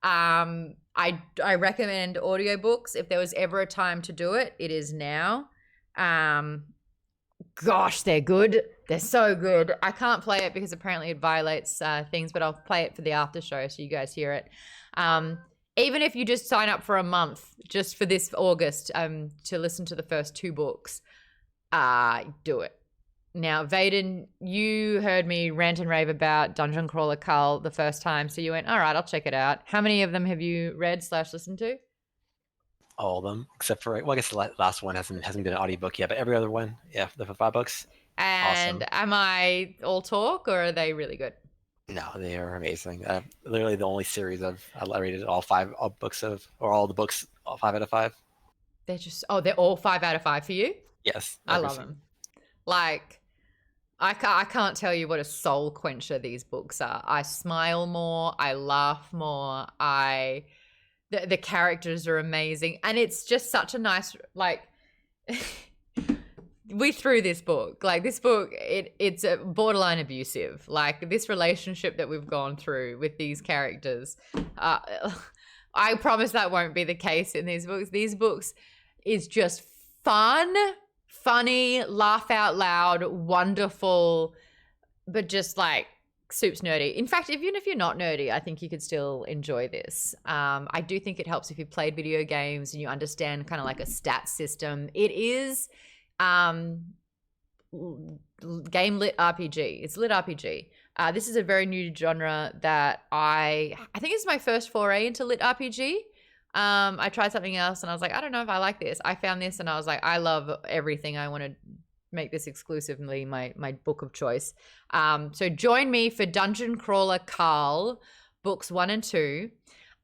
I recommend audiobooks. If there was ever a time to do it, it is now. Gosh, they're good. They're so good. I can't play it because apparently it violates things, but I'll play it for the after show so you guys hear it. Even if you just sign up for a month, just for this August, to listen to the first 2 books, do it. Now, Vaden, you heard me rant and rave about Dungeon Crawler Carl the first time, so you went, all right, I'll check it out. How many of them have you read / listened to? All of them, except for, well, I guess the last one hasn't been an audiobook yet, but every other one, yeah, the 5 books. And awesome. Am I all talk, or are they really good? No, they are amazing. Literally the only series I rated all the books, all 5 out of 5. They're just, they're all 5 out of 5 for you? Yes. I love them. Like, I can't tell you what a soul quencher these books are. I smile more. I laugh more. The characters are amazing. And it's just such a nice, like, we threw this book. Like, this book, it's a borderline abusive. Like, this relationship that we've gone through with these characters. I promise that won't be the case in these books. These books is just fun, funny, laugh out loud, wonderful, but just like soup's nerdy. In fact, even if you're not nerdy, I think you could still enjoy this. I do think it helps if you've played video games and you understand kind of like a stat system. It is game lit RPG. It's lit RPG. This is a very new genre that I think it's my first foray into lit RPG. I tried something else and I was like, I don't know if I like this. I found this and I was like, I love everything. I want to make this exclusively my book of choice. So join me for Dungeon Crawler Carl, books 1 and 2.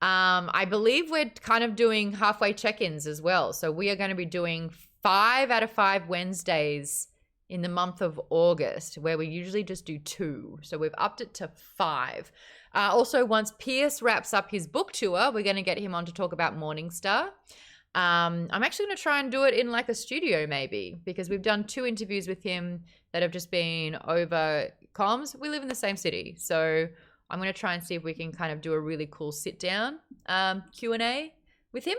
I believe we're kind of doing halfway check-ins as well. So we are going to be doing 5 out of 5 Wednesdays in the month of August, where we usually just do 2. So we've upped it to 5. Also, once Pierce wraps up his book tour, we're going to get him on to talk about Morningstar. I'm actually going to try and do it in like a studio maybe, because we've done 2 interviews with him that have just been over comms. We live in the same city. So I'm going to try and see if we can kind of do a really cool sit down Q&A with him.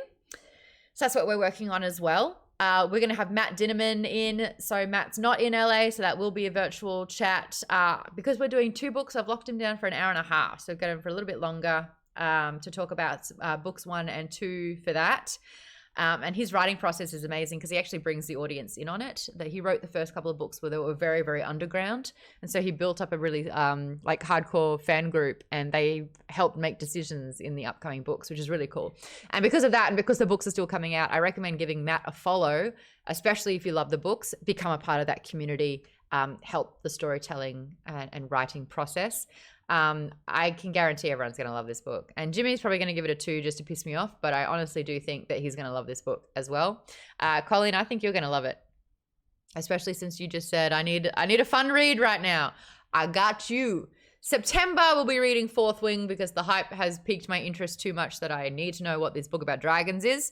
So that's what we're working on as well. We're going to have Matt Dinnerman in. So Matt's not in LA, so that will be a virtual chat. Because we're doing 2 books, I've locked him down for an hour and a half. So we've got him for a little bit longer to talk about books 1 and 2 for that. And his writing process is amazing because he actually brings the audience in on it. That he wrote the first couple of books where they were very, very underground. And so he built up a really like hardcore fan group, and they helped make decisions in the upcoming books, which is really cool. And because of that, and because the books are still coming out, I recommend giving Matt a follow, especially if you love the books, become a part of that community, help the storytelling and writing process. I can guarantee everyone's going to love this book, and Jimmy's probably going to give it a 2 just to piss me off, but I honestly do think that he's going to love this book as well. Colleen, I think you're going to love it, especially since you just said I need a fun read right now. I got you. September we'll be reading Fourth Wing because the hype has piqued my interest too much that I need to know what this book about dragons is.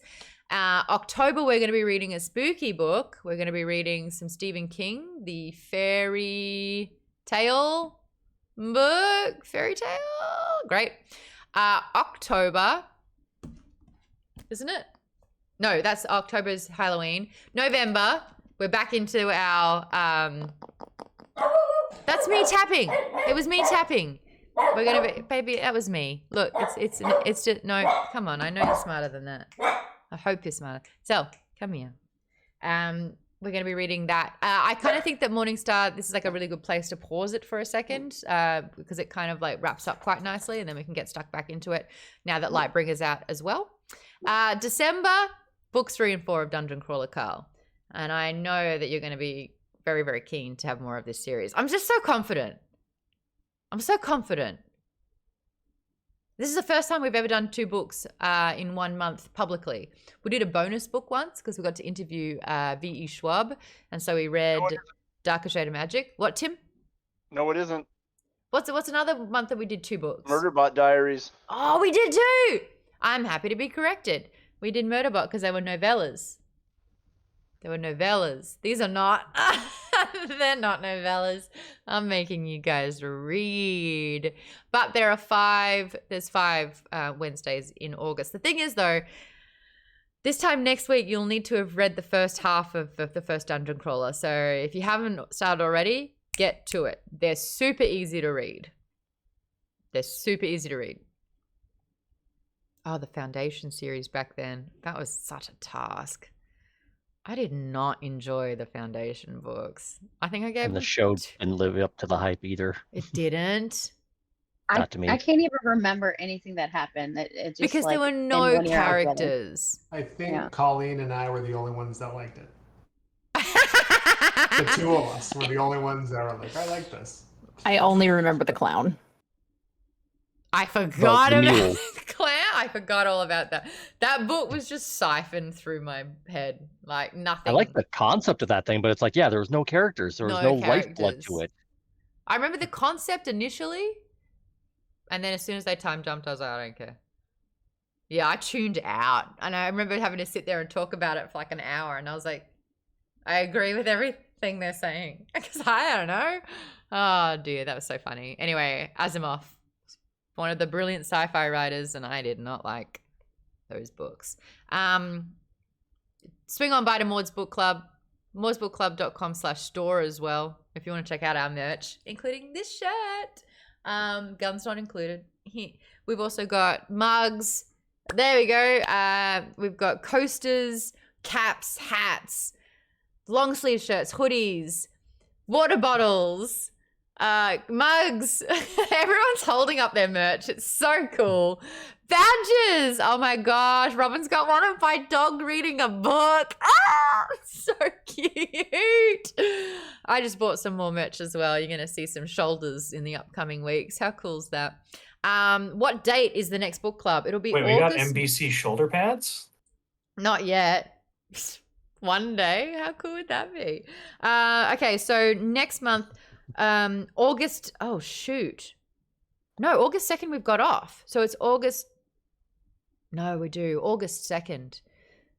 October we're going to be reading a spooky book. We're going to be reading some Stephen King, the fairy tale book. Great. October, isn't it? No, that's October's Halloween. November, we're back into our that's me tapping. It was me tapping. We're gonna be, baby, that was me. Look, it's just, no, come on, I know you're smarter than that. I hope you're smarter. So come here. we're going to be reading that. I kind of think that Morningstar, this is like a really good place to pause it for a second because it kind of like wraps up quite nicely and then we can get stuck back into it now that Lightbringer's out as well. December, books 3 and 4 of Dungeon Crawler Carl. And I know that you're going to be very, very keen to have more of this series. I'm just so confident. I'm so confident. This is the first time we've ever done 2 books in 1 month publicly. We did a bonus book once because we got to interview V.E. Schwab. And so we read Darker Shade of Magic. What, Tim? No, it isn't. What's another month that we did 2 books? Murderbot Diaries. Oh, we did too! I'm happy to be corrected. We did Murderbot because they were novellas. They were novellas. These are not. They're not novellas. I'm making you guys read. But there are 5. There's 5 Wednesdays in August. The thing is, though, this time next week, you'll need to have read the first half of the first Dungeon Crawler. So if you haven't started already, get to it. They're super easy to read. They're super easy to read. Oh, the Foundation series back then. That was such a task. I did not enjoy the Foundation books. I think I gave And the show didn't live up to the hype either. It didn't. Not to me. I can't even remember anything that happened. It just, Because like, there were in no 1 year I read it. characters. I think Yeah. Colleen and I were the only ones that liked it. The 2 of us were the only ones that were like, I like this. I only remember the clown. I forgot the about mule. Claire. I forgot all about that. That book was just siphoned through my head like nothing. I like the concept of that thing, but it's like, yeah, there was no characters. There was no lifeblood characters. to it. I remember the concept initially, and then as soon as they time jumped, I was like, I don't care. Yeah, I tuned out, and I remember having to sit there and talk about it for like an hour, and I was like, I agree with everything they're saying because I don't know. Oh dear, that was so funny. Anyway, Asimov, one of the brilliant sci-fi writers, and I did not like those books. Swing on by to Maude's Book Club, maudsbookclub.com/store as well, if you want to check out our merch, including this shirt. Guns not included. We've also got mugs. There we go. We've got coasters, caps, hats, long sleeve shirts, hoodies, water bottles, mugs. Everyone's holding up their merch. It's so cool. Badges. Oh my gosh. Robin's got one of my dog reading a book. Ah, so cute. I just bought some more merch as well. You're going to see some shoulders in the upcoming weeks. How cool is that? What date is the next book club? It'll be Wait, August. we got NBC shoulder pads? Not yet. One day. How cool would that be? Okay, so next month, August. Oh, shoot. No, August 2nd we've got off. So it's August. No, we do. August 2nd.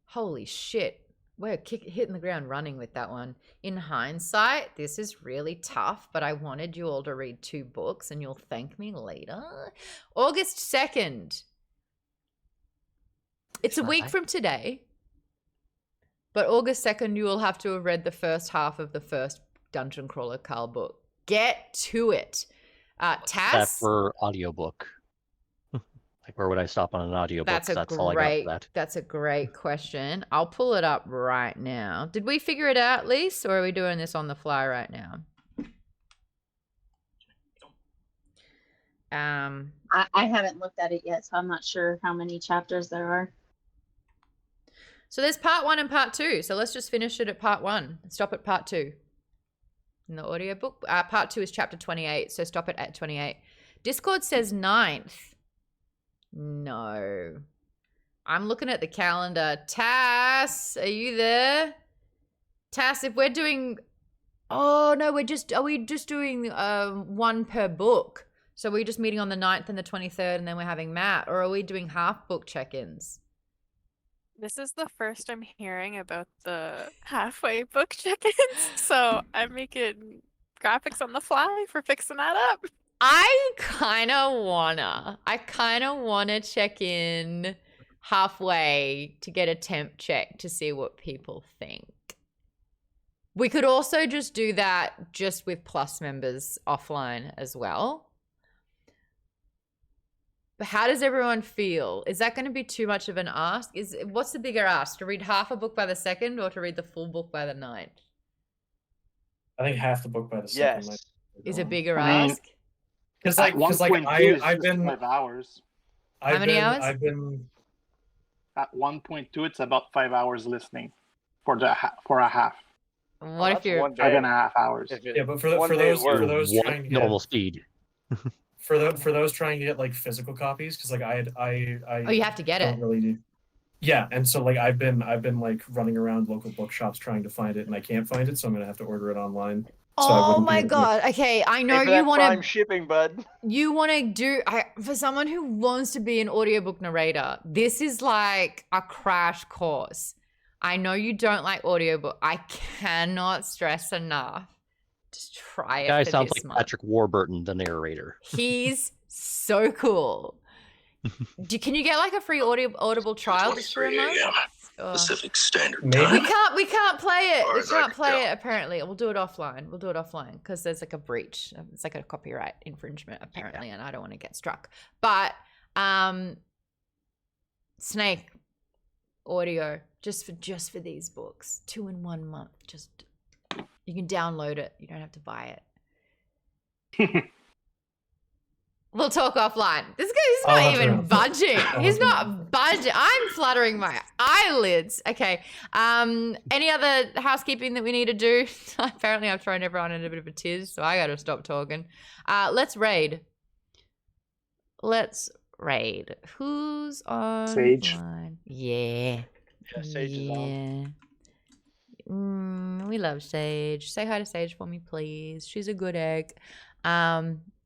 Holy shit. We're hitting the ground running with that one. In hindsight, this is really tough, but I wanted you all to read 2 books and you'll thank me later. August 2nd. It's a week from today. But August 2nd, you will have to have read the first half of the first Dungeon Crawler Carl book. Get to it. That Tass? for audiobook. Like, where would I stop on an audiobook? That's all I got for that. That's a great question. I'll pull it up right now. Did we figure it out, Lise, or are we doing this on the fly right now? I haven't looked at it yet, so I'm not sure how many chapters there are. So there's part 1 and part 2. So let's just finish it at part 1. Stop at part 2. In the audiobook. Part 2 is chapter 28, so stop it at 28. Discord says 9th. No. I'm looking at the calendar. Tass, are you there? Tass, if we're doing... Oh, no, are we just doing 1 per book? So we're just meeting on the 9th and the 23rd and then we're having Matt? Or are we doing half book check-ins? This is the first I'm hearing about the halfway book check-ins, so I'm making graphics on the fly for fixing that up. I kind of wanna check in halfway to get a temp check to see what people think. We could also just do that just with Plus members offline as well. But how does everyone feel? Is that going to be too much of an ask? What's the bigger ask? To read half a book by the 2nd or to read the full book by the 9th? I think half the book by the 2nd Yes. might Is a bigger I mean, ask? Because at like I've been 5 hours. How many hours? I've been At 1.2, it's about 5 hours listening for a half. What if you're 5.5 hours? yeah, but for those One trying to normal get speed. for those trying to get like physical copies, because like I Oh, you have to get don't it. really do. Yeah, and so like I've been like running around local bookshops trying to find it, and I can't find it, so I'm gonna have to order it online. So I Oh wouldn't be my able to- god. Okay, I know Pay for you that want Prime to shipping, bud. you want to do for someone who wants to be an audiobook narrator. This is like a crash course. I know you don't like audiobook. I cannot stress enough. Just try it. Guy for sounds this like month. Patrick Warburton, the narrator. He's so cool. Can you get like a free audible trial just for a month? Pacific Standard Maybe. Time. We can't play it. Far We as I can't can play tell. it apparently. We'll do it offline. Because there's like a breach. It's like a copyright infringement apparently, and I don't want to get struck. But Snake audio just for these books, 2 in 1 month. Just you can download it. You don't have to buy it. We'll talk offline. This guy's not even budging. He's not budging. I'm fluttering my eyelids. Okay. Any other housekeeping that we need to do? Apparently I've thrown everyone in a bit of a tiz, so I gotta stop talking. Let's raid. Who's on Sage. line? Yeah. Yeah, Sage is on. We love Sage. Say hi to Sage for me, please. She's a good egg.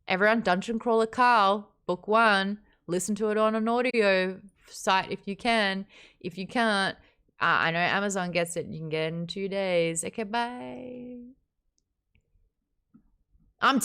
Everyone, Dungeon Crawler Carl, book 1. Listen to it on an audio site if you can. If you can't, I know Amazon gets it. You can get it in 2 days. Okay, bye. I'm